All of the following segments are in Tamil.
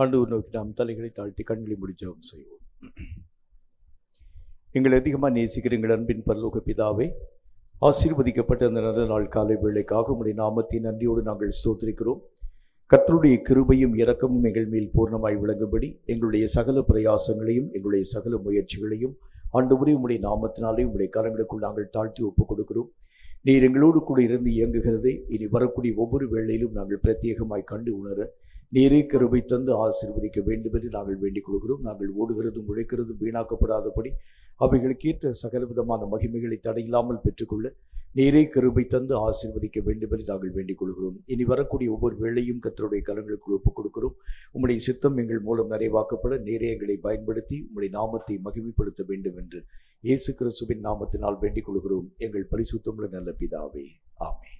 ஆண்டவர் நோக்கி நாம் தலைகளை தாழ்த்தி கண்களை மூடி ஜெபம் செய்வோம். எங்களை அதிகமாக நேசிக்கிற எங்கள் அன்பின் பரலோக பிதாவே, ஆசீர்வதிக்கப்பட்ட அந்த நல்ல நாள் காலை வேளைக்காக உம்முடைய நாமத்தை நன்றியோடு நாங்கள் ஸ்தோத்திரிக்கிறோம். கர்த்தருடைய கிருபையும் இரக்கமும் எங்கள் மேல் பூர்ணமாய் விளங்கும்படி எங்களுடைய சகல பிரயாசங்களையும் எங்களுடைய சகல முயற்சிகளையும் ஆண்டவரே உம்முடைய நாமத்தினாலே உம்முடைய கரங்களுக்குள் நாங்கள் தாழ்த்தி ஒப்புக் கொடுக்கிறோம். நீர் எங்களோடு கூட இருந்து இயங்குகிறதை இனி வரக்கூடிய ஒவ்வொரு வேளையிலும் நாங்கள் பிரத்யேகமாய் கண்டு உணர நீரே கிருபை தந்து ஆசீர்வதிக்க வேண்டும் என்று நாங்கள் வேண்டிக் கொள்கிறோம். நாங்கள் ஓடுகிறதும் உழைக்கிறதும் வீணாக்கப்படாதபடி அவைகளுக்கேற்ற சகல விதமான மகிமைகளை தடையில்லாமல் பெற்றுக்கொள்ள நீரே கிருபை தந்து ஆசீர்வதிக்க வேண்டும் என்று நாங்கள் வேண்டிக் கொள்கிறோம். இனி வரக்கூடிய ஒவ்வொரு வேளையும் கர்த்தருடைய கரங்களுக்குள் ஒப்புக் கொடுக்கிறோம். உம்முடைய சித்தம் எங்கள் மூலம் நிறைவாக்கப்பட நீரே எங்களை பயன்படுத்தி உம்முடைய நாமத்தை மகிமைப்படுத்த வேண்டும் என்று இயேசு கிறிஸ்துவின் நாமத்தினால் வேண்டிக் கொள்கிறோம் எங்கள் பரிசுத்தமுள்ள நல்ல பிதாவே, ஆமென்.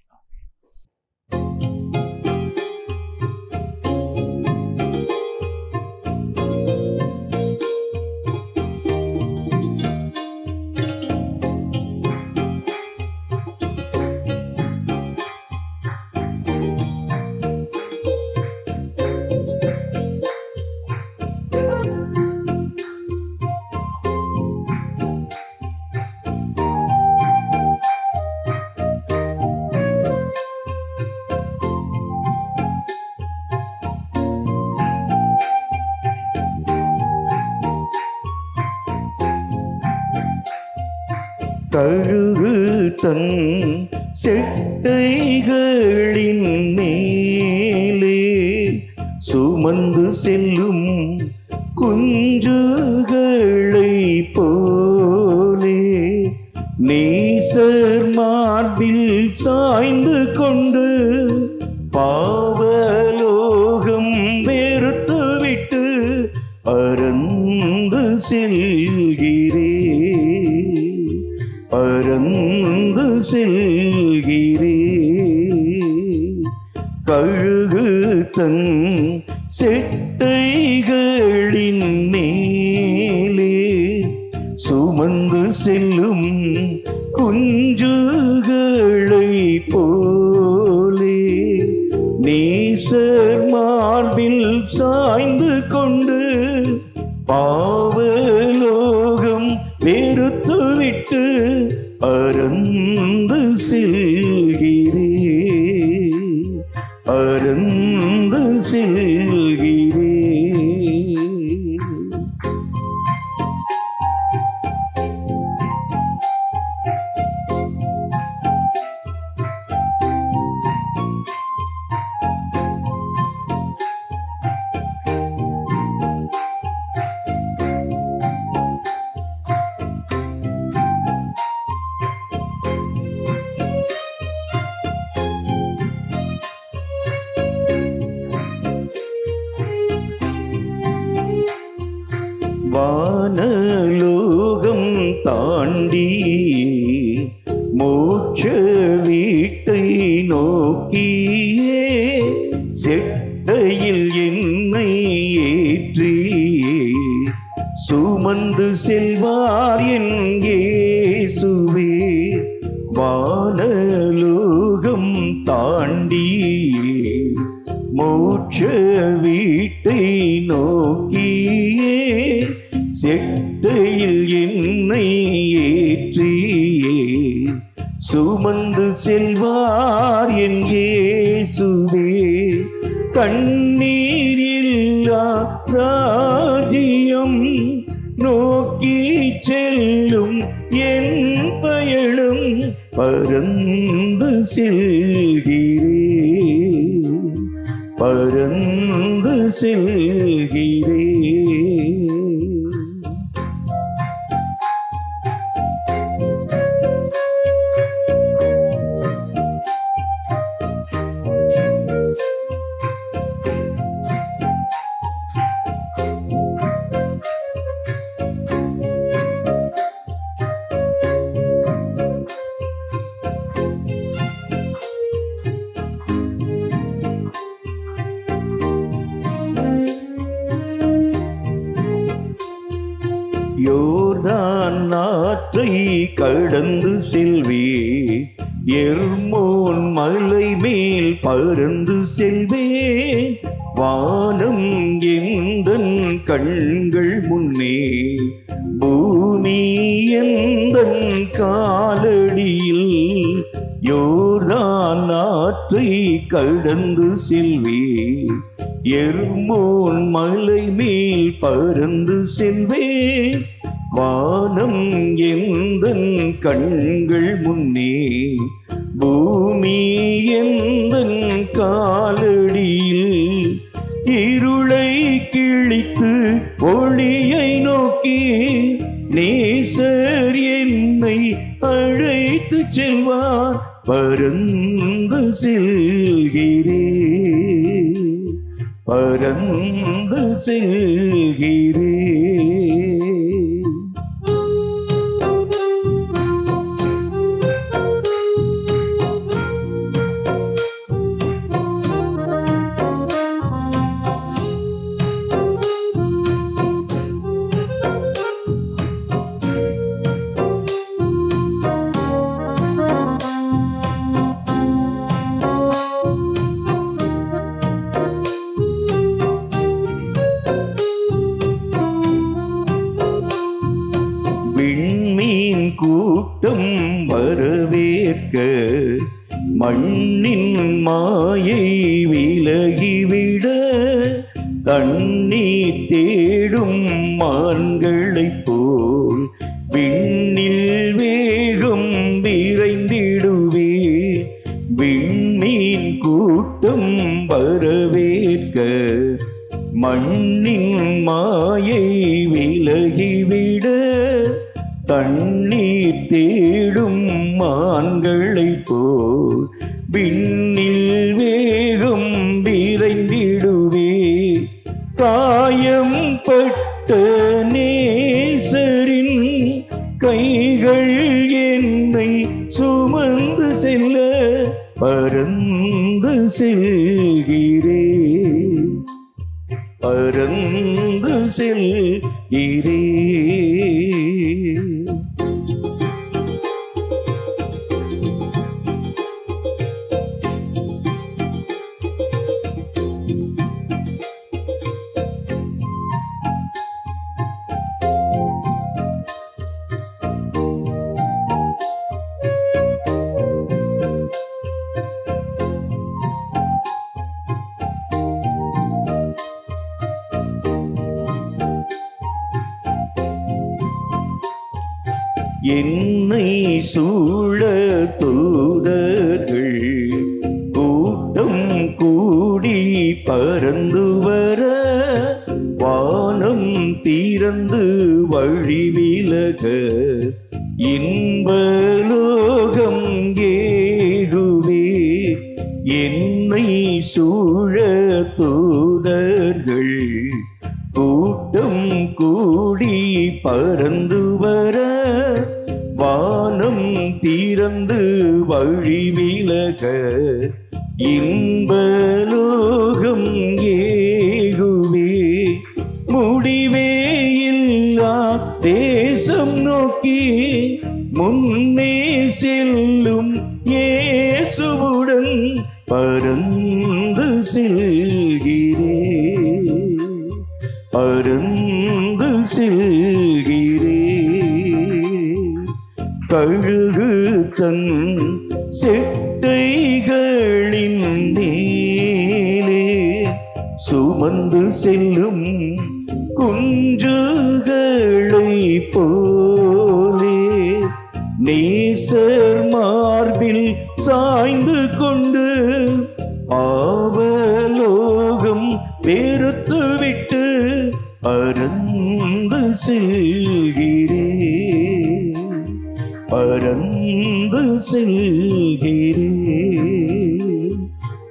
கழுகு தன் செட்டைகளின் மேலே சுமந்து செல்லும் குஞ்சுகளை போலே நேசர் மார்பில் சாய்ந்து கொண்டு பாவலோகம் வெறுத்துவிட்டு பறந்து செல்கிறே பறந்து செல்கிறே. கழுகு தன் செட்டைகளின் மேலே சுமந்து செல்லும் குஞ்சுகளை போலே நேசர் மார்பில் சாய்ந்து கொண்டு பாவலோகம் வெறுத்துவிட்டு பறந்து செல்கிறே பறந்து செல்கிறே. வானலோகம் தாண்டி மோட்ச வீட்டை நோக்கியே செட்டையில் என்னை ஏற்றி சுமந்து செல்வார் என் இயேசுவே. வானலோகம் தாண்டி மோட்ச வீட்டை நோக்கியே செட்டையில் என்னை ஏற்றியே சுமந்து செல்வார் என் இயேசுவே. கண்ணீர் இல்லா ராஜ்யம் நோக்கி செல்லும் என் பயணம் பறந்து செல்கிறே பறந்து செல்கிறே. யோர்தான் ஆற்றை கடந்து செல்வே எர்மோன் மலை மேல் பறந்து செல்வேன், வானம் எந்தன் கண்கள் முன்னே, பூமி எந்தன் காலடியில், யோர்தான் ஆற்றை கடந்து செல்வேன், எர்மோன் மலை மேல் பறந்து செல்வேன், வானம் எந்தன் கண்கள் முன்னே, பூமி எந்தன் காலடியில், இருளை கிழித்து ஒளியை நோக்கி நேசர் என்னை அழைத்து செல்வார், பறந்து செல்கிறேன், பறந்து செல்கிறேன். விண்மீன் கூட்டம் வரவேற்க மண்ணின் மாயை விலகிவிட, தண்ணீர் தேடும் மான்களைப் போல் விண்ணில் வேகம் விரைந்திடுவே, விண்மீன் கூட்டம் வரவேற்க மண்ணின் மாயை விலகிவிட, தண்ணீர் தேடும் மான்களைப் போல் விண்ணில் வேகம் விரைந்திடுவே, காயம் பட்ட நேசரின் கைகள் என்னை சுமந்து செல்ல, பறந்து செல்கிறேன், பறந்து செல்கிறேன். என்னை சூழ தூதர்கள் கூட்டம் கூடி பறந்து வர, வானம் திறந்து வழி விலக, இன்பலோகம் ஏகுவே, என்னை சூழ தூதர்கள் கூட்டம் கூடி பறந்து வர, வானம் திறந்து வழி விலக, இன்பலோகம் ஏகுவே, முடிவே இல்லா தேசம் நோக்கி முன்னே செல்லும் இயேசுவுடன் பறந்து செல்கிறேன், பறந்து செல்கிறேன். கழுகு தன் செட்டைகளின் மேலே சுமந்து செல்லும் குஞ்சுகளை போலே, நேசர் மார்பில் சாய்ந்து கொண்டு ஆவலோகம் வெறுத்துவிட்டு பறந்து செல்கிறேன், பறந்து செல்கிறேன்,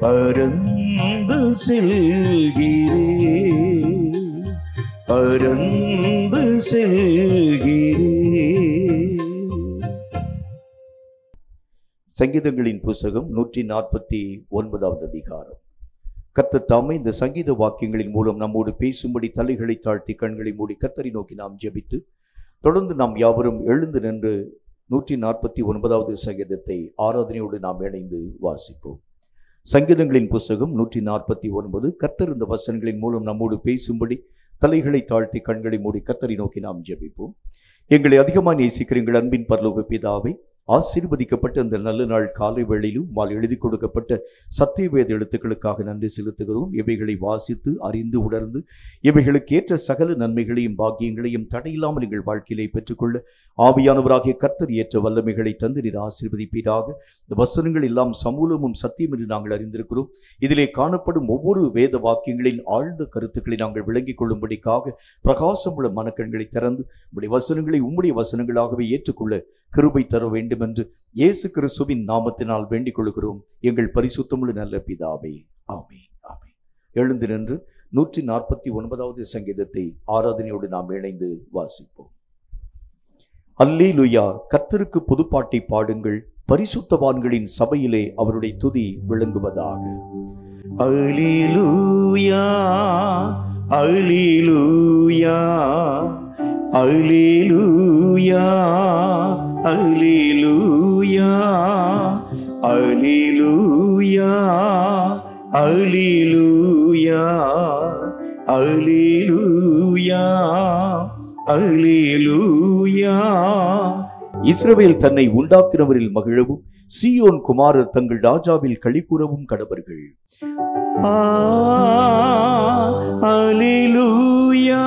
பறந்து செல்கிறேன், பறந்து செல்கிறேன். சங்கீதங்களின் புஸ்தகம் 149வது அதிகாரம். கர்த்தர் தாமே இந்த சங்கீத வாக்கியங்களின் மூலம் நம்மோடு பேசும்படி தலைகளை தாழ்த்தி கண்களை மூடி கர்த்தரை நோக்கி நாம் ஜெபித்து தொடர்ந்து நாம் யாவரும் எழுந்து நின்று 149வது சங்கீதத்தை ஆராதனையோடு நாம் இணைந்து வாசிப்போம். சங்கீதங்களின் புஸ்தகம் 149. கர்த்தர் இந்த வசனங்களின் மூலம் நம்மோடு பேசும்படி தலைகளை தாழ்த்தி கண்களை மூடி கர்த்தரை நோக்கி நாம் ஜெபிப்போம். எங்களை அதிகமாக நேசிக்கிற எங்கள் அன்பின் பரலோக பிதாவே, ஆசீர்வதிக்கப்பட்ட அந்த நல்ல நாள் காலை வேளையிலும் மால் எழுதி கொடுக்கப்பட்ட சத்தியவேத எழுத்துக்களுக்காக நன்றி செலுத்துகிறோம். இவைகளை வாசித்து அறிந்து உணர்ந்து இவைகளுக்கு ஏற்ற சகல நன்மைகளையும் பாக்கியங்களையும் தடையில்லாமல் எங்கள் வாழ்க்கையிலே பெற்றுக்கொள்ள ஆவியானவராகிய கர்த்தர் ஏற்ற வல்லமைகளை தந்து நீர் ஆசீர்வதிப்பீராக. இந்த வசனங்கள் எல்லாம் சமூலமும் சத்தியம் என்று நாங்கள் அறிந்திருக்கிறோம். இதிலே காணப்படும் ஒவ்வொரு வேத வாக்கியங்களின் ஆழ்ந்த கருத்துக்களை நாங்கள் விளங்கிக் கொள்ளும்படிக்காக பிரகாசமுள்ள மனக்கண்களை திறந்து உம்முடைய வசனங்களை உம்முடைய வசனங்களாகவே ஏற்றுக்கொள்ள கிருபை தர வேண்டும் என்று இயேசு கிறிஸ்துவின் நாமத்தினால் வேண்டிக் கொள்கிறோம் எங்கள் பரிசுத்தமுள்ள நல்ல பிதாவே, ஆமென், ஆமென். எழுந்து நின்று 149வது சங்கீதத்தை ஆராதனையோடு நாம் இணைந்து வாசிப்போம். அல்லேலூயா, கர்த்தருக்கு புதுப்பாட்டை பாடுங்கள், பரிசுத்தவான்களின் சபையிலே அவருடைய துதி விளங்குவதாக. அல்லேலூயா, அல்லேலூயா, அல்லேலூயா, அல்லேலூயா, அல்லேலூயா, அல்லேலூயா, அல்லேலூயா, அல்லேலூயா. இஸ்ரவேல் தன்னை உண்டாக்கினவரில் மகிழவும் சீயோன் குமாரர் தங்கள் ராஜாவில் களி கூறவும் கடவர்கள். அல்லேலூயா,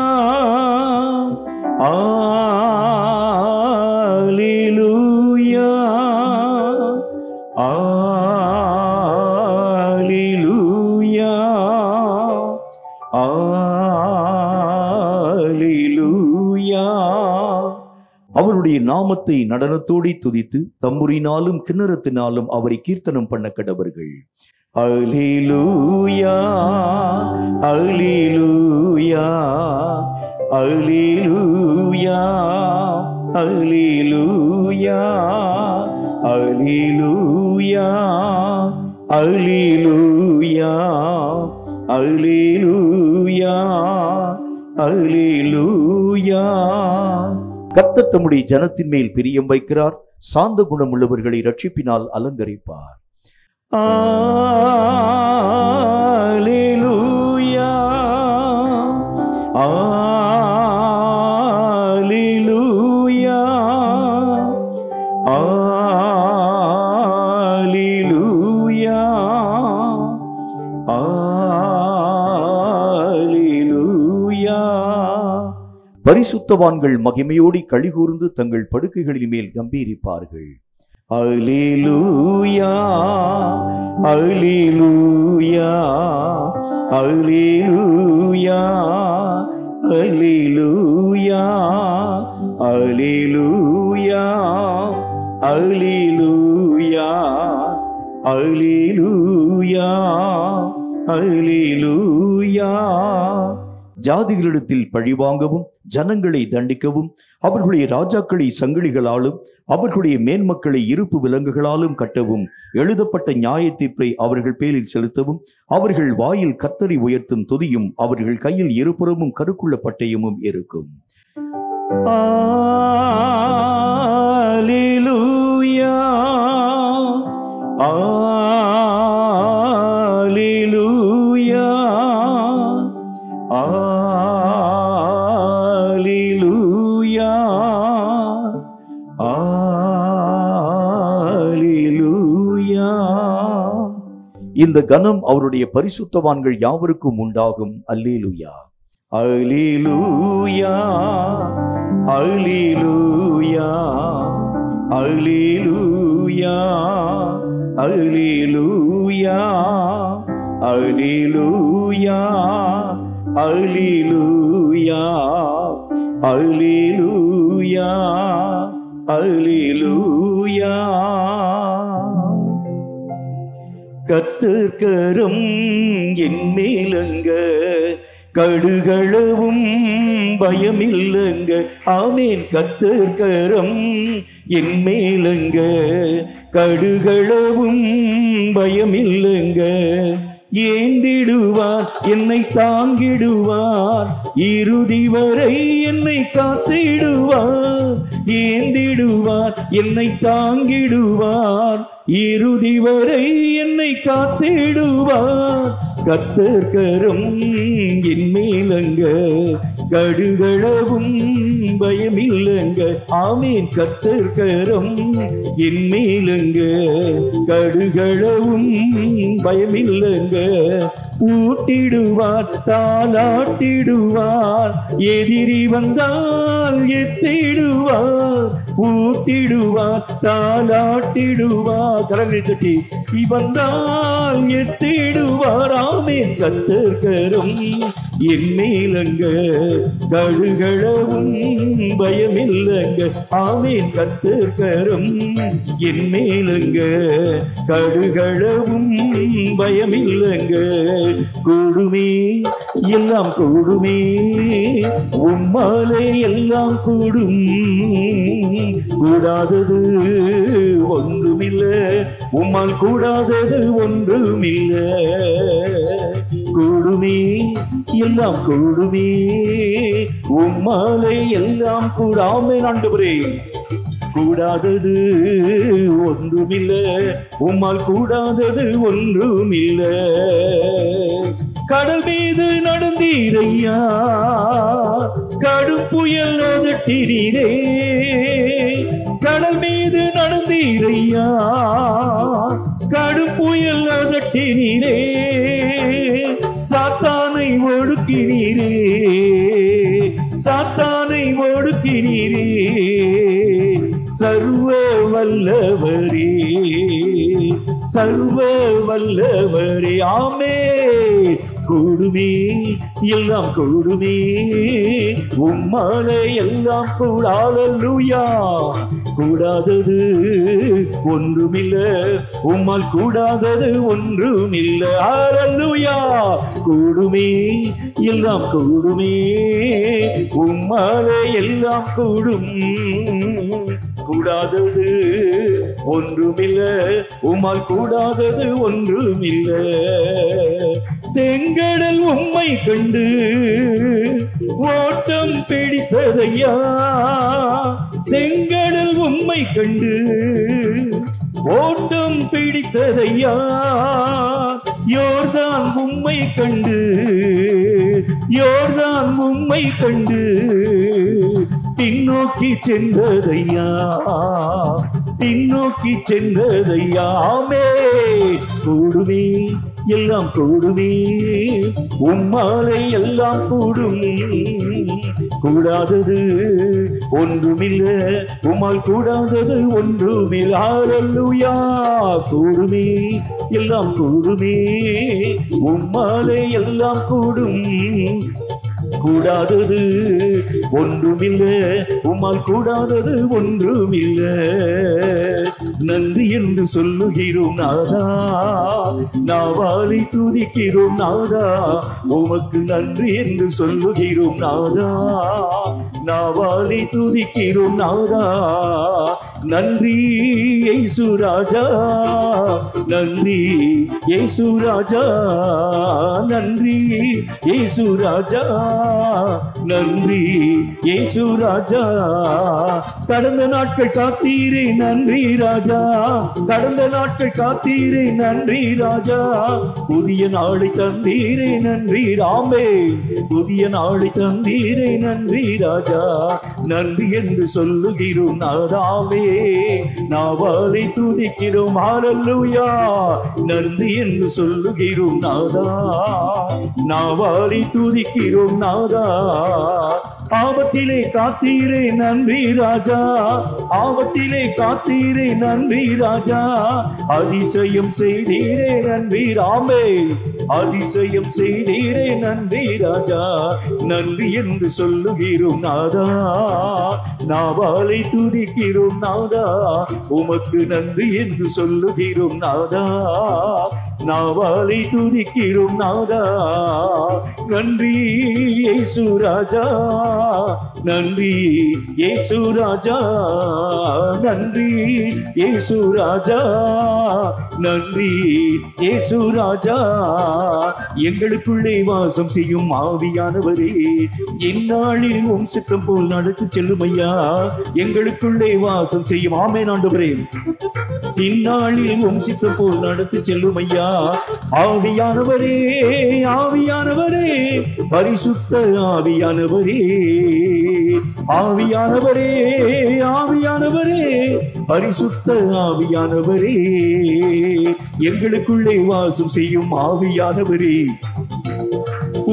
அல்லேலூயா, அல்லேலூயா, அல்லேலூயா. அவருடைய நாமத்தை நடனத்தோடு துதித்து தம்புரினாலும் கிண்ணறத்தினாலும் அவரை கீர்த்தனம் பண்ண கடவர்கள். அல்லேலூயா, அல்லேலூயா, அல்லேலூயா, அல்லேலூயா, அல்லேலூயா, அல்லேலூயா, அல்லேலூயா, அல்லேலூயா. கர்த்தர் தம்முடைய ஜனத்தின் மேல் பிரியம் வைக்கிறார், சாந்த குணமுள்ளவர்களை ரட்சிப்பினால் அலங்கரிப்பார். அல்லேலூயா, அல்லேலூயா, அல்லேலூயா, அல்லேலூயா. பரிசுத்தவான்கள் மகிமையோடி களிகூர்ந்து தங்கள் படுக்கைகளின் மேல் கம்பீரிப்பார்கள். அல்லேலூயா, அல்லேலூயா, அல்லேலூயா, அல்லேலூயா, அல்லேலூயா, அல்லேலூயா, அல்லேலூயா, அல்லேலூயா. ஜாதிகளிடத்தில் பழிவாங்கவும் ஜனங்களை தண்டிக்கவும் அவர்களுடைய ராஜாக்களை சங்கிலிகளாலும் அவர்களுடைய மேன்மக்களை இருப்பு விலங்குகளாலும் கட்டவும் எழுதப்பட்ட நியாய தீர்ப்பை அவர்கள் பேரில் செலுத்தவும் அவர்கள் வாயில் கர்த்தரை உயர்த்தும் துதியும் அவர்கள் கையில் இருபுறமும் கருக்குள்ள பட்டயமும் இருக்கும். அல்லேலூயா, அல்லேலூயா, அல்லேலூயா, அல்லேலூயா. இந்த கனம் அவருடைய பரிசுத்தவான்கள் யாவருக்கும் உண்டாகும். அல்லேலூயா, அல்லேலூயா, அல்லேலூயா, அல்லேலூயா, அல்லேலூயா, அல்லேலூயா, அல்லேலூயா, அல்லேலூயா, அல்லேலூயா. கர்த்தர் கரம் என் மேலங்க, கடுகளவும் பயமில்லங்க. ஆமேன். கர்த்தர் கரம் என் மேலங்க, கடுகளவும் பயமில்லங்க. ஏந்திடுவார், என்னை தாங்கிடுவார், இறுதி வரை என்னை காத்திடுவார். ஏந்திடுவார், என்னை தாங்கிடுவார், இறுதி வரை என்னை காத்திடுவார். கர்த்தர் கரம் என் மேலங்க, கடுகளவும் பயமில்லைங்க. ஆமீன். கர்த்தர் கரம் என் மேலங்க, கடுகளவும் பயமில்லைங்க. ஊட்டிடுவார், தாளாட்டிடுவார், எதிரி வந்தால் எத்திடுவார். ஊட்டிடுவார், தாளாட்டிடுவார், கரங்களை தட்டி வந்தால் எத்திடுவார். ஆமீன். கர்த்தர் கரம் என் மேலங்க, கடுகளவும் பயமில்லைங்க. ஆமீன். கர்த்தர் கரம் என் மேலங்க, கடுகளவும் பயமில்லைங்க. கூடுமே, எல்லாம் கூடுமே, உம்மாலே எல்லாம் கூடும். கூடாதது ஒன்றுமில்லை, உம்மால் கூடாதது ஒன்றுமில்லை. கூடுமே, எல்லாம் கூடுமே, உம்மாலே எல்லாம் கூடாமே. ஆண்டவரே, கூடாதது ஒன்றுமில்லை, உம்மால் கூடாதது ஒன்றுமில்லை. கடல் மீது நடந்தீரையா, கடும் புயல் அதட்டினீரே. கடல் மீது நடந்தீரையா, கடும் புயல் அதட்டினீரே. சாத்தானை ஒடுக்கினீரே, சாத்தானை ஒடுக்கினீரே. சர்வ வல்லவரே, சர்வ வல்லவரே. ஆமே. கூடுமே, எல்லாம் கூடுமே, உம்மாலே எல்லாம் கூடாதல்லுயா. கூடாதது ஒன்றுமில்லை, உம்மால் கூடாதது ஒன்றுமில்லை. அல்லேலூயா. கூடுமே, எல்லாம் கூடுமே, உம்மாலே எல்லாம் கூடும். கூடாதது ஒன்றுமில்லை, உம்மால் கூடாதது ஒன்றுமில்லை. செங்கடல் உம்மை கண்டு ஓட்டம் பிடித்ததையா. செங்கடல் உம்மை கண்டு ஓட்டம் பிடித்ததையா. யோர்தான் உம்மை கண்டு, யோர்தான் உம்மை கண்டு பின்னோக்கி சென்றதையா, பின்னோக்கி சென்றதையா. ஆமே. கூடுமே, எல்லாம் கூடுமே, உம்மாலே எல்லாம் கூடும். கூடாதது ஒன்றுமில்லை, உம்மால் கூடாதது ஒன்றுமில்லை. அல்லேலூயா. கூடுமே, எல்லாம் கூடுமே, உம்மாலே எல்லாம் கூடும். கூடாதது ஒன்றுமில்லை, உம்மால் கூடாதது ஒன்றுமில்லை. நன்றி என்று சொல்லுகிறோம் நாதா, நாவாலை துதிக்கிறோம் நாதா. உமக்கு நன்றி என்று சொல்லுகிறோம் நாதா, நாவாலை துதிக்கிறோம் நாதா. நன்றி இயேசு ராஜா, நன்றி இயேசு ராஜா, நன்றி இயேசு ராஜா, நன்றி இயேசு ராஜா. கடந்த நாட்கள் காத்தீரே நன்றி ராஜா, கடந்த நாட்கள் காத்தீரே நன்றி ராஜா. புதிய நாளை தந்தீரே நன்றி ராமே, புதிய நாளை தந்தீரே நன்றி ராஜா. நன்றி என்று சொல்லுகிறோம் நாதாவே, நாவாலை துதிக்கிறோம். அல்லேலூயா. நன்றி என்று சொல்லுகிறோம் நாதா, நாவாலை துதிக்கிறோம் நாதா. ஆபத்திலே காத்தீரே நன்றி ராஜா, ஆபத்திலே காத்தீரே நன்றி ராஜா. அதிசயம் செய்தீரே நன்றி ராமே, அதிசயம் செய்தீரே நன்றி ராஜா. நன்றி என்று சொல்லுகிறோம் நாதா, நாவாலை துதிக்கிறோம் நாதா. உமக்கு நன்றி என்று சொல்லுகிறோம் நாதா, நாவாலை துதிக்கிறோம் நாதா. நன்றி இயேசு ராஜா, நன்றி இயேசு ராஜா, நன்றி இயேசு ராஜா, நன்றி இயேசு ராஜா. எங்களுக்குள்ளே வாசம் செய்யும் ஆவியானவரே, இந்நாளில் உம் சித்தம் போல் நடத்தி செல்லும் ஐயா. எங்களுக்குள்ளே வாசம் செய்யும் ஆமென் ஆண்டவரே, இந்நாளில் உம் சித்தம் போல் நடத்தி செல்லும் ஐயா. ஆவியானவரே, ஆவியானவரே, பரிசுத்த ஆவியானவரே, ஆவியானவரே, ஆவியானவரே, பரிசுத்த ஆவியானவரே, எங்களுக்குள்ளே வாசம் செய்யும் ஆவியானவரே,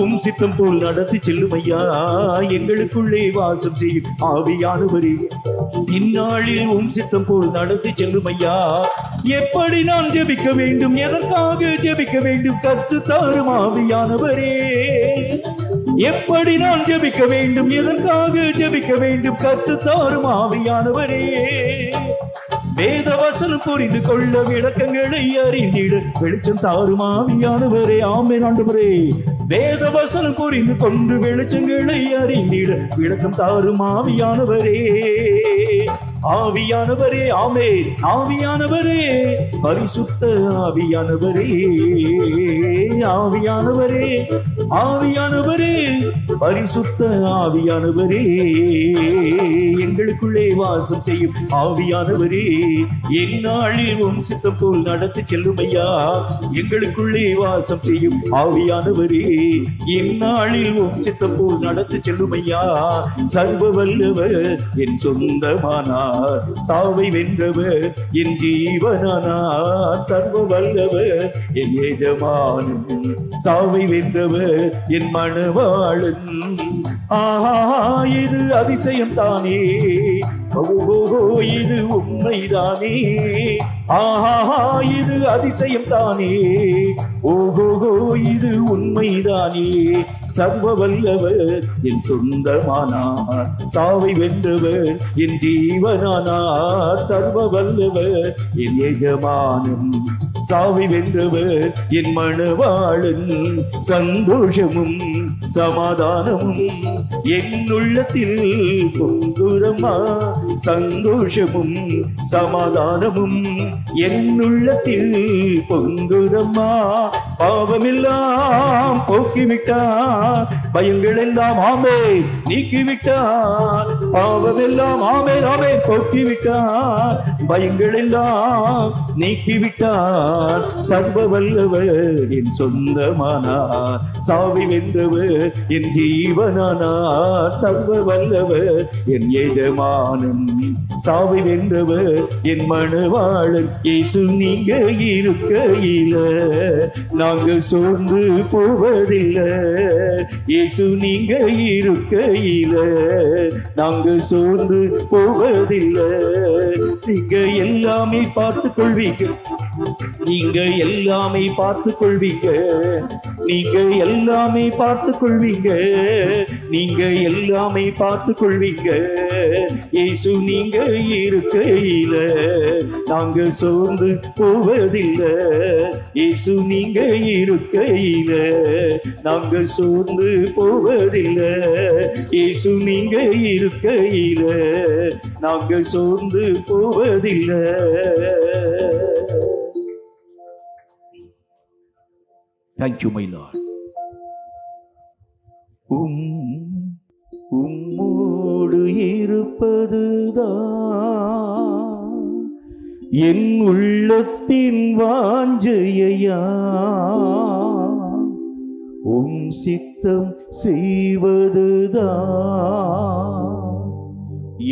உம் சித்தம் போல் நடத்தி செல்லும் ஐயா. எங்களுக்குள்ளே வாசம் செய்யும் ஆவியானவரே, இந்நாளில் உம் சித்தம் போல் நடத்தி செல்லும் ஐயா. எப்படி நான் ஜெபிக்க வேண்டும், எதற்காக ஜெபிக்க வேண்டும், கற்றுத் தாரும் ஆவியானவரே. எப்படி நான் ஜெபிக்க வேண்டும், எதற்காக ஜெபிக்க வேண்டும், கற்றுத் தாரும் ஆவியானவரே. வேத வசனம் புரிந்து கொள்ள விளக்கங்களை அறிந்திட வெளிச்சம் தாரும் ஆவியானவரே. ஆமென் ஆண்டவரே, வேத வசனம் புரிந்து கொண்டு வெளிச்சங்களை அறிந்திட விளக்கம் தாரும் ஆவியானவரே. ஆவியானவரே, ஆமென். ஆவியானவரே, பரிசுத்த ஆவியானவரே, ஆவியானவரே, ஆவியானவரே, பரிசுத்த ஆவியானவரே, எங்களுக்குள்ளே வாசம் செய்யும் ஆவியானவரே, எந்நாளில் உம் சித்தம் போல் நடத்தி செல்லும் ஐயா. எங்களுக்குள்ளே வாசம் செய்யும் ஆவியானவரே, எந்நாளில் உம் சித்தம் போல் நடத்தி செல்லும் ஐயா. சர்வ வல்லவர் என் சொந்தமானார், சாவை வென்றவர் என் ஜீவனானார். சர்வ வல்லவர் என் எஜமானன், சாவை வென்றவர் என் மணவாளன். ஆஹா, இது அதிசயம் தானே, ஓஹோ இது உண்மைதானே. ஆஹா, இது அதிசயம் தானே, ஓஹோ இது உண்மைதானே. சர்வ வல்லவர் என் சொந்தமானார், சாவை வென்றவர் என் ஜீவனானார். சர்வ வல்லவர் என் எஜமானன், சாவை வென்றவர் என் மணவாளன். சந்தோஷமும் சமாதானமும் என் உள்ளத்தில் பொங்குதம்மா, சந்தோஷமும் சமாதானமும் என் உள்ளத்தில் பொங்குதம்மா. பாவமெல்லாம் போக்கிவிட்டார், பயங்கள் எல்லாம் ஆமே நீக்கிவிட்டார். பாவமெல்லாம் ஆமே ஆமே போக்கிவிட்டார், பயங்கள் எல்லாம் நீக்கிவிட்டார். சர்வ வல்லவர் என் சொந்தமானார், சாவை வென்றவர் என் ஜீவனானார். சர்வ வல்லவர் என் எஜமானன், சாவை வென்றவர் என் மணவாளன். இயேசு நீங்க இருக்கையில நாங்க சோர்ந்து போவதில்லை. இயேசு நீங்க இருக்கையில நாங்க சோர்ந்து போவதில்லை. நீங்க எல்லாமே பார்த்துக் கொள்வீங்க, நீங்க எல்லாமே பார்த்துக் கொள்வீங்க, நீங்க எல்லாமே பார்த்துக் கொள்வீங்க, நீங்க எல்லாமே பார்த்துக் கொள்வீங்க. இயேசு நீங்க இருக்கையில நாங்க சோர்ந்து போவதில்லை. இயேசு நீங்க இருக்கையில நாங்க சோர்ந்து போவதில்லை. இயேசு நீங்க இருக்கையில நாங்க சோர்ந்து போவதில்லை. Thank you, my Lord. உம்மோடு இருப்பதுதான் என் உள்ளத்தின் வாஞ்சையா. உம் சித்தம் செய்வதுதான்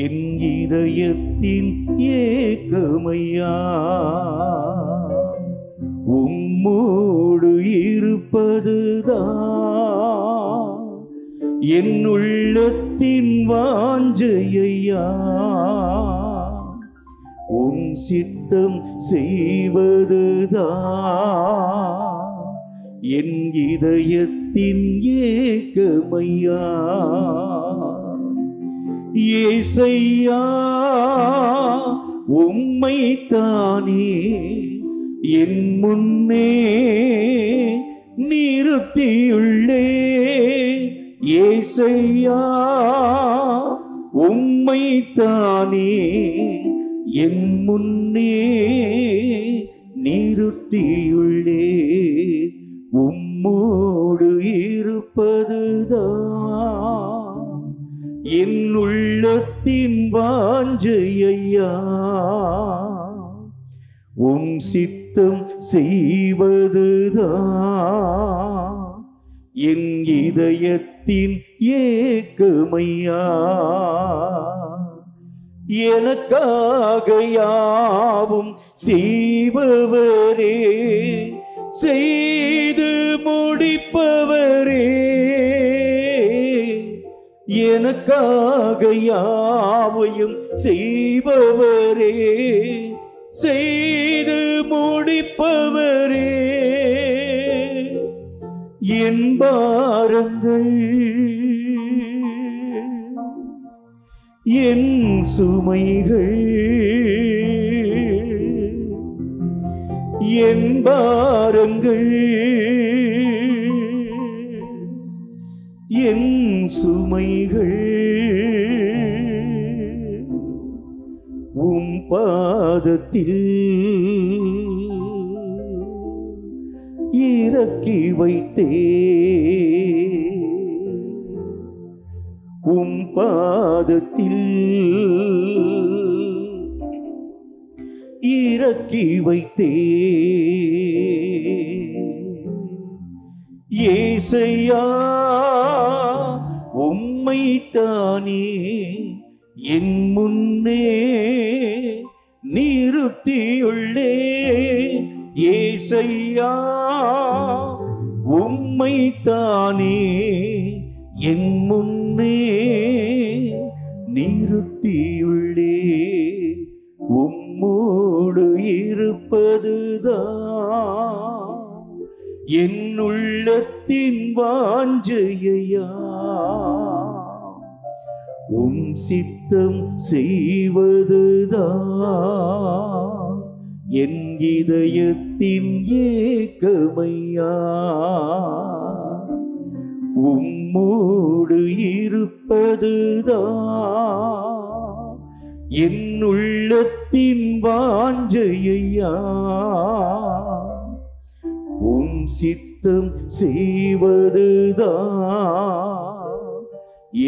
என் இதயத்தின் ஏக்கமையா. உம்மோடு இருப்பதுதான் என் உள்ளத்தின் வாஞ்சையா. உம் சித்தம் செய்வதுதான் என் இதயத்தின் ஏக்கமையா. ஏசையா உம்மைத்தானே என் முன்னே நிறுத்தியுள்ளே ஏசையா உம்மைத்தானே என் முன்னே நிறுத்தியுள்ளே உம்மோடு இருப்பதுதான் என் உள்ளத்தின் வாஞ்சையா உம் சித்தம் செய்வதுதான் என் இதயத்தின் ஏக்கமையா எனக்காக யாவும் செய்பவரே செய்து முடிப்பவரே எனக்காக யாவையும் செய்பவரே செய்து முடிப்பவரே என் பாரங்கள் என் சுமைகள் என் பாரங்கள் என் சுமைகள் உம் பாதத்தில் இறக்கி வைத்தே உம் பாதத்தில் இறக்கி வைத்தே ஏசையா உம்மைத்தானே என் முன்னே நிறுத்தியுள்ளே ஏசையா உம்மைத்தானே என் முன்னே நிறுத்தியுள்ளே உம்மோடு இருப்பதுதான் என் உள்ளத்தின் வாஞ்சையா உம் சித்தம் செய்வதுதான் என் இதயத்தின் ஏக்கமையா உம்மோடு இருப்பதுதான் என் உள்ளத்தின் வாஞ்சையா உம் சித்தம் செய்வதுதான்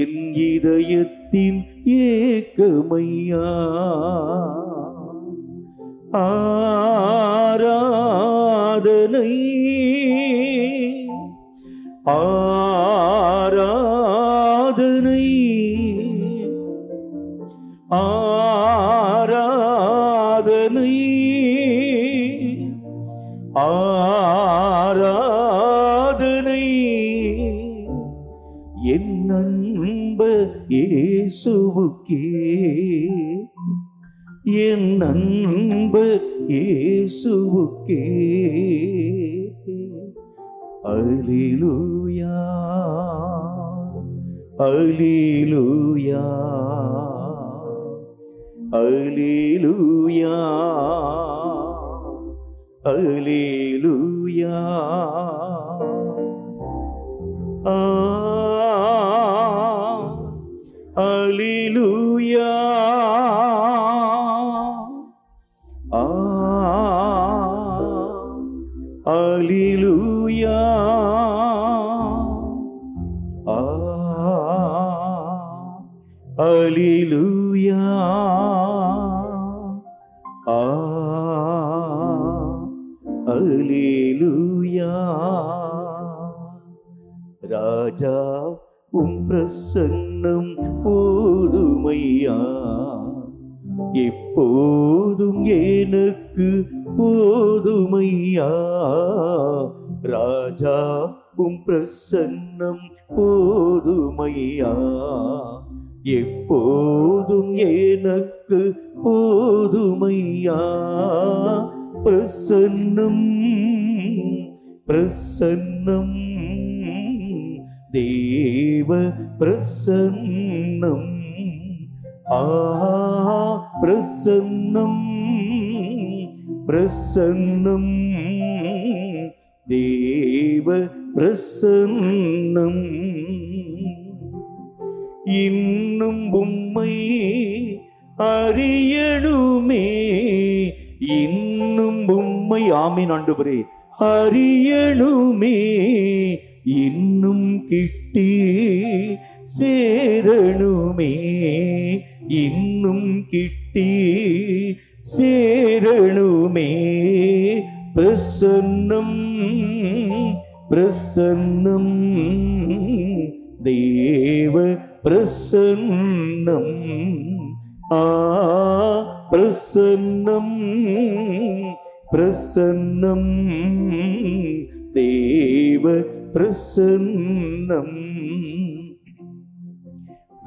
என் இதயத்தின் ஏக்கமையா ஆராதனை ஆராதனை ஆராதனை ஆராதனை என் அன்பு இயேசுவுக்கே என் அன்பு இயேசுவுக்கே அல்லேலூயா அல்லேலூயா அல்லேலூயா அல்லேலூயா அல்லேலூயா அல்லேலூயா அல்லேலூயா அல்லேலூயா ராஜா உம் பிரசன்னம் போதுமையா எப்போதும் எனக்கு போதுமையா ராஜா உம் பிரசன்னம் போதுமையா எப்போதும் எனக்கு போதுமையா பிரசன்னம் பிரசன்னம் தேவ பிரசன்னம் பிரசன்னம் பிரசன்னம் தேவ பிரசன்னம் இன்னும் உம்மை அறியணுமே இன்னும் உம்மை ஆமீன் ஆண்டவரே அறியணுமே இன்னும் கிட்டி சேரணுமே இன்னும் கிட்டி சேரணுமே பிரசன்னம் பிரசன்னம் தேவ பிரசன்னம் பிரசன்னம் பிரசன்னம் தேவ பிரசன்னம்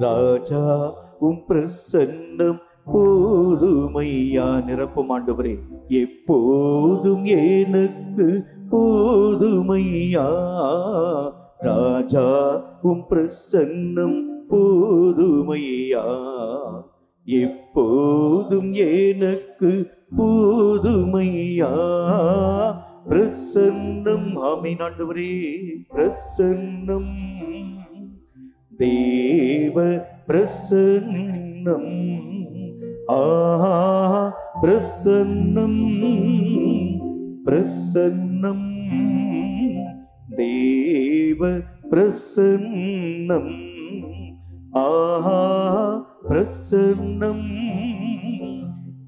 ராஜா உம் பிரசன்னம் போதுமையா நிரப்பும் ஆண்டவரே எப்போதும் எனக்கு போதுமையா ராஜா உம் பிரசன்னம் போதுமையா எப்போதும் எனக்கு போதுமையா பிரசன்னம் ஆமீன் ஆண்டவரே பிரசன்னம் தேவ பிரசன்னம் பிரசன்னம் பிரசன்னம் தேவ பிரசன்னம் பிரசன்னம்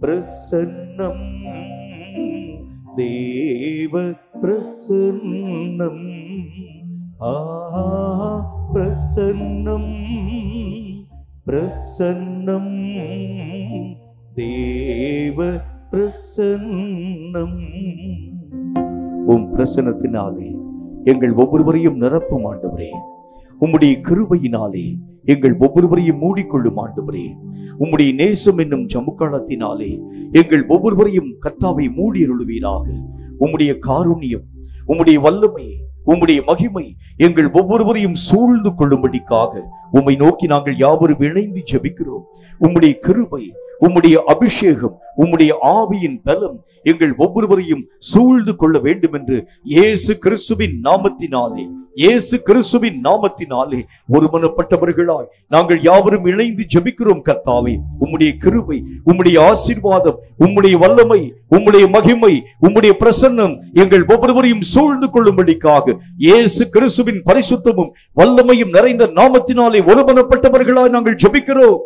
பிரசன்னம் தேவ பிரசன்னம் பிரசன்னம் பிரசன்னம் தேவ பிரசன்னம் உம் பிரசன்னத்தினாலே எங்கள் ஒவ்வொருவரையும் நிரப்பும் ஆண்டவரே உம்முடைய கிருபையினாலே எங்கள் ஒவ்வொருவரையும் மூடிக்கொள்ளும் ஆண்டவரே உம்முடைய நேசம் என்னும் ஜமுக்காலத்தினாலே எங்கள் ஒவ்வொருவரையும் கர்த்தாவை மூடியருளுவீராக உம்முடைய காருண்யம் உம்முடைய வல்லமை உம்முடைய மகிமை எங்கள் ஒவ்வொருவரையும் சூழ்ந்து கொள்ளும்படிக்காக உம்மை நோக்கி நாங்கள் யாவரும் இணைந்து ஜெபிக்கிறோம் உம்முடைய கிருபை உம்முடைய அபிஷேகம் உம்முடைய ஆவியின் பலம் எங்கள் ஒவ்வொருவரையும் சூழ்ந்து கொள்ள வேண்டும் என்று இயேசு கிறிஸ்துவின் நாமத்தினாலே இயேசு கிறிஸ்துவின் நாமத்தினாலே ஒருமனப்பட்டவர்களாய் நாங்கள் யாவரும் இணைந்து ஜெபிக்கிறோம் கர்த்தாவே உம்முடைய கிருபை உம்முடைய ஆசீர்வாதம் உம்முடைய வல்லமை உம்முடைய மகிமை உம்முடைய பிரசன்னம் எங்கள் ஒவ்வொருவரையும் சூழ்ந்து கொள்ளும்படிக்காக இயேசு கிறிஸ்துவின் பரிசுத்தமும் வல்லமையும் நிறைந்த நாமத்தினாலே ஒருமனப்பட்டவர்களாய் நாங்கள் ஜெபிக்கிறோம்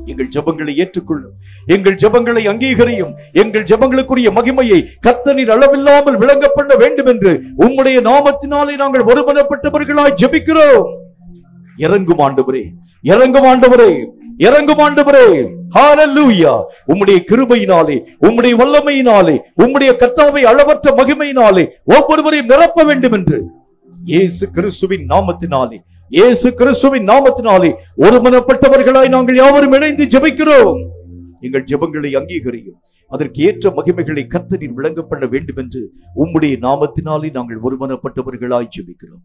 எங்கள் ஜெபங்களை ஏற்றுக்கொள்ளும் எங்கள் ஜெபங்களை அங்கீகரியும் எங்கள் ஜெபங்களுக்குரிய மகிமையை கர்த்தரின் அளவில்லாமல் விளங்க பண்ண வேண்டும் என்று உம்முடைய நாமத்தினாலே நாங்கள் ஒருமனப்பட்டவர்களாய் ஜெபிக்கிறோம் இறங்கும் ஆண்டவரே இறங்கும் ஆண்டவரே இறங்கும் ஆண்டவரே ஹல்லேலூயா உம்முடைய கிருபையினாலே உம்முடைய வல்லமையினாலே உம்முடைய கர்த்தாவை அளவற்ற மகிமையினாலே ஒவ்வொருவரையும் நிரப்ப வேண்டும் என்று இயேசு கிறிஸ்துவின் நாமத்தினாலே இயேசு கிறிஸ்துவின் நாமத்தினாலே ஒருமனப்பட்டவர்களாய் நாங்கள் யாவரும் இணைந்து ஜெபிக்கிறோம் எங்கள் ஜெபங்களை அங்கீகரியும் அதற்கு ஏற்ற மகிமைகளை கர்த்தரில் விளங்க பண்ண வேண்டும் என்று உம்முடைய நாமத்தினாலே நாங்கள் ஒருமனப்பட்டவர்களாய் ஜெபிக்கிறோம்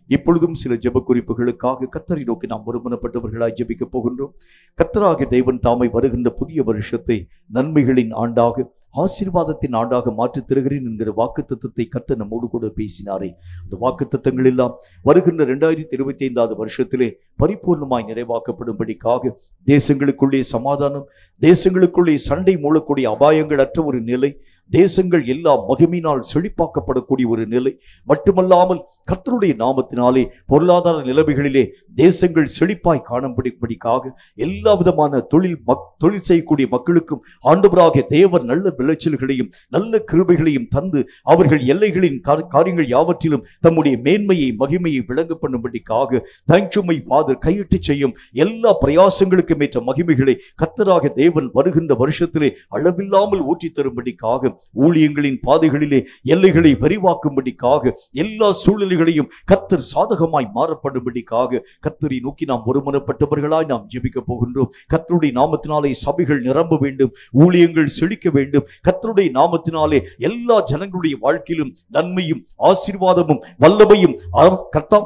இப்பொழுதும் சில ஜெப குறிப்புகளுக்காக கர்த்தரை நோக்கி நாம் ஒருமனப்பட்டவர்களாய் ஜெபிக்க போகின்றோம் கர்த்தராகிய தேவன் தாமை வருகின்ற புதிய வருஷத்தை நன்மைகளின் ஆண்டாக ஆசீர்வாதத்தின் ஆண்டாக மாற்றித் தருகிறேன் என்கிற வாக்குத்தத்தத்தை கர்த்தர் நம்மோடு கூட பேசினாரே அந்த வாக்குத்தத்தங்கள் எல்லாம் வருகின்ற 2025 வருஷத்திலே பரிபூர்ணமாய் நிறைவாக்கப்படும்படிக்காக தேசங்களுக்குள்ளே சமாதானம் தேசங்களுக்குள்ளே சண்டை மூலக்கூடிய அபாயங்கள் அற்ற ஒரு நிலை தேசங்கள் எல்லாம் மகிமையினால் செழிப்பாக்கப்படக்கூடிய ஒரு நிலை மட்டுமல்லாமல் கர்த்தருடைய நாமத்தினாலே பொருளாதார நிலைமைகளிலே தேசங்கள் செழிப்பாய் காணப்படும்படிக்காக எல்லா விதமான தொழில் செய்யக்கூடிய மக்களுக்கும் ஆண்டவராகிய தேவன் நல்ல விளைச்சல்களையும் நல்ல கிருபைகளையும் தந்து அவர்கள் எல்லைகளின் காரியங்கள் யாவற்றிலும் தம்முடைய மேன்மையை மகிமையை விளங்க பண்ணும்படிக்காக தேங்க்யூ ஃபாதர் கையிட்டு செய்யும் எல்லா பிரயாசங்களுக்கும் ஏற்ற மகிமைகளை கர்த்தராகிய தேவன் வருகின்ற வருஷத்திலே அளவில்லாமல் ஊற்றி தரும்படிக்காக ஊழியங்களின் பாதைகளிலே எல்லைகளை விரிவாக்கும்படிக்காக, எல்லா சூழ்நிலைகளையும் கர்த்தர் சாதகமாய் மாறப்படும்படிக்காக கர்த்தரை நோக்கி நாம் ஒருமனப்பட்டவர்களாய் நாம் ஜெபிக்க போகின்றோம். கர்த்தருடைய நாமத்தினாலே சபைகள் நிரம்ப வேண்டும், ஊழியங்கள் செழிக்க வேண்டும். கர்த்தருடைய நாமத்தினாலே எல்லா ஜனங்களுடைய வாழ்க்கையிலும் நன்மையும் ஆசீர்வாதமும் வல்லமையும்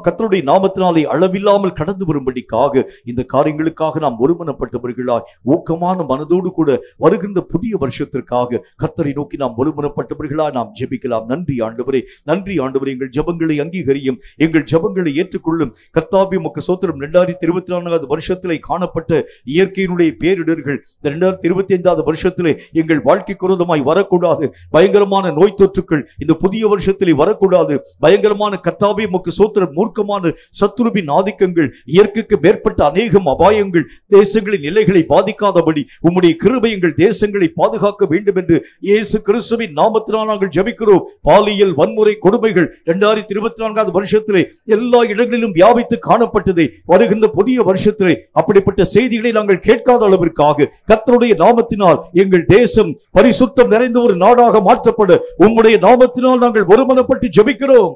கர்த்தருடைய நாமத்தினாலே அளவில்லாமல் கடந்து வரும்படிக்காக இந்த காரியங்களுக்காக நாம் ஒருமனப்பட்டவர்களாய் ஊக்கமான மனதோடு கூட வருகின்ற புதிய வருஷத்திற்காக கர்த்தரை நோக்கி நாம் ஒருமனப்பட்டவர்களாய் நாம் ஜெபிக்கலாம். நன்றி ஆண்டவரே, நன்றி ஆண்டவரே. எங்கள் ஜெபங்களை அங்கீகரியும், எங்கள் ஜெபங்களை ஏற்றுக்கொள்ளும் கர்த்தாவே. உமக்கு ஸ்தோத்திரம். 2024 வருஷத்திலே காணப்பட்ட இயற்கையினுடைய பேரிடர்கள் 2025 வருஷத்திலே எங்கள் வாழ்க்கைக்கு விரோதமாய் வரக்கூடாது. பயங்கரமான நோய் தொற்றுக்கள் இந்த புதிய வருஷத்திலே வரக்கூடாது. பயங்கரமான கர்த்தாவே உமக்கு ஸ்தோத்திரம். மூர்க்கமான சத்துருவின் ஆதிக்கங்கள், இயற்கைக்கு மேற்பட்ட அநேகம் அபாயங்கள் தேசங்களின் நிலைகளை பாதிக்காதபடி உம்முடைய கிருபை எங்கள் தேசங்களை பாதுகாக்க வேண்டும் என்று இயேசு கிறிஸ்துவின் நாமத்தினால் நாங்கள் ஜெபிக்கிறோம். பாலியல் வன்முறை கொடுமைகள் 2024 வருஷத்திலே எல்லா இடங்களிலும் வியாபித்து காணப்பட்டதை வருகின்ற புதிய வருஷத்திலே அப்படிப்பட்ட செய்திகளை நாங்கள் கேட்காத அளவிற்காக கர்த்தருடைய நாமத்தினால் எங்கள் தேசம் பரிசுத்தம் நிறைந்த ஒரு நாடாக மாற்றப்பட உம்முடைய நாமத்தினால் நாங்கள் ஒருமனப்பட்டு ஜெபிக்கிறோம்.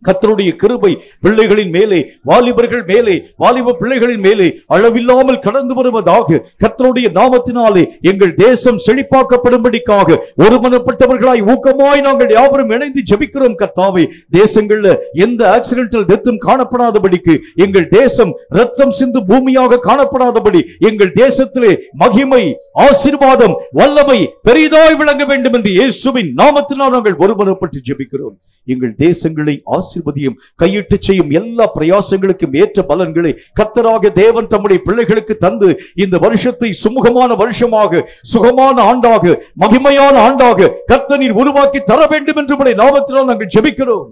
கர்த்தருடைய கிருபை பிள்ளைகளின் மேலே, வாலிபர்கள் மேலே, வாலிப பிள்ளைகளின் மேலே அளவில்லாமல் கடந்து வருவதாக கர்த்தருடைய நாமத்தினாலே எங்கள் தேசம் செழிப்பாக்கப்படும்படிக்காக ஒருமனப்பட்டவர்களாய் ஊக்கமாய் நாங்கள் யாவரும் இணைந்து ஜெபிக்கிறோம். கர்த்தாவே, தேசங்கள்ல எந்த ஆக்சிடென்டல் டெத்தும் காணப்படாதபடிக்கு, எங்கள் தேசம் ரத்தம் சிந்து பூமியாக காணப்படாதபடி எங்கள் தேசத்திலே மகிமை, ஆசீர்வாதம், வல்லமை பெரிதாய் விளங்க வேண்டும் என்று இயேசுவின் நாமத்தினால் நாங்கள் ஒருமனப்பட்டு ஜெபிக்கிறோம். எங்கள் தேசங்களை ஆசீர்வதியும், கையிட்டு செய்யும் எல்லா பிரயாசங்களுக்கும் ஏற்ற பலன்களை கர்த்தராக தேவன் தம்முடைய பிள்ளைகளுக்கு தந்து இந்த வருஷத்தை சுமூகமான வருஷமாக, சுகமான ஆண்டாக, மகிமையான ஆண்டாக கர்த்தர் உருவாக்கி தர வேண்டும் என்று உம்முடைய நாமத்தினால் நாங்கள் ஜெபிக்கிறோம்.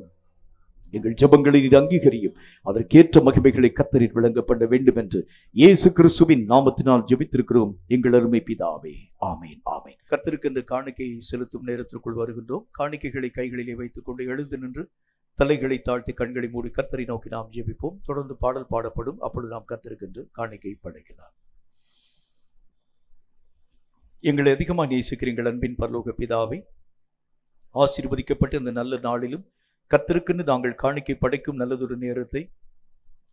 எங்கள் ஜெபங்களை அங்கீகரியும், அதற்கேற்ற மகிமைகளை கர்த்தரில் விளங்கப்பட வேண்டும் என்று இயேசு கிறிஸ்துவின் நாமத்தினால் ஜெபித்திருக்கிறோம் எங்கள் அருமை பிதாவே. ஆமேன், ஆமேன். கர்த்தருக்கு இந்த காணிக்கையை செலுத்தும் நேரத்திற்குள் வருகின்றோம். காணிக்கைகளை கைகளிலே வைத்துக் கொண்டு எழுந்து நின்று தலைகளை தாழ்த்தி கண்களை மூடி கர்த்தரை நோக்கி நாம் ஜெபிப்போம். தொடர்ந்து பாடல் பாடப்படும். அப்பொழுது நாம் கர்த்தருக்கு காணிக்கை படைக்கலாம். எங்களை அதிகமாக நேசிக்கிற எங்கள் அன்பின் பரலோக பிதாவே, ஆசீர்வதிக்கப்பட்ட இந்த நல்ல நாளிலும் கர்த்தருக்கென்று நாங்கள் காணிக்கை படைக்கும் நல்லதொரு நேரத்தை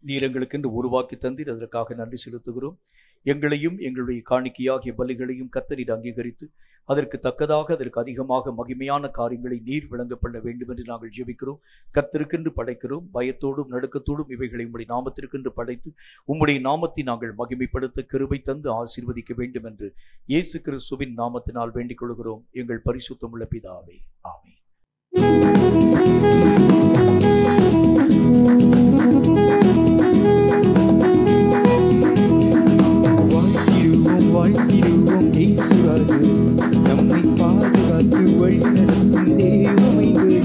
நீர் எங்களுக்கென்று உருவாக்கி தந்தீர். அதற்காக நன்றி செலுத்துகிறோம். எங்களையும் எங்களுடைய காணிக்கையாகிய பலிகளையும் கர்த்தர் அங்கீகரித்து அதற்கு தக்கதாக, அதற்கு அதிகமாக மகிமையான காரியங்களை நீர் விளங்கப்பட வேண்டும் என்று நாங்கள் ஜெபிக்கிறோம். கர்த்தருக்கென்று படைக்கிறோம். பயத்தோடும் நடுக்கத்தோடும் இவைகளை உம்முடைய நாமத்திற்கென்று படைத்து உம்முடைய நாமத்தை நாங்கள் மகிமைப்படுத்த கிருபை தந்து ஆசீர்வதிக்க வேண்டும் என்று இயேசு கிறிஸ்துவின் நாமத்தினால் வேண்டிக் கொள்கிறோம் எங்கள் பரிசுத்தமுள்ள பிதாவே. ஆமென். வாழ்த்திடுவோம் இயேசுராஜே, நம்மை பாதுகாத்து வழிநடத்தும் தெய்வமைந்து.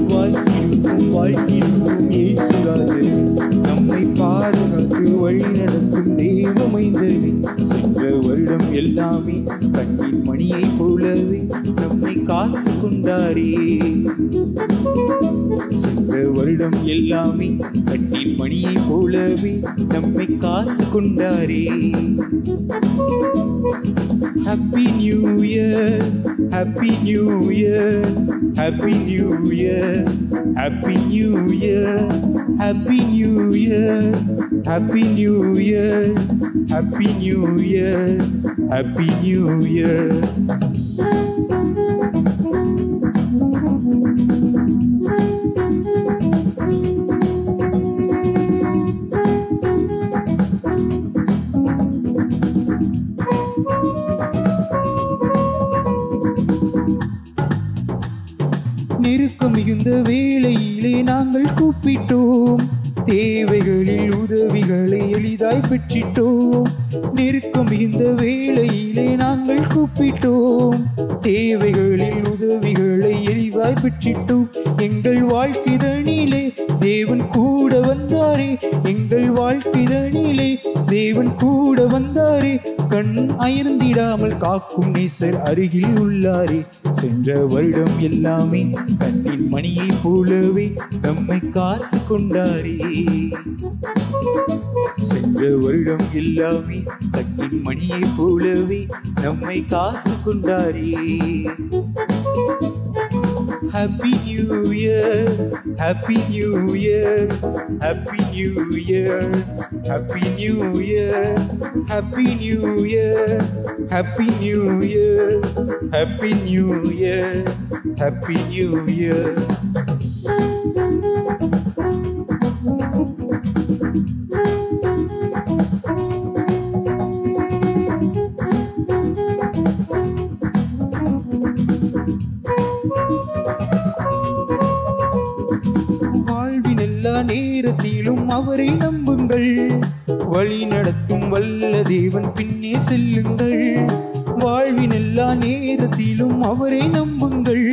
வாழ்த்திடுவோம் இயேசுராஜே, நம்மை பாதுகாத்து வழிநடத்தும் தெய்வமைந்து. சென்ற வருடம் எல்லாமே கண்ணின் மணியை போலவே நம்மை காத்து கொண்டாரே. சென்ற வருடம் எல்லாமே கண்ணின் மணியை போலவே நம்மை காத்து கொண்டாரே. Happy New Year, Happy New Year, Happy New Year, Happy New Year, Happy New Year, Happy New Year, Happy New Year, Happy New Year. நெருக்கம் மிகுந்த வேளையிலே நாங்கள் கூப்பிட்டோம், தேவைகளில் உதவிகளை எளிதாய் பெற்றிட்டோம். நெருக்கம் மிகுந்த வேளையிலே நாங்கள் கூப்பிட்டோம், தேவைகளில் உதவிகளை எளிதாய் பெற்றிட்டோம். எங்கள் வாழ்க்கைதனிலே தேவன் கூட வந்தாரே, எங்கள் வாழ்க்கைதனிலே தேவன் கூட வந்தாரே. கண் அயர்ந்திடாமல் காக்கும் நேசர் அருகில் உள்ளாரே. சென்ற வருடம் எல்லாமே கண்ணின் மணியை போலவே நம்மை காத்து கொண்டாரே. சென்ற வருடம் எல்லாமே கண்ணின் மணியை போலவே நம்மை காத்து கொண்டாரே. Happy New Year, Happy New Year, Happy New Year, Happy New Year, Happy New Year, Happy New Year, Happy New Year, Happy New Year. நேரத்திலும் அவரை நம்புங்கள், வழி நடத்தும் வல்ல தேவன் பின்னே செல்லுங்கள். வாழ்வின் எல்லா நேரத்திலும் அவரை நம்புங்கள்,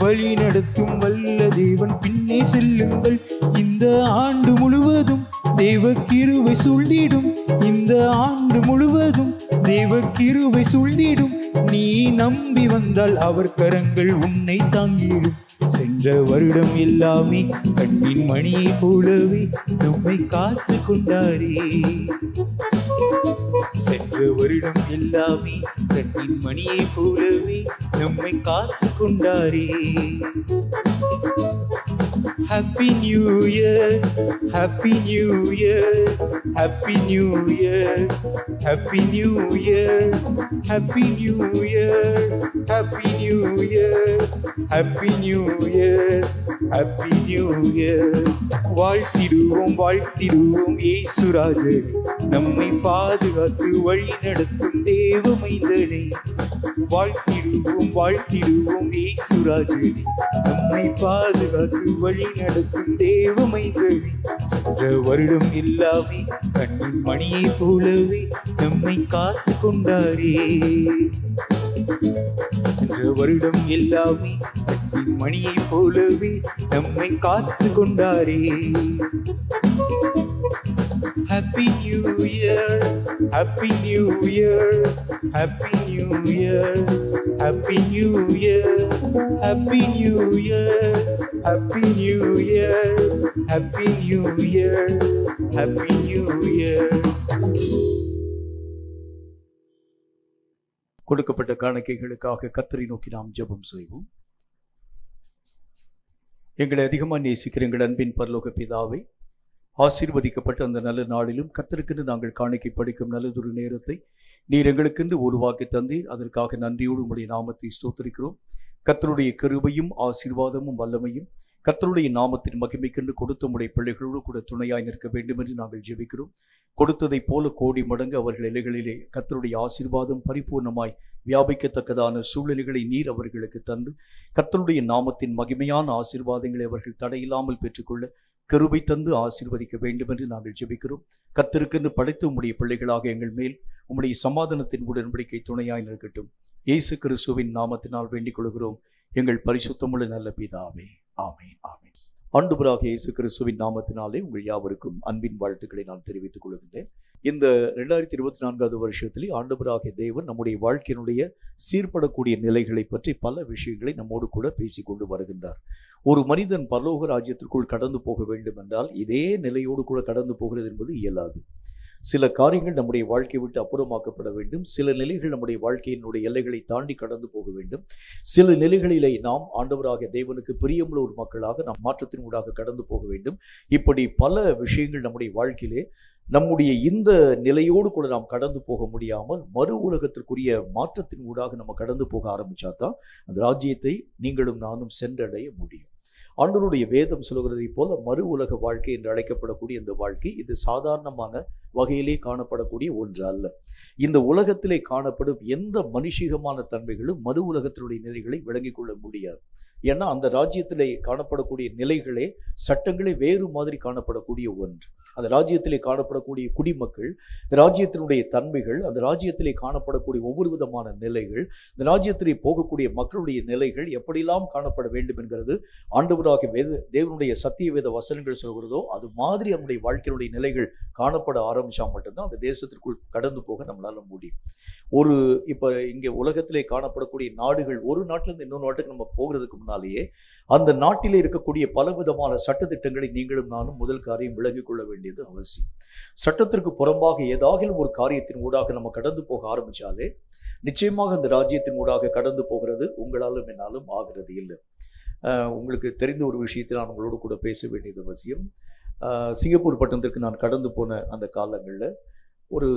வழி நடத்தும் வல்ல தேவன் பின்னே செல்லுங்கள். இந்த ஆண்டு முழுவதும் தேவ கிருபை சூழ்ந்திடும், இந்த ஆண்டு முழுவதும் தேவ கிருபை சூழ்ந்திடும். நீ நம்பி வந்தால் அவர் கரங்கள் உன்னை தாங்கிடும். சென்ற வருடம் எல்லாமே கண்ணின் மணியை போலவே நம்மை காத்து கொண்டாரே. சென்ற வருடம் எல்லாமே கண்ணின் மணியை போலவே நம்மை காத்து கொண்டாரே. Happy New Year, Happy New Year, Happy New Year, Happy New Year, Happy New Year, Happy New Year, Happy New Year, Happy New Year. வாழ்த்திடுவோம் வாழ்த்திடுவோம் இயேசுராஜரே, நம்மை பாதுகாத்து வழி நடத்தும் தேவ மைந்தனே. வாழ்த்திடுவோம் வாழ்த்திடுவோம் இயேசுராஜரே, நம்மை பாதுகாத்து வழி நடத்தும் தேவ மைந்தனே. சென்ற வருடம் எல்லாமே கண்ணின் மணியை போலவே நம்மை காத்து கொண்டாரே. சென்ற வருடம் எல்லாமே கண்ணின் மணியை போலவே நம்மை காத்து கொண்டாரே. Happy New Year, Happy New Year, Happy New Year, Happy New Year, Happy New Year, Happy New Year, Happy New Year, Happy New Year. கொடுக்கப்பட்ட காணிக்கைகளுக்காக கர்த்தரை நோக்கி நாம் ஜெபம் செய்வோம். எங்களை அதிகமாக நேசிக்கிற எங்கள் அன்பின் பரலோக பிதாவே, ஆசீர்வதிக்கப்பட்ட அந்த நல்ல நாளிலும் கர்த்தருக்கென்று நாங்கள் காணிக்கை படிக்கும் நல்லதொரு நேரத்தை நீர் எங்களுக்கென்று உருவாக்கி தந்தீர். அதற்காக நன்றியோடு உம்முடைய நாமத்தை ஸ்தோத்திரிக்கிறோம். கர்த்தருடைய கிருபையும் ஆசீர்வாதமும் வல்லமையும் கர்த்தருடைய நாமத்தின் மகிமைக்கென்று கொடுத்த உம்முடைய பிள்ளைகளோடு கூட துணையாய் நிற்க வேண்டும் என்று நாங்கள் ஜெபிக்கிறோம். கொடுத்ததைப் போல கோடி மடங்கு அவர்கள் எல்லைகளிலே கர்த்தருடைய ஆசீர்வாதம் பரிபூர்ணமாய் வியாபிக்கத்தக்கதான சூழ்நிலைகளை நீர் அவர்களுக்கு தந்து கர்த்தருடைய நாமத்தின் மகிமையான ஆசீர்வாதங்களை அவர்கள் தடையில்லாமல் பெற்றுக்கொள்ள கிருபை தந்து ஆசீர்வதிக்க வேண்டும் என்று நாங்கள் ஜெபிக்கிறோம். கர்த்தருக்கென்று படைத்து உம்முடைய பிள்ளைகளாக எங்கள் மேல் உம்முடைய சமாதானத்தின் உடன்படிக்கை துணையாய் நிற்கட்டும். இயேசு கிறிஸ்துவின் நாமத்தினால் வேண்டிக் கொள்கிறோம் எங்கள் பரிசுத்தமுள்ள நல்ல பிதாவே, ஆமென் ஆமென். ஆண்டவராகிய இயேசு கிறிஸ்துவின் நாமத்தினாலே உங்கள் யாவருக்கும் அன்பின் வாழ்த்துக்களை நான் தெரிவித்துக் கொள்கின்றேன். இந்த 2024 வருஷத்திலே ஆண்டவராகிய தேவன் நம்முடைய வாழ்க்கையினுடைய சீர்படக்கூடிய நிலைகளை பற்றி பல விஷயங்களை நம்மோடு கூட பேசிக்கொண்டு வருகின்றார். ஒரு மனிதன் பரலோக ராஜ்யத்திற்குள் கடந்து போக வேண்டும் என்றால் இதே நிலையோடு கூட கடந்து போகிறது என்பது இயலாது. சில காரியங்கள் நம்முடைய வாழ்க்கையை விட்டு அப்புறமாக்கப்பட வேண்டும். சில நிலைகள் நம்முடைய வாழ்க்கையினுடைய எல்லைகளை தாண்டி கடந்து போக வேண்டும். சில நிலைகளிலே நாம் ஆண்டவராகிய தேவனுக்கு பிரியமுள்ள ஒரு மக்களாக நாம் மாற்றத்தின் ஊடாக கடந்து போக வேண்டும். இப்படி பல விஷயங்கள் நம்முடைய வாழ்க்கையிலே நம்முடைய இந்த நிலையோடு கூட நாம் கடந்து போக முடியாமல் மறு உலகத்திற்குரிய மாற்றத்தின் ஊடாக நம்ம கடந்து போக ஆரம்பிச்சாதான் அந்த ராஜ்யத்தை நீங்களும் நானும் சென்றடைய முடியும். ஆண்டவருடைய வேதம் சொல்கிறதை போல மறு உலக வாழ்க்கை என்று அழைக்கப்படக்கூடிய இந்த வாழ்க்கை இது சாதாரணமான வகையிலே காணப்படக்கூடிய ஒன்று அல்ல. இந்த உலகத்திலே காணப்படும் எந்த மனுஷிகமான தன்மைகளும் மறு உலகத்தினுடைய நிலைகளை விளங்கிக் கொள்ள முடியாது. ஏன்னா அந்த ராஜ்யத்திலே காணப்படக்கூடிய நிலைகளே சட்டங்களே வேறு மாதிரி காணப்படக்கூடிய ஒன்று. அந்த ராஜ்யத்திலே காணப்படக்கூடிய குடிமக்கள், இந்த ராஜ்யத்தினுடைய தன்மைகள், அந்த ராஜ்யத்திலே காணப்படக்கூடிய ஒவ்வொரு விதமான நிலைகள், இந்த ராஜ்யத்திலே போகக்கூடிய மக்களுடைய நிலைகள் எப்படியெல்லாம் காணப்பட வேண்டும் என்கிறது ஆண்டவர் ஆண்டவராக தேவனுடைய சத்திய வேத வசனங்கள் சொல்கிறதோ அது மாதிரி நம்முடைய வாழ்க்கையினுடைய நிலைகள் காணப்பட ஆரம்பிச்சா மட்டும்தான் அந்த தேசத்திற்குள் கடந்து போக நம்மளால முடியும். இப்போ இங்கே உலகத்திலே காணப்படக்கூடிய நாடுகள், ஒரு நாட்டிலிருந்து இன்னொரு நாட்டுக்கு நம்ம போகிறதுக்கு முன்னாலேயே அந்த நாட்டிலே இருக்கக்கூடிய பலவிதமான சட்டத்திட்டங்களை நீங்களும் நானும் முதல் காரியம் விளங்கிக் கொள்ள வேண்டியது அவசியம். சட்டத்திற்கு புறம்பாக ஏதாவது ஒரு காரியத்தின் ஊடாக நம்ம கடந்து போக ஆரம்பிச்சாலே நிச்சயமாக அந்த ராஜ்யத்தின் ஊடாக கடந்து போகிறது உங்களாலும் என்னாலும் ஆகிறது இல்லை. உங்களுக்கு தெரிந்த ஒரு விஷயத்தை நான் உங்களோடு கூட பேச வேண்டியது அவசியம். சிங்கப்பூர் பட்டணத்திற்கு நான் கடந்து போன அந்த காலங்களில் ஒரு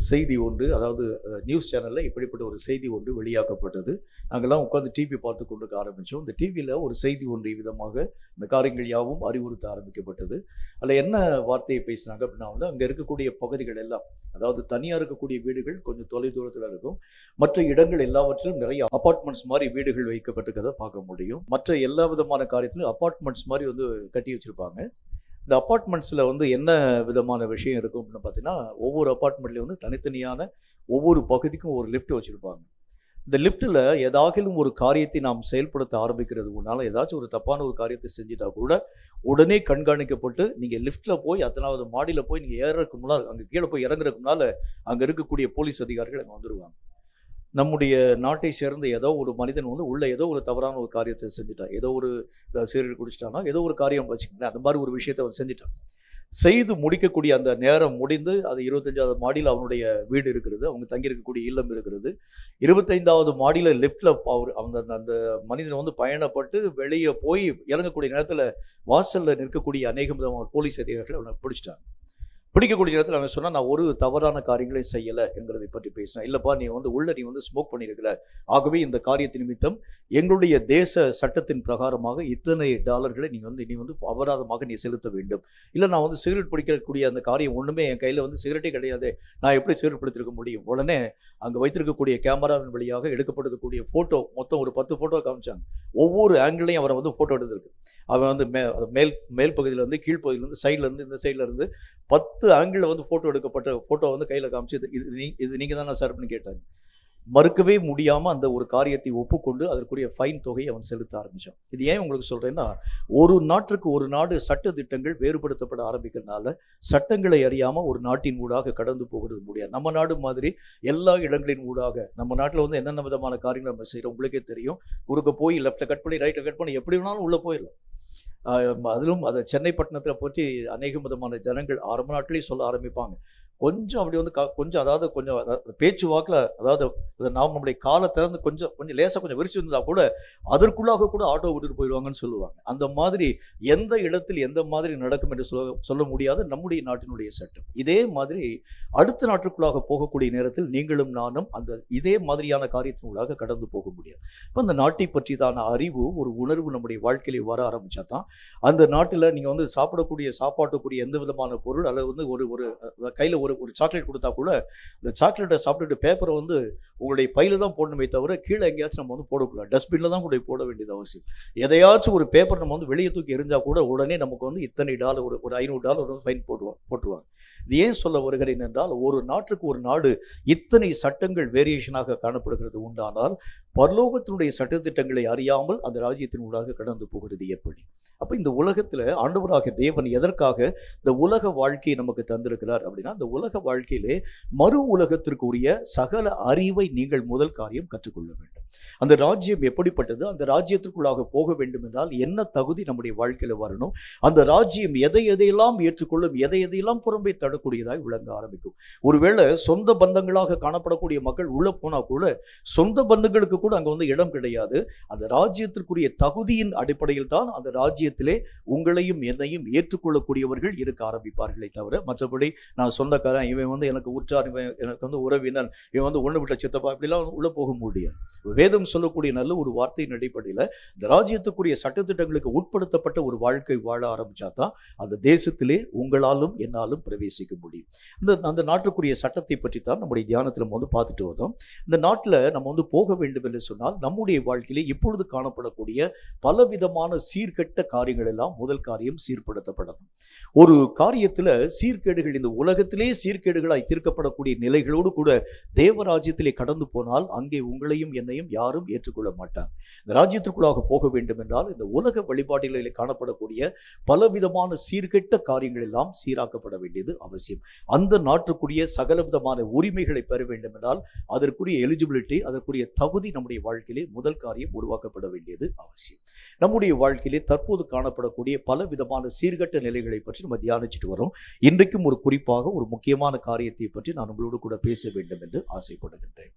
செய்தி ஒன்று, அதாவது நியூஸ் சேனலில் இப்படிப்பட்ட ஒரு செய்தி ஒன்று வெளியாக்கப்பட்டது. நாங்கள்லாம் உட்காந்து டிவி பார்த்து கொண்டு ஆரம்பித்தோம். இந்த டிவியில் ஒரு செய்தி ஒன்று விதமாக இந்த காரியங்கள் யாவும் அறிவுறுத்த ஆரம்பிக்கப்பட்டது. அதில் என்ன வார்த்தையை பேசினாங்க அப்படின்னா அங்கே இருக்கக்கூடிய பகுதிகள் எல்லாம், அதாவது தனியாக இருக்கக்கூடிய வீடுகள் கொஞ்சம் தொலை தூரத்தில் இருக்கும், மற்ற இடங்கள் எல்லாவற்றிலும் நிறைய அப்பார்ட்மெண்ட்ஸ் மாதிரி வீடுகள் வைக்கப்பட்டிருக்கிறத பார்க்க முடியும். மற்ற எல்லா விதமான காரியத்திலும் அப்பார்ட்மெண்ட்ஸ் மாதிரி கட்டி வச்சுருப்பாங்க. இந்த அப்பார்ட்மெண்ட்ஸில் என்ன விதமான விஷயம் இருக்கும் அப்படின்னு பார்த்தீங்கன்னா, ஒவ்வொரு அப்பார்ட்மெண்ட்லேயும் தனித்தனியான ஒவ்வொரு பகுதிக்கும் ஒரு லிஃப்ட் வச்சுருப்பாங்க. இந்த லிஃப்ட்டில் ஏதாகிலும் ஒரு காரியத்தை நாம் செயல்படுத்த ஆரம்பிக்கிறது முன்னால் ஏதாச்சும் ஒரு தப்பான ஒரு காரியத்தை செஞ்சுட்டா கூட உடனே கண்காணிக்கப்பட்டு நீங்கள் லிஃப்ட்டில் போய் 10வது மாடியில் போய் நீங்கள் ஏறதுக்கு முன்னால், அங்கே கீழே போய் இறங்குறதுக்கு முன்னால் அங்கே இருக்கக்கூடிய போலீஸ் அதிகாரிகள் அங்கே வந்துடுவாங்க. நம்முடைய நாட்டை சேர்ந்த ஏதோ ஒரு மனிதன் உள்ள ஏதோ ஒரு தவறான ஒரு காரியத்தை செஞ்சுட்டான், ஏதோ ஒரு சீரழிவு குடிச்சிட்டானா, ஏதோ ஒரு காரியம் வச்சுக்கிட்டேன், அந்த மாதிரி ஒரு விஷயத்தை அவன் செஞ்சுட்டான். செய்து முடிக்கக்கூடிய அந்த நேரம் முடிந்து அது 25வது மாடியில் அவனுடைய வீடு இருக்கிறது, அவங்க தங்கியிருக்கக்கூடிய இல்லம் இருக்கிறது. 25வது மாடியில் லிஃப்டில் அந்த மனிதன் பயணப்பட்டு வெளியே போய் இறங்கக்கூடிய நேரத்தில் வாசலில் நிற்கக்கூடிய அநேகம் விதமான போலீஸ் அதிகாரிகள் அவனை பிடிச்சிட்டாங்க. பிடிக்கக்கூடிய நேரத்தில் அவன் சொன்னால், நான் ஒரு தவறான காரியங்களையும் செய்யலை என்கிறதை பற்றி பேசினேன். இல்லைப்பா, நீ நீ ஸ்மோக் பண்ணியிருக்கிற, ஆகவே இந்த காரியத்தின் நிமித்தம் எங்களுடைய தேச சட்டத்தின் பிரகாரமாக இத்தனை டாலர்களை நீ அபராதமாக நீ செலுத்த வேண்டும். இல்லை, நான் சிகரெட் பிடிக்கக்கூடிய அந்த காரியம் ஒன்றுமே என் கையில் சிகரெட்டே கிடையாது, நான் எப்படி சிகரெட் பிடித்திருக்க முடியும்? உடனே அங்கே வைத்திருக்கக்கூடிய கேமராவின் வழியாக எடுக்கப்பட்டிருக்கக்கூடிய ஃபோட்டோ, மொத்தம் ஒரு 10 ஃபோட்டோ காமிச்சாங்க. ஒவ்வொரு ஆங்கிளையும் அவரை ஃபோட்டோ எடுத்திருக்கு. அவன் மேல் பகுதியிலேருந்து, கீழ்ப்பகுதியிலேருந்து, சைட்லேருந்து, இந்த சைட்லேருந்து 10 ஆங்கிள் ஃபோட்டோ எடுக்கப்பட்ட ஃபோட்டோ கையில் காமிச்சு, இது நீங்கள் தானே சார் அப்படின்னு கேட்டாங்க. மறுக்கவே முடியாமல் அந்த ஒரு காரியத்தை ஒப்புக்கொண்டு அதற்குரிய ஃபைன் தொகையை அவன் செலுத்த ஆரம்பித்தான். இது ஏன் உங்களுக்கு சொல்கிறேன்னா, ஒரு நாட்டுக்கு ஒரு நாடு சட்ட திட்டங்கள் வேறுபடுத்தப்பட ஆரம்பிக்கிறதுனால சட்டங்களை அறியாமல் ஒரு நாட்டின் ஊடாக கடந்து போகிறது முடியாது. நம்ம நாடு மாதிரி எல்லா இடங்களின் ஊடாக நம்ம நாட்டில் என்னென்ன விதமான காரியங்கள் நம்ம செய்கிறோம் உங்களுக்கே தெரியும். குறுக்க போய் லெஃப்ட்டில் கட் பண்ணி ரைட்டில் கட் பண்ணி எப்படி வேணாலும் உள்ளே போயிடலாம். அதிலும் அதை சென்னை பட்டணத்தில் பற்றி அநேக விதமான ஜனங்கள் ஆரம்ப நாட்டிலேயே சொல்ல ஆரம்பிப்பாங்க. கொஞ்சம் அப்படி கொஞ்சம் அதாவது கொஞ்சம் பேச்சு வாக்கில், அதாவது நாம் நம்முடைய காலை திறந்து கொஞ்சம் லேசாக கொஞ்சம் விரிச்சு இருந்தால் கூட அதற்குள்ளாக கூட ஆட்டோ விட்டுட்டு போயிடுவாங்கன்னு சொல்லுவாங்க. அந்த மாதிரி எந்த இடத்தில் எந்த மாதிரி நடக்கும் என்று சொல்ல முடியாது நம்முடைய நாட்டினுடைய சட்டம். இதே மாதிரி அடுத்த நாட்டுக்குள்ளாக போகக்கூடிய நேரத்தில் நீங்களும் நானும் இதே மாதிரியான காரியத்தினுள்ளாக கடந்து போக முடியாது. இப்போ அந்த நாட்டை பற்றிதான அறிவு, ஒரு உணர்வு நம்முடைய வாழ்க்கையில வர ஆரம்பிச்சா தான் அந்த நாட்டில் நீங்கள் சாப்பிடக்கூடிய சாப்பாட்டுக்குரிய எந்த விதமான பொருள் அல்லது ஒரு கையில் ஒரு சாக்லேட் கொடுத்தா கூட இந்த சாக்லேட்டை சாப்பிட்டுட்டு பேப்பரை உங்களுடைய பையில தான் போடணுமே தவிர கீழே எங்கேயாச்சும் நம்ம போடக்கூடாது. டஸ்ட்பின்ல தான் கூட போட வேண்டியது அவசியம். எதையாச்சும் ஒரு பேப்பர் நம்ம வெளியே தூக்கி எரிஞ்சா கூட உடனே நமக்கு இத்தனை டாலர், ஒரு $500 ஃபைன் போட்டுருவாங்க. இது ஏன் சொல்ல வருகிறேன் என்றால், ஒரு நாட்டுக்கு ஒரு நாடு இத்தனை சட்டங்கள் வேரியேஷனாக காணப்படுகிறது உண்டானால் பரலோகத்தினுடைய சட்டத்திட்டங்களை அறியாமல் அந்த ராஜ்யத்தின் ஊடாக கடந்து போகிறது எப்படி? அப்போ இந்த உலகத்தில் ஆண்டவராக தேவன் எதற்காக இந்த உலக வாழ்க்கையை நமக்கு தந்திருக்கிறார் அப்படின்னா, இந்த உலக வாழ்க்கையிலே மறு உலகத்திற்குரிய சகல அறிவை நீங்கள் முதல் காரியம் கற்றுக்கொள்ள வேண்டும். அந்த ராஜ்யம் எப்படிப்பட்டது, அந்த ராஜ்யத்திற்குள்ளாக போக வேண்டும் என்றால் என்ன தகுதி நம்முடைய வாழ்க்கையில் வரணும், அந்த ராஜ்யம் எதையெல்லாம் ஏற்றுக்கொள்ளும், எதையெல்லாம் புறம்பே தடக்கூடியதாய் விளங்க ஆரம்பிக்கும். ஒருவேளை சொந்த பந்தங்களாக காணப்படக்கூடிய மக்கள் உள்ள போனா கூட சொந்த பந்தங்களுக்கு கூட அங்கே இடம் கிடையாது. அந்த ராஜ்யத்திற்குரிய தகுதியின் அடிப்படையில் தான் அந்த ராஜ்யத்திலே உங்களையும் என்னையும் ஏற்றுக்கொள்ளக்கூடியவர்கள் இருக்க ஆரம்பிப்பார்களே தவிர, மற்றபடி நான் சொந்தக்காரன், இவன் எனக்கு உற்றார், இவன் எனக்கு உறவினர், இவன் ஒன்று விட்ட சித்தப்பா, இப்படிலாம் உள்ள போக முடியாது. வேதம் சொல்லக்கூடிய நல்ல ஒரு வார்த்தையின் அடிப்படையில் இந்த ராஜ்யத்துக்குரிய சட்டத்திட்டங்களுக்கு உட்படுத்தப்பட்ட ஒரு வாழ்க்கை வாழ ஆரம்பிச்சா தான் அந்த தேசத்திலே உங்களாலும் என்னாலும் பிரவேசிக்க முடியும். அந்த நாட்டுக்குரிய சட்டத்தை பற்றி தான் நம்முடைய தியானத்தில் நம்ம பார்த்துட்டு வரோம். இந்த நாட்டில் நம்ம போக வேண்டும் என்று சொன்னால் நம்முடைய வாழ்க்கையிலே இப்பொழுது காணப்படக்கூடிய பலவிதமான சீர்கெட்ட காரியங்கள் எல்லாம் முதல் காரியம் சீர்படுத்தப்படணும். ஒரு காரியத்தில் சீர்கேடுகள், இந்த உலகத்திலே சீர்கேடுகளாய் தீர்க்கப்படக்கூடிய நிலைகளோடு கூட தேவராஜ்யத்திலே கடந்து போனால் அங்கே உங்களையும் என்னையும் ராஜ்யத்தையும் யாரும் ஏற்றுக்கொள்ள மாட்டாங்க. இந்த ராஜ்யத்திற்குள்ளாக போக வேண்டும் என்றால் இந்த உலக வழிபாடுகளில் காணப்படக்கூடிய பலவிதமான சீர்கெட்ட காரியங்கள் எல்லாம் சீராக்கப்பட வேண்டியது அவசியம். அந்த நாட்டுக்குரிய சகல விதமான உரிமைகளை பெற வேண்டும் என்றால் அதற்குரிய எலிஜிபிலிட்டி, அதற்குரிய தகுதி நம்முடைய வாழ்க்கையிலே முதல் காரியம் உருவாக்கப்பட வேண்டியது அவசியம். நம்முடைய வாழ்க்கையிலே தற்போது காணப்படக்கூடிய பல விதமான சீர்கட்ட நிலைகளை பற்றி நம்ம தியானிச்சுட்டு வரோம். இன்றைக்கும் ஒரு குறிப்பாக ஒரு முக்கியமான காரியத்தை பற்றி நான் உங்களோடு கூட பேச வேண்டும் என்று ஆசைப்படுகின்றேன்.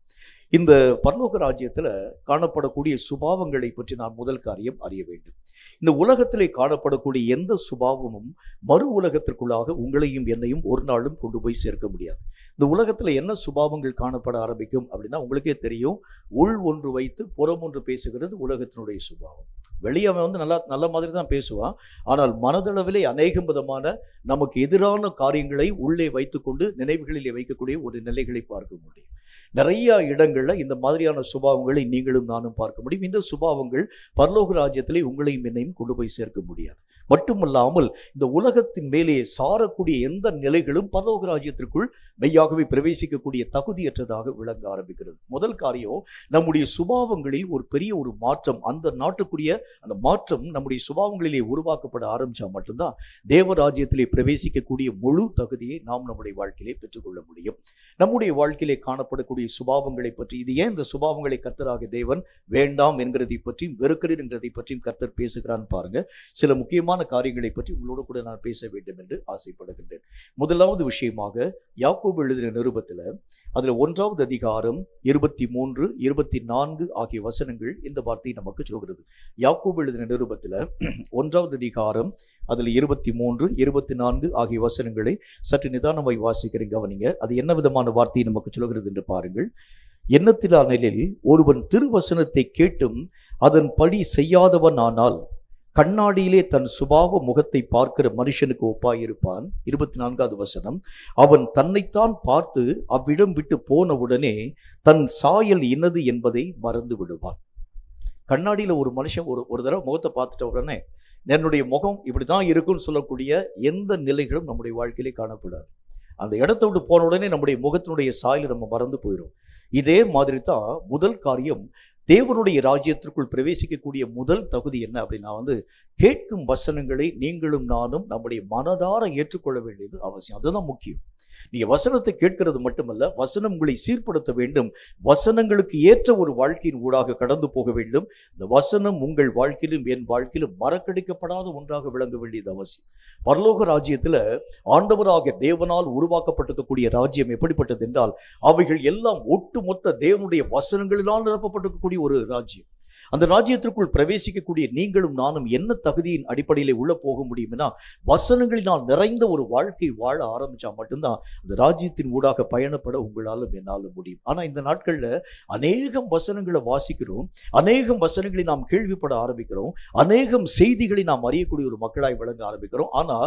இந்த பரலோக ராஜ்யத்தில் காணப்படக்கூடிய சுபாவங்களை பற்றி நான் முதல் காரியம் அறிய வேண்டும். இந்த உலகத்திலே காணப்படக்கூடிய எந்த சுபாவமும் மறு உலகத்திற்குள்ளாக உங்களையும் என்னையும் ஒரு நாளும் கொண்டு போய் சேர்க்க முடியாது. இந்த உலகத்தில் என்ன சுபாவங்கள் காணப்பட ஆரம்பிக்கும் அப்படின்னா உங்களுக்கே தெரியும். உள் ஒன்று வைத்து புறம் ஒன்று பேசுகிறது உலகத்தினுடைய சுபாவம். வெளியே அவன் நல்ல மாதிரி தான் பேசுவான். ஆனால் மனதளவிலே அநேகம் விதமான நமக்கு எதிரான காரியங்களை உள்ளே வைத்துக்கொண்டு நினைவுகளிலே வைக்கக்கூடிய ஒரு நிலைகளை பார்க்க முடியும். நிறைய இடங்கள்ல இந்த மாதிரியான சுபாவங்களை நீங்களும் நானும் பார்க்க முடியும். இந்த சுபாவங்கள் பரலோக ராஜ்யத்திலே உங்களையும் என்னையும் கொண்டு போய் சேர்க்க முடியாது. மட்டுமல்லாமல் இந்த உலகத்தின் மேலே சாரக்கூடிய எந்த நிலைகளும் பரலோக ராஜ்யத்திற்குள் மெய்யாகவே பிரவேசிக்கக்கூடிய தகுதியற்றதாக விளங்க ஆரம்பிக்கிறது. முதல் காரியம், நம்முடைய சுபாவங்களில் ஒரு பெரிய ஒரு மாற்றம், அந்த நாட்டுக்குரிய அந்த மாற்றம் நம்முடைய சுபாவங்களிலே உருவாக்கப்பட ஆரம்பிச்சா மட்டும்தான் தேவ ராஜ்யத்திலே பிரவேசிக்கக்கூடிய முழு தகுதியை நாம் நம்முடைய வாழ்க்கையிலே பெற்றுக்கொள்ள முடியும். நம்முடைய வாழ்க்கையிலே காணப்படக்கூடிய சுபாவங்களை பற்றி, இது ஏன் இந்த சுபாவங்களை கர்த்தராகிய தேவன் வேண்டாம் என்கிறதை பற்றியும் வெறுக்கிறேன் என்கிறதை பற்றியும் கர்த்தர் பேசுகிறான்னு பாருங்க. சில முக்கியமான காரியங்களை பற்றி உங்களோடு கூட நான் பேச வேண்டும் என்று ஆசைப்படுகின்றேன். முதலாவது விஷயமாக யாக்கோபு எழுதின நிருபத்தில் அதுல 1வது அதிகாரம் 23, 24 ஆகிய வசனங்கள் இந்த வார்த்தை நமக்கு சொல்கிறது. யாக்கோபு எழுதின நிருபத்தில் 1வது அதிகாரம் அதுல 23, 24 ஆகிய வசனங்களை சற்று நிதானமாய் வாசிக்கிறேன், கவனிங்க. அது என்ன விதமான வார்த்தை நமக்கு சொல்கிறது என்று பாருங்கள். எண்ணத்திலானில் ஒருவன் திருவசனத்தை கேட்டும் அதன்படி செய்யாதவன் ஆனால் கண்ணாடியிலே தன் சுபாவ முகத்தை பார்க்கிற மனுஷனுக்கு ஒப்பாயிருப்பான். 24வது வசனம், அவன் தன்னைத்தான் பார்த்து அவ்விடம் விட்டு போன உடனே தன் சாயல் இன்னது என்பதை மறந்து விடுவான். கண்ணாடியில் ஒரு மனுஷன் ஒரு தடவை முகத்தை பார்த்துட்ட உடனே என்னுடைய முகம் இப்படிதான் இருக்குன்னு சொல்லக்கூடிய எந்த நிலைகளும் நம்முடைய வாழ்க்கையிலே காணப்படாது. அந்த இடத்தை விட்டு போன உடனே நம்முடைய முகத்தினுடைய சாயலை நம்ம மறந்து போயிடும். இதே மாதிரி தான் முதல் காரியம், தேவனுடைய ராஜ்யத்திற்குள் பிரவேசிக்கக்கூடிய முதல் தகுதி என்ன அப்படின்னா கேட்கும் வசனங்களை நீங்களும் நானும் நம்முடைய மனதார ஏற்றுக்கொள்ள வேண்டியது அவசியம். அதுதான் முக்கியம். நீங்க வசனத்தை கேட்கிறது மட்டுமல்ல, வசனம் உங்களை சீர்படுத்த வேண்டும். வசனங்களுக்கு ஏற்ற ஒரு வாழ்க்கையின் ஊடாக கடந்து போக வேண்டும். இந்த வசனம் உங்கள் வாழ்க்கையிலும் என் வாழ்க்கையிலும் மறக்கடிக்கப்படாத ஒன்றாக விளங்க வேண்டியது அவசியம். பரலோக ராஜ்யத்துல ஆண்டவராக தேவனால் உருவாக்கப்பட்டிருக்கக்கூடிய ராஜ்யம் எப்படிப்பட்டது என்றால் அவைகள் எல்லாம் ஒட்டுமொத்த தேவனுடைய வசனங்களினால் நிரப்பப்பட்டிருக்கக்கூடிய ஒரு ராஜ்யம். அந்த ராஜ்யத்திற்குள் பிரவேசிக்கக்கூடிய நீங்களும் நானும் என்ன தகுதியின் அடிப்படையிலே உள்ள போக முடியும்னா வசனங்களினால் நிறைந்த ஒரு வாழ்க்கை வாழ ஆரம்பிச்சா மட்டும்தான் அந்த ராஜ்யத்தின் ஊடாக பயணப்பட உங்களாலும் என்னாலும் முடியும். ஆனா இந்த நாட்கள்ல அநேகம் வசனங்களை வாசிக்கிறோம், அநேகம் வசனங்களை நாம் கேள்விப்பட ஆரம்பிக்கிறோம், அநேகம் செய்திகளை நாம் அறியக்கூடிய ஒரு மக்களாய் விளங்க ஆரம்பிக்கிறோம். ஆனா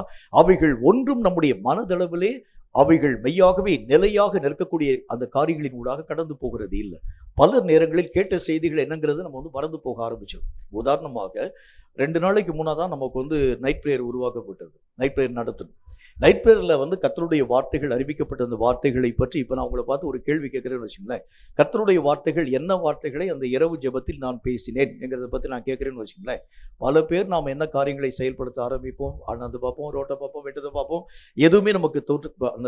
அவைகள் ஒன்றும் நம்முடைய மனதளவிலே அவைகள் மெய்யாகவே நிலையாக நிற்கக்கூடிய அந்த காரியங்களின் ஊடாக கடந்து போகிறது இல்லை. பல நேரங்களில் கேட்ட செய்திகள் என்னங்கிறது நம்ம மறந்து போக ஆரம்பிச்சோம். உதாரணமாக 2 நாளைக்கு முன்னாதான் நமக்கு நைட் பிரேயர் உருவாக்கப்பட்டது. நைட் பிரேயர் நடத்தணும். நைட் பிரேயரில் கர்த்தருடைய வார்த்தைகள் அறிவிக்கப்பட்ட அந்த வார்த்தைகளை பற்றி இப்போ நான் உங்களை பார்த்து ஒரு கேள்வி கேட்குறேன்னு வச்சுங்களேன். கர்த்தருடைய வார்த்தைகள் என்ன வார்த்தைகளை அந்த இரவு ஜெபத்தில் நான் பேசினேன் என்கிறத பற்றி நான் கேட்குறேன்னு வச்சுங்களேன். பல பேர் நாம் என்ன காரியங்களை செயல்படுத்த ஆரம்பிப்போம், அண்ணாந்து பார்ப்போம், ரோட்டை பார்ப்போம், வெட்டத்தை பார்ப்போம், எதுவுமே நமக்கு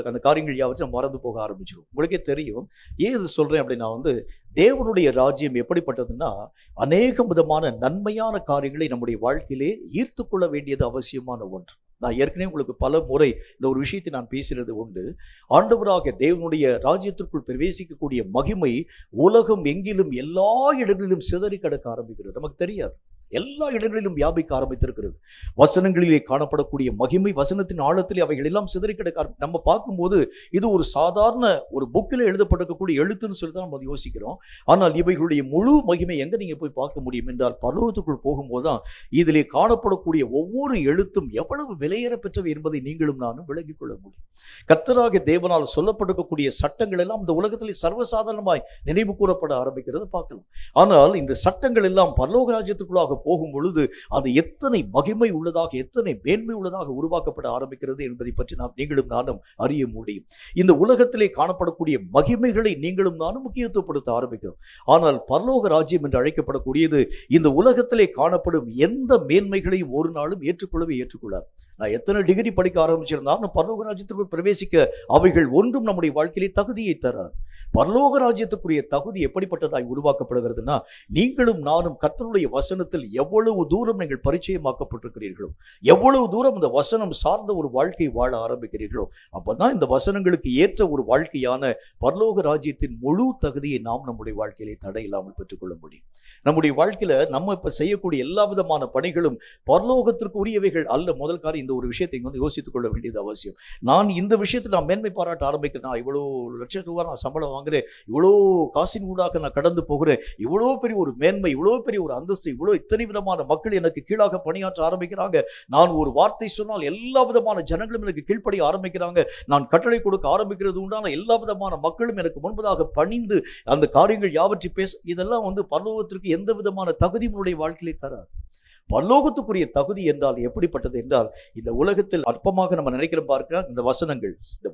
அந்த காரியங்கள் யாவற்றும் மறந்து போக ஆரம்பிச்சிடும். உங்களுக்கே தெரியும் ஏன் இது சொல்கிறேன் அப்படின்னா தேவனுடைய ராஜ்யம் எப்படிப்பட்டதுன்னா அநேக விதமான நன்மையான காரியங்களை நம்முடைய வாழ்க்கையிலே ஈர்த்து கொள்ள வேண்டியது அவசியமான ஒன்று. நான் ஏற்கனவே உங்களுக்கு பல முறை இந்த ஒரு விஷயத்தை நான் பேசுகிறது உண்டு. ஆண்டவராக தேவனுடைய ராஜ்யத்திற்குள் பிரவேசிக்கக்கூடிய மகிமை உலகம் எங்கிலும் எல்லா இடங்களிலும் சிதறி கிடக்க ஆரம்பிக்கிறது. நமக்கு தெரியாது, எல்லா இடங்களிலும் வியாபிக்க ஆரம்பித்திருக்கிறது. வசனங்களிலே காணப்படக்கூடிய மகிமை, வசனத்தின் ஆழத்திலே அவைகள் எல்லாம் சிதறி கிடக்க நம்ம பார்க்கும்போது இது ஒரு சாதாரண ஒரு புக்கில் எழுதப்பட்டிருக்கக்கூடிய எழுத்துன்னு சொல்லி தான் நம்ம யோசிக்கிறோம். ஆனால் இவைகளுடைய முழு மகிமை எங்க நீங்க போய் பார்க்க முடியும் என்றால் பரலோகத்துக்குள் போகும்போது தான் இதிலே காணப்படக்கூடிய ஒவ்வொரு எழுத்தும் எவ்வளவு விலையேற பெற்றவை என்பதை நீங்களும் நானும் விளங்கிக் கொள்ள முடியும். கர்த்தராகிய தேவனால் சொல்லப்பட்டிருக்கக்கூடிய சட்டங்கள் எல்லாம் இந்த உலகத்திலே சர்வசாதாரணமாய் நினைவு கூறப்பட ஆரம்பிக்கிறது பார்க்கலாம். ஆனால் இந்த சட்டங்கள் எல்லாம் பரலோக ராஜ்யத்துக்குள்ளாக ஊடாக போகும் பொழுது அது எத்தனை மகிமை உள்ளதாக, எத்தனை மேன்மை உள்ளதாக உருவாக்கப்பட ஆரம்பிக்கிறது என்பதை பற்றி நீங்களும் நானும் அறிய முடியும். இந்த உலகத்திலே காணப்படக்கூடிய மகிமைகளை நீங்களும் நானும் முக்கியத்துவப்படுத்த ஆரம்பிக்கிறோம். ஆனால் பரலோக ராஜ்யம் என்று அழைக்கப்படக்கூடியது இந்த உலகத்திலே காணப்படும் எந்த மேன்மைகளையும் ஒரு நாளும் ஏற்றுக்கொள்ளாது. நான் எத்தனை டிகிரி படிக்க ஆரம்பிச்சிருந்தாலும் பரலோக ராஜ்யத்திற்குள் பிரவேசிக்க அவைகள் ஒன்றும் நம்முடைய வாழ்க்கையிலே தகுதியை தராது. பரலோக ராஜ்யத்துக்குரிய தகுதி எப்படிப்பட்டதாய் உருவாக்கப்படுகிறதுனா, நீங்களும் நானும் கர்த்தருடைய வசனத்தில் எவ்வளவு தூரம் நீங்கள் பரிச்சயமாக்கப்பட்டிருக்கிறீர்களோ, எவ்வளவு தூரம் இந்த வசனம் சார்ந்த ஒரு வாழ்க்கை வாழ ஆரம்பிக்கிறீர்களோ, அப்பதான் இந்த வசனங்களுக்கு ஏற்ற ஒரு வாழ்க்கையான பரலோக ராஜ்யத்தின் முழு தகுதியை நாம் நம்முடைய வாழ்க்கையிலே தடை இல்லாமல் பெற்றுக்கொள்ள முடியும். நம்முடைய வாழ்க்கையில நம்ம இப்ப செய்யக்கூடிய எல்லா விதமான பணிகளும் பரலோகத்திற்கு உரியவைகள் அல்ல. முதல் காரியம், இந்த ஒரு விஷயத்தை யோசித்துக் கொள்ள வேண்டியது அவசியம். நான் இந்த விஷயத்தில் நான் மேன்மை பாராட்ட ஆரம்பிக்கிறேன். நான் இவ்வளோ லட்சம் ரூபாய் நான் சம்பளம் வாங்குறேன், இவ்வளோ காசின் ஊடாக நான் கடந்து போகிறேன், இவ்வளோ பெரிய ஒரு மேன்மை, இவ்வளோ பெரிய ஒரு அந்தஸ்து, இத்தனை விதமான மக்கள் எனக்கு கீழாக பணியாற்ற ஆரம்பிக்கிறாங்க. நான் ஒரு வார்த்தை சொன்னால் எல்லா விதமான ஜனங்களும் எனக்கு கீழ்ப்படிய ஆரம்பிக்கிறாங்க. நான் கட்டளை கொடுக்க ஆரம்பிக்கிறது உண்டான எல்லா விதமான மக்களும் எனக்கு முன்பதாக பணிந்து அந்த காரியங்கள் யாவற்றை பேச, இதெல்லாம் பரலோகத்திற்கு எந்த விதமான தகுதி உன்னுடைய வாழ்க்கையிலே தராது. பரலோகத்துக்குரிய தகுதி என்றால் எப்படிப்பட்டது என்றால், இந்த உலகத்தில் அற்பமாக நம்ம நினைக்கிற பார்க்க இந்த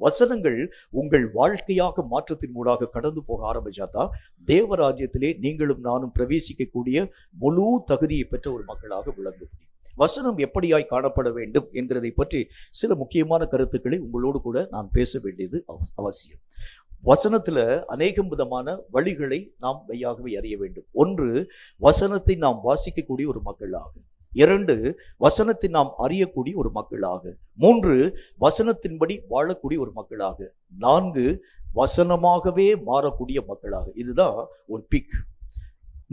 வசனங்கள் உங்கள் வாழ்க்கையாக மாற்றத்தின் மூலமாக கடந்து போக ஆரம்பிச்சாதான் தேவராஜ்யத்திலே நீங்களும் நானும் பிரவேசிக்கக்கூடிய முழு தகுதியை பெற்ற ஒரு மக்களாக விளங்க முடியும். வசனம் எப்படியாய் காணப்பட வேண்டும் என்கிறதை பற்றி சில முக்கியமான கருத்துக்களை உங்களோடு கூட நான் பேச வேண்டியது அவசியம். வசனத்துல அநேகம் விதமான வழிகளை நாம் மெய்யாகவே அறிய வேண்டும். ஒன்று, வசனத்தை நாம் வாசிக்கக்கூடிய ஒரு மக்களாக. 2, வசனத்தை நாம் அறியக்கூடிய ஒரு மக்களாக. 3, வசனத்தின்படி வாழக்கூடிய ஒரு மக்களாக. 4, வசனமாகவே மாறக்கூடிய மக்களாக. இதுதான் ஒரு பிக்.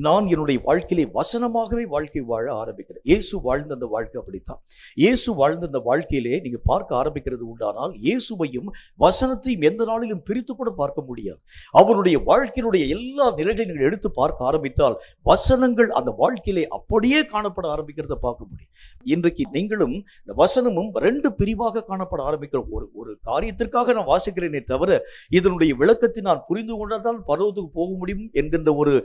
நான் என்னுடைய வாழ்க்கையிலே வசனமாகவே வாழ்க்கை வாழ ஆரம்பிக்கிறேன். இயேசு வாழ்ந்த அந்த வாழ்க்கை அப்படித்தான். இயேசு வாழ்ந்த அந்த வாழ்க்கையிலே நீங்க பார்க்க ஆரம்பிக்கிறது உண்டானால், இயேசுவையும் வசனத்தையும் எந்த நாளிலும் பிரித்து கூட பார்க்க முடியாது. அவருடைய வாழ்க்கையினுடைய எல்லா நிலைகளையும் நீங்கள் எடுத்து பார்க்க ஆரம்பித்தால் வசனங்கள் அந்த வாழ்க்கையிலே அப்படியே காணப்பட ஆரம்பிக்கிறத பார்க்க முடியும். இன்றைக்கு நீங்களும் இந்த வசனமும் 2 பிரிவாக காணப்பட ஆரம்பிக்கிறோம். ஒரு காரியத்திற்காக நான் வாசிக்கிறேனே தவிர, இதனுடைய விளக்கத்தை நான் புரிந்து கொண்டால் பரலோகத்துக்கு போக முடியும் என்கின்ற ஒரு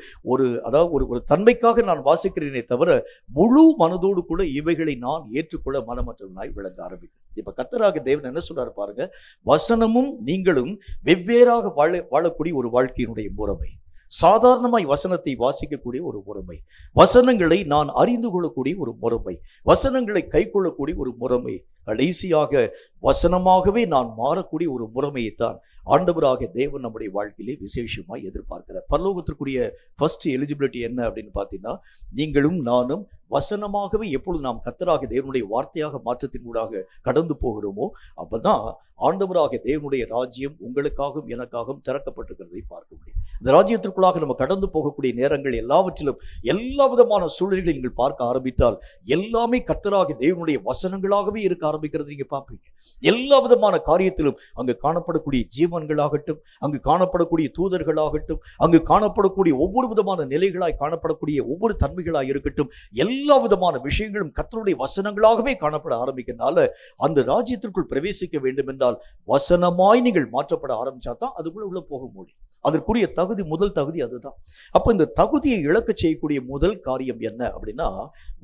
தன்மைக்காக நான் வாசிக்கிறேனே தவிர, முழு மனதோடு கூட இவைகளை நான் ஏற்றுக்கொள்ள மனமற்றவனாய் விளங்க ஆரம்பிக்கிறேன். இப்ப கர்த்தராகிய தேவன் என்ன சொல்றாரு பாருங்க, வசனமும் நீங்களும் வெவ்வேறாக வாழக்கூடிய ஒரு வாழ்க்கையினுடைய முறைமை, சாதாரணமாய் வசனத்தை வாசிக்கக்கூடிய ஒரு முறைமை, வசனங்களை நான் அறிந்து கொள்ளக்கூடிய ஒரு முறைமை, வசனங்களை கை கொள்ளக்கூடிய ஒரு முறைமை, கடைசியாக வசனமாகவே நான் மாறக்கூடிய ஒரு முறைமையைத்தான் ஆண்டவராக தேவன் நம்முடைய வாழ்க்கையிலே விசேஷமாய் எதிர்பார்க்கிறார். பரலோகத்திற்குரிய ஃபர்ஸ்ட் எலிஜிபிலிட்டி என்ன அப்படின்னு பார்த்தீங்கன்னா, நீங்களும் நானும் வசனமாகவே எப்பொழுது நாம் கர்த்தராகிய தேவனுடைய வார்த்தையாக மாற்றத்தின் ஊடாக கடந்து போகிறோமோ, அப்பதான் ஆண்டவராகிய தேவனுடைய ராஜ்யம் உங்களுக்காகவும் எனக்காகவும் திறக்கப்பட்டிருக்கிறதை பார்க்க முடியும். இந்த ராஜ்யத்திற்குள்ளாக நம்ம கடந்து போகக்கூடிய நேரங்கள் எல்லாவற்றிலும் எல்லா விதமான சூழ்நிலைகளை நீங்கள் பார்க்க ஆரம்பித்தால் எல்லாமே கர்த்தராகிய தேவனுடைய வசனங்களாகவே இருக்க ஆரம்பிக்கிறது நீங்க பார்ப்பீங்க. எல்லா விதமான காரியத்திலும் அங்கு காணப்படக்கூடிய ஜீவன்களாகட்டும், அங்கு காணப்படக்கூடிய தூதர்களாகட்டும், அங்கு காணப்படக்கூடிய ஒவ்வொரு விதமான நிலைகளாய் காணப்படக்கூடிய ஒவ்வொரு தன்மைகளாய் இருக்கட்டும், எல்லா விதமான விஷயங்களும் கர்த்தருடைய வசனங்களாகவே காணப்பட ஆரம்பிக்கிறதுனால அந்த ராஜ்யத்திற்குள் பிரவேசிக்க வேண்டும் என்றால் வசனமாய் நீங்கள் மாற்றப்பட ஆரம்பிச்சா தான் அதுக்குள்ள உள்ள போக முடியும். அதற்குரிய தகுதி, முதல் தகுதி அதுதான். அப்ப இந்த தகுதியை இழக்க செய்யக்கூடிய முதல் காரியம் என்ன அப்படின்னா,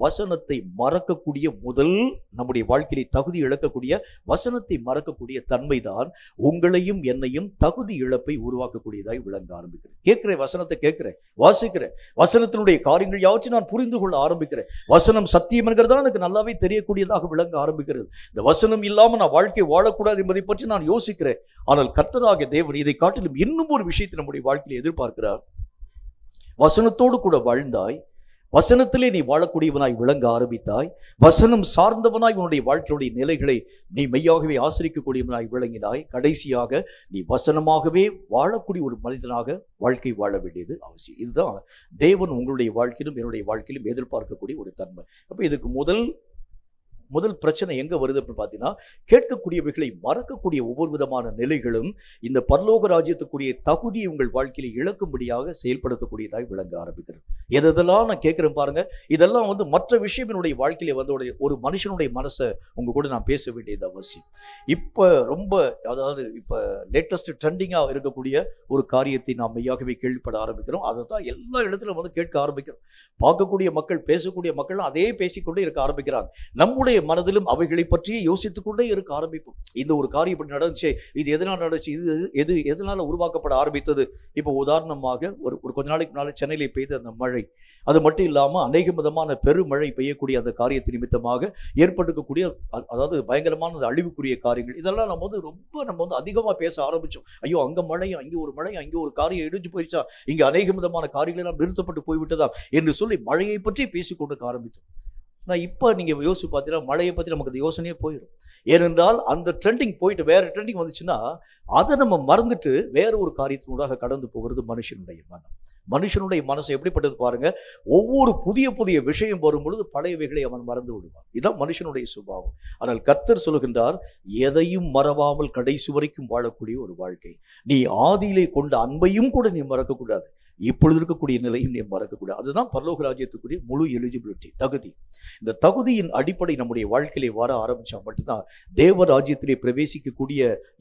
வசனத்தை மறக்கக்கூடிய முதல் நம்முடைய வாழ்க்கையை தகுதி இழக்கக்கூடிய வசனத்தை மறக்கக்கூடிய தன்மைதான் உங்களையும் என்னையும் தகுதி இழப்பை உருவாக்கக்கூடியதாய் விளங்க ஆரம்பிக்கிறேன். கேட்கிறேன், வசனத்தை கேட்கிறேன், வாசிக்கிறேன், வசனத்தினுடைய காரியங்கள் யாவற்றையும் நான் புரிந்து கொள்ள ஆரம்பிக்கிறேன். வசனம் சத்தியம் என்கிறதா எனக்கு நல்லாவே தெரியக்கூடியதாக விளங்க ஆரம்பிக்கிறது. இந்த வசனம் இல்லாம நான் வாழ்க்கை வாழக்கூடாது என்பதை பற்றி நான் யோசிக்கிறேன். ஆனால் கர்த்தராகிய தேவன் இதை காட்டிலும் இன்னும் ஒரு விஷயத்தை நம்முடைய வாழ்க்கையில் எதிர்பார்க்கிறார். வசனத்தோடு கூட வாழ்ந்தாய், வசனத்திலே நீ வாழக்கூடியவனாய் விளங்க ஆரம்பித்தாய், வசனம் சார்ந்தவனாய் உன்னுடைய வாழ்க்கையுடைய நிலைகளை நீ மெய்யாகவே ஆசிரிக்கக்கூடியவனாய் விளங்கினாய், கடைசியாக நீ வசனமாகவே வாழக்கூடிய ஒரு மனிதனாக வாழ்க்கை வாழ வேண்டியது அவசியம். இதுதான் தேவன் உங்களுடைய வாழ்க்கையிலும் என்னுடைய வாழ்க்கையிலும் எதிர்பார்க்கக்கூடிய ஒரு தன்மை. அப்ப இதுக்கு முதல் முதல் பிரச்சனை எங்க வருது அப்படின்னு பார்த்தீங்கன்னா, கேட்கக்கூடியவைகளை மறக்கக்கூடிய ஒவ்வொரு விதமான நிலைகளும் இந்த பரலோக ராஜ்யத்துக்குரிய தகுதியை உங்கள் வாழ்க்கையில் இழக்கும்படியாக செயல்படுத்தக்கூடியதாய் விளங்க ஆரம்பிக்கிறது. எதெல்லாம் நான் கேட்கிறேன் பாருங்க, இதெல்லாம் வந்து மற்ற விஷயம் என்னுடைய வாழ்க்கையில வந்து ஒரு மனுஷனுடைய மனசை உங்க கூட நான் பேச வேண்டியது அவசியம். இப்ப ரொம்ப அதாவது இப்ப லேட்டஸ்ட் ட்ரெண்டிங்கா இருக்கக்கூடிய ஒரு காரியத்தை நாம் மெய்யாகவே கேள்விப்பட ஆரம்பிக்கிறோம். அதை தான் எல்லா இடத்துல வந்து கேட்க ஆரம்பிக்கிறோம். பார்க்கக்கூடிய மக்கள், பேசக்கூடிய மக்கள் அதே பேசிக்கொண்டே இருக்க ஆரம்பிக்கிறாங்க. நம்முடைய மனதிலும் அவைகளை பற்றியே யோசித்துக் கொண்டே இருக்க ஆரம்பிப்போம். இந்த ஒரு காரியம் இப்படி நடந்துச்சு, இது எதனால் நடந்துச்சு, இது எதனால உருவாக்கப்பட ஆரம்பித்தது. இப்போ உதாரணமாக ஒரு கொஞ்ச நாளைக்கு முன்னால சென்னையில பெய்த அந்த மழை, அது மட்டும் இல்லாம அநேக விதமான பெருமழை பெய்யக்கூடிய அந்த காரியத்தின் நிமித்தமாக ஏற்பட்டிருக்கக்கூடிய அதாவது பயங்கரமான அழிவுக்குரிய காரியங்கள், இதெல்லாம் நம்ம வந்து அதிகமா பேச ஆரம்பிச்சோம். ஐயோ, அங்க மழையா, இங்க ஒரு மழையா, இங்க ஒரு காரியம் இடிஞ்சு போயிடுச்சா, இங்க அநேக விதமான காரியங்கள் எல்லாம் நிறுத்தப்பட்டு போய்விட்டதா என்று சொல்லி மழையை பற்றி பேசிக்கொண்டு ஆரம்பித்தோம். நான் இப்போ நீங்கள் யோசிச்சு பார்த்தீங்கன்னா மழையை பற்றி நமக்கு அந்த யோசனையே போயிடும். ஏனென்றால் அந்த ட்ரெண்டிங் போயிட்டு வேற ட்ரெண்டிங் வந்துச்சுன்னா அதை நம்ம மறந்துட்டு வேற ஒரு காரியத்தினூடாக கடந்து போகிறது மனுஷனுடைய மனம். மனுஷனுடைய மனசு எப்படிப்பட்டது பாருங்க, ஒவ்வொரு புதிய விஷயம் வரும் பொழுது பழையவைகளை அவன் மறந்து விடுவான். இதுதான் மனுஷனுடைய சுபாவம். ஆனால் கர்த்தர் சொல்லுகின்றார், எதையும் மறவாமல் கடைசி வரைக்கும் வாழக்கூடிய ஒரு வாழ்க்கை. நீ ஆதியிலே கொண்ட அன்பையும் கூட நீ மறக்கக்கூடாது, இப்பொழுது இருக்கக்கூடிய நிலையும் நீ மறக்கக்கூடாது. அதுதான் பரலோக ராஜ்யத்துக்குரிய முழு எலிஜிபிலிட்டி, தகுதி. இந்த தகுதியின் அடிப்படை நம்முடைய வாழ்க்கையிலே வர ஆரம்பிச்சா மட்டும்தான் தேவ ராஜ்யத்திலே பிரவேசிக்கக்கூடிய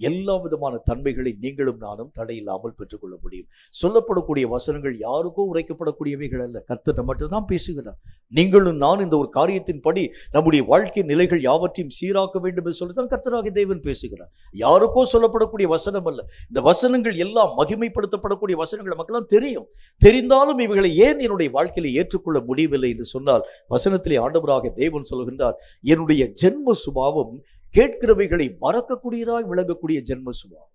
எல்லா விதமான தன்மைகளை நீங்களும் நானும் தடையில்லாமல் பெற்றுக்கொள்ள முடியும். சொல்லப்படக்கூடிய வசனங்கள் யாருக்கோ உரைக்கப்படக்கூடியவைகள் அல்ல, கர்த்தர் மட்டும்தான் பேசுகிறார். நீங்களும் நான் இந்த ஒரு காரியத்தின்படி நம்முடைய வாழ்க்கை நிலைகள் யாவற்றையும் சீராக்க வேண்டும் என்று சொல்லிதான் கர்த்தராகிய தேவன் பேசுகிறார். யாருக்கோ சொல்லப்படக்கூடிய வசனம் அல்ல. இந்த வசனங்கள் எல்லாம் மகிமைப்படுத்தப்படக்கூடிய வசனங்கள் நமக்கெல்லாம் தெரியும். தெரிந்தாலும் இவைகளை ஏன் என்னுடைய வாழ்க்கையில ஏற்றுக்கொள்ள முடியவில்லை என்று சொன்னால், வசனத்திலே ஆண்டவராக தேவன் சொல்கின்றார், என்னுடைய ஜென்ம சுபாவம் கேட்கிறவைகளை மறக்கக்கூடியதாய் விளங்கக்கூடிய ஜென்ம சுபாவம்.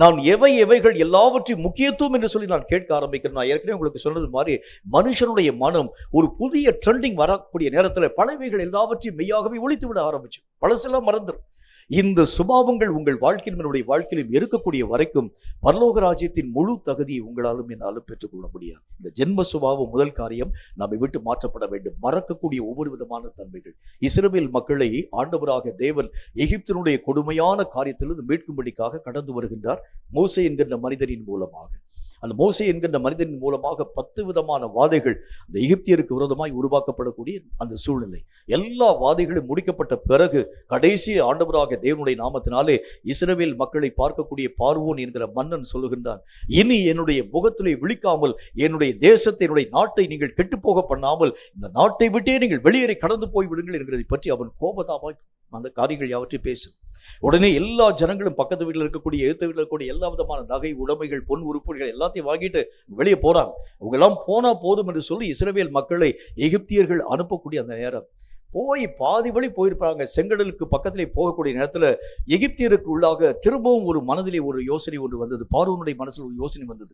நான் எவைகள் எல்லாவற்றையும் முக்கியத்துவம் என்று சொல்லி நான் கேட்க ஆரம்பிக்கிறேன். நான் ஏற்கனவே உங்களுக்கு சொன்னது மாதிரி மனுஷனுடைய மனம் ஒரு புதிய ட்ரெண்டிங் வரக்கூடிய நேரத்தில் பழையவைகள் எல்லாவற்றையும் மெய்யாகவே ஒழித்து விட ஆரம்பிச்சு, பழசெல்லாம் மறந்துடும். இந்த சுபாவங்கள் உங்கள் வாழ்க்கையிலும் என்னுடைய வாழ்க்கையிலும் இருக்கக்கூடிய வரைக்கும் பரலோக ராஜ்யத்தின் முழு தகுதியை உங்களாலும் என்னாலும் பெற்றுக்கொள்ள முடியாது. இந்த ஜென்ம சுபாவம் முதல் காரியம் நம்மை விட்டு மாற்றப்பட வேண்டும். மறக்கக்கூடிய ஒவ்வொரு விதமான தன்மைகள். இஸ்ரவேல் மக்களை ஆண்டவராக தேவன் எகிப்தினுடைய கொடுமையான காரியத்திலிருந்து மீட்கும்படிக்காக கடந்து வருகின்றார் மோசே என்கின்ற மனிதனின் மூலமாக. அந்த மோசே என்கின்ற மனிதனின் மூலமாக 10 விதமான வாதைகள் அந்த எகிப்தியருக்கு விரோதமாய் உருவாக்கப்படக்கூடிய அந்த சூழ்நிலை, எல்லா வாதைகளும் முடிக்கப்பட்ட பிறகு கடைசி ஆண்டவராக தேவனுடைய நாமத்தினாலே இஸ்ரவேல் மக்களை பார்க்கக்கூடிய பார்வோன் என்கிற மன்னன் சொல்லுகின்றான், இனி என்னுடைய முகத்திலே விழிக்காமல் என்னுடைய தேசத்தை, என்னுடைய நாட்டை நீங்கள் கெட்டுப்போக பண்ணாமல் இந்த நாட்டை விட்டே நீங்கள் வெளியேறி கடந்து போய் விடுங்கள் என்கிறதை பற்றி அவன் கோபதாமாய் அந்த காரியங்கள் யாவற்றையும் பேசும். உடனே எல்லா ஜனங்களும் பக்கத்து வீட்டில் இருக்கக்கூடிய எழுத்து வீட்டில் இருக்கக்கூடிய எல்லா விதமான நகை உடைமைகள் பொன் உறுப்புகள் எல்லாத்தையும் வாங்கிட்டு வெளியே போறாங்க. அவங்க எல்லாம் போனா போதும் என்று சொல்லி இஸ்ரவேல் மக்களை எகிப்தியர்கள் அனுப்பக்கூடிய அந்த நேரம் போய் பாதி வழி போயிருப்பாங்க. செங்கடலுக்கு பக்கத்திலே போகக்கூடிய நேரத்தில் எகிப்தியருக்கு உள்ளாக திரும்பவும் ஒரு மனதிலே ஒரு யோசனை ஒன்று வந்தது. பார்வோனுடைய மனசில் ஒரு யோசனை வந்தது.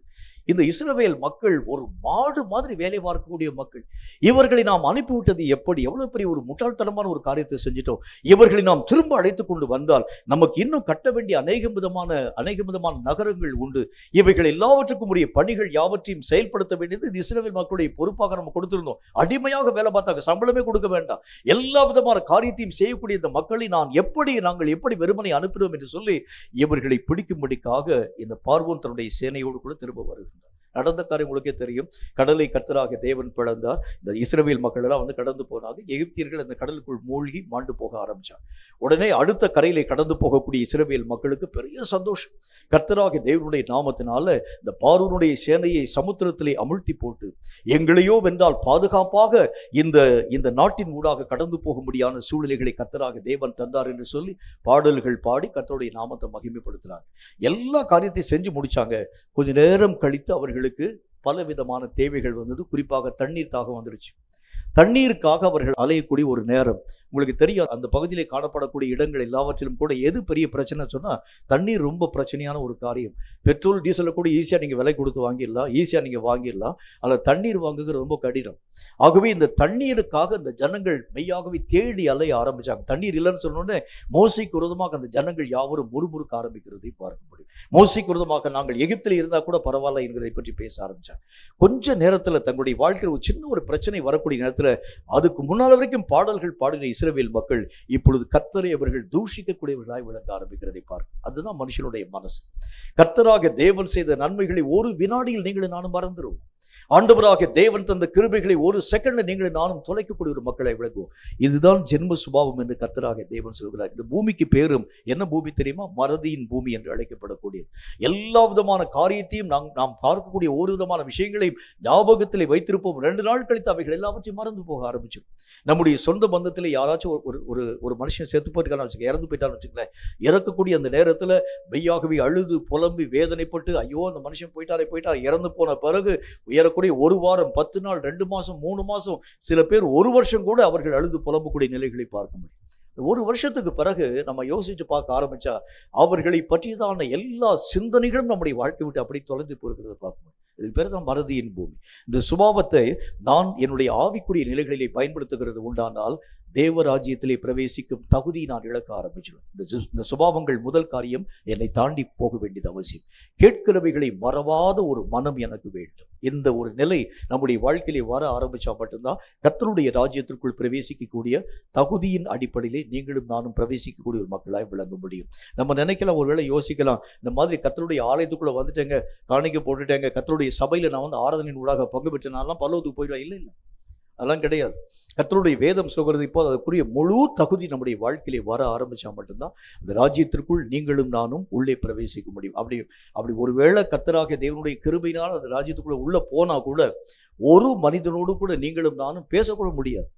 இந்த இஸ்ரவேல் மக்கள் ஒரு மாடு மாதிரி வேலை பார்க்கக்கூடிய மக்கள், இவர்களை நாம் அனுப்பிவிட்டது எப்படி? எவ்வளவு பெரிய ஒரு முட்டாள்தனமான ஒரு காரியத்தை செஞ்சிட்டோம். இவர்களை நாம் திரும்ப அழைத்து கொண்டு வந்தால் நமக்கு இன்னும் கட்ட வேண்டிய அநேக விதமான நகரங்கள் உண்டு. இவைகள் எல்லாவற்றுக்கும் உரிய பணிகள் யாவற்றையும் செயல்படுத்த வேண்டியது இந்த இஸ்ரவேல் மக்களுடைய பொறுப்பாக நம்ம கொடுத்திருந்தோம். அடிமையாக வேலை பார்த்தாங்க, சம்பளமே கொடுக்க வேண்டாம். எல்லா விதமான காரியத்தையும் செய்யக்கூடிய இந்த மக்களை நாங்கள் எப்படி வெறுமனை அனுப்பினோம் என்று சொல்லி இவர்களை பிடிக்கும்படிக்காக இந்த பார்வோன் தன்னுடைய சேனையோடு கூட திரும்ப வருகின்றார். நடந்த காரியம் உங்களுக்கே தெரியும். கடலை கர்த்தராக தேவன் பிளந்தார். இந்த இஸ்ரவேல் மக்கள் எல்லாம் வந்து கடந்து போனாங்க. எகிப்தியர்கள் அந்த கடலுக்குள் மூழ்கி மாண்டு போக ஆரம்பிச்சாங்க. உடனே அடுத்த கரையிலே கடந்து போகக்கூடிய இஸ்ரவேல் மக்களுக்கு பெரிய சந்தோஷம். கர்த்தராக தேவனுடைய நாமத்தினால இந்த பார்வோனுடைய சேனையை சமுத்திரத்திலே அமுழ்த்தி போட்டு எங்களையோ வென்றால் பாதுகாப்பாக இந்த நாட்டின் ஊடாக கடந்து போக முடியாத சூழ்நிலைகளை கர்த்தராக தேவன் தந்தார் என்று சொல்லி பாடல்கள் பாடி கர்த்தருடைய நாமத்தை மகிமைப்படுத்தினாங்க. எல்லா காரியத்தையும் செஞ்சு முடிச்சாங்க. கொஞ்ச நேரம் கழித்து அவர்களுக்கு பல விதமான தேவைகள் வந்தது. குறிப்பாக தண்ணீர் தாகம் வந்துருச்சு. தண்ணீருக்காக அவர்கள் அலையக்கூடிய ஒரு நேரம். உங்களுக்கு தெரியும், அந்த பகுதியிலே காணப்படக்கூடிய இடங்கள் எல்லாவற்றிலும் கூட எது பெரிய பிரச்சனை சொன்னால் தண்ணீர் ரொம்ப பிரச்சனையான ஒரு காரியம். பெட்ரோல் டீசலை கூட ஈஸியாக நீங்கள் விலை கொடுத்து வாங்கிடலாம், ஈஸியாக நீங்கள் வாங்கிடலாம். அதில் தண்ணீர் வாங்குகிறது ரொம்ப கடினம். ஆகவே இந்த தண்ணீருக்காக இந்த ஜனங்கள் மெய்யாகவே தேடி அலைய ஆரம்பித்தாங்க. தண்ணீர் இல்லைன்னு சொன்னோடனே மோசைக்கு விரோதமாக அந்த ஜனங்கள் யாவரும் முறுமுறுக்க ஆரம்பிக்கிறதை பார்க்க முடியும். மோசைக்கு விரோதமாக நாங்கள் எகிப்தில் இருந்தால் கூட பரவாயில்ல என்கிறதை பற்றி பேச ஆரம்பித்தாங்க. கொஞ்ச நேரத்தில் தங்களுடைய வாழ்க்கையில் ஒரு சின்ன ஒரு பிரச்சனை வரக்கூடிய நேரத்தில் நேரத்தில் அதுக்கு முன்னால் வரைக்கும் பாடல்கள் பாடின இஸ்ரவேல் மக்கள் இப்பொழுது கர்த்தரை அவர்கள் தூஷிக்கக்கூடியவர்களாய் விளங்க ஆரம்பிக்கிறதை பார்க்க. அதுதான் மனுஷனுடைய மனசு. கர்த்தராக தேவன் செய்த நன்மைகளை ஒரு வினாடியில் நீங்களும் நானும் மறந்துடுவோம். ஆண்டவராக தேவன் தந்த கிருபைகளை ஒரு செகண்ட் நீங்களும் நானும் தொலைக்கக்கூடிய ஒரு மக்களை விளங்குவோம். இதுதான் ஜென்ம சுபாவம் என்று கர்த்தராக தேவன் சொல்கிறார். இந்த பூமிக்கு பேரும் என்ன பூமி தெரியுமா? மறதியின் பூமி என்று அழைக்கப்படக்கூடியது. எல்லா விதமான காரியத்தையும் நாம் பார்க்கக்கூடிய ஒரு விதமான விஷயங்களையும் ஞாபகத்தில் வைத்திருப்போம். 2 நாள் கழித்து அவைகள் எல்லாவற்றையும் மறந்து போக ஆரம்பிச்சிடும். நம்முடைய சொந்த பந்தத்தில் யாராச்சும் ஒரு மனுஷன் செத்து போயிருக்கான்னு வச்சுக்க, இறந்து போயிட்டான்னு வச்சுக்கல, இறக்கக்கூடிய அந்த நேரத்தில் மெய்யாகவே அழுது புலம்பி வேதனைப்பட்டு ஐயோ அந்த மனுஷன் போயிட்டார். இறந்து போன பிறகு உயரக்கூடிய 1 வாரம் 10 நாள் 2 மாசம் 3 மாசம் சில பேர் 1 வருஷம் கூட அவர்கள் அழுது புலம்பக்கூடிய நிலைகளை பார்க்க முடியும். 1 வருஷத்துக்கு பிறகு நம்ம யோசிச்சு பார்க்க ஆரம்பிச்சா அவர்களை பற்றியதான எல்லா சிந்தனைகளும் நம்முடைய வாழ்க்கை விட்டு அப்படி தொலைந்து போகிறத பார்க்க முடியும். இதுக்கு பேர் தான் மறதியின் பூமி. இந்த சுபாவத்தை நான் என்னுடைய ஆவிக்குரிய நிலைகளிலே பயன்படுத்துகிறது உண்டானால் தேவராஜ்யத்திலே பிரவேசிக்கும் தகுதி நான் இழக்க ஆரம்பிச்சிடுவேன். இந்த சுபாவங்கள் முதல் காரியம், என்னை தாண்டி போக வேண்டியது அவசியம். கேட்கிறவைகளை மறவாத ஒரு மனம் எனக்கு வேண்டும். இந்த ஒரு நிலை நம்முடைய வாழ்க்கையிலே வர ஆரம்பிச்சா மட்டும்தான் கர்த்தருடைய ராஜ்யத்திற்குள் பிரவேசிக்கக்கூடிய தகுதியின் அடிப்படையிலே நீங்களும் நானும் பிரவேசிக்கக்கூடிய ஒரு மக்களாய் விளங்க முடியும். நம்ம நினைக்கலாம், ஒருவேளை யோசிக்கலாம், இந்த மாதிரி கர்த்தருடைய ஆலயத்துக்குள்ள வந்துட்டேங்க, காணிக்கை போட்டுட்டேங்க, கர்த்தருடைய சபையில நான் வந்து ஆராதனையின் ஊடாக பங்கு பெற்றனாலாம் பரலோகத்துக்கு போயிடுவேன். இல்லை, அதெல்லாம் கிடையாது. கர்த்தருடைய வேதம் சொல்கிறது இப்போ அதுக்குரிய முழு தகுதி நம்முடைய வாழ்க்கையிலே வர ஆரம்பிச்சா மட்டும்தான் அந்த ராஜ்யத்திற்குள் நீங்களும் நானும் உள்ளே பிரவேசிக்க முடியும். அப்படி ஒருவேளை கர்த்தராகிய தேவனுடைய கிருபையினால் அந்த ராஜ்யத்துக்குள்ள உள்ள போனா கூட ஒரு மனிதனோடு கூட நீங்களும் நானும் பேசக்கூட முடியாது.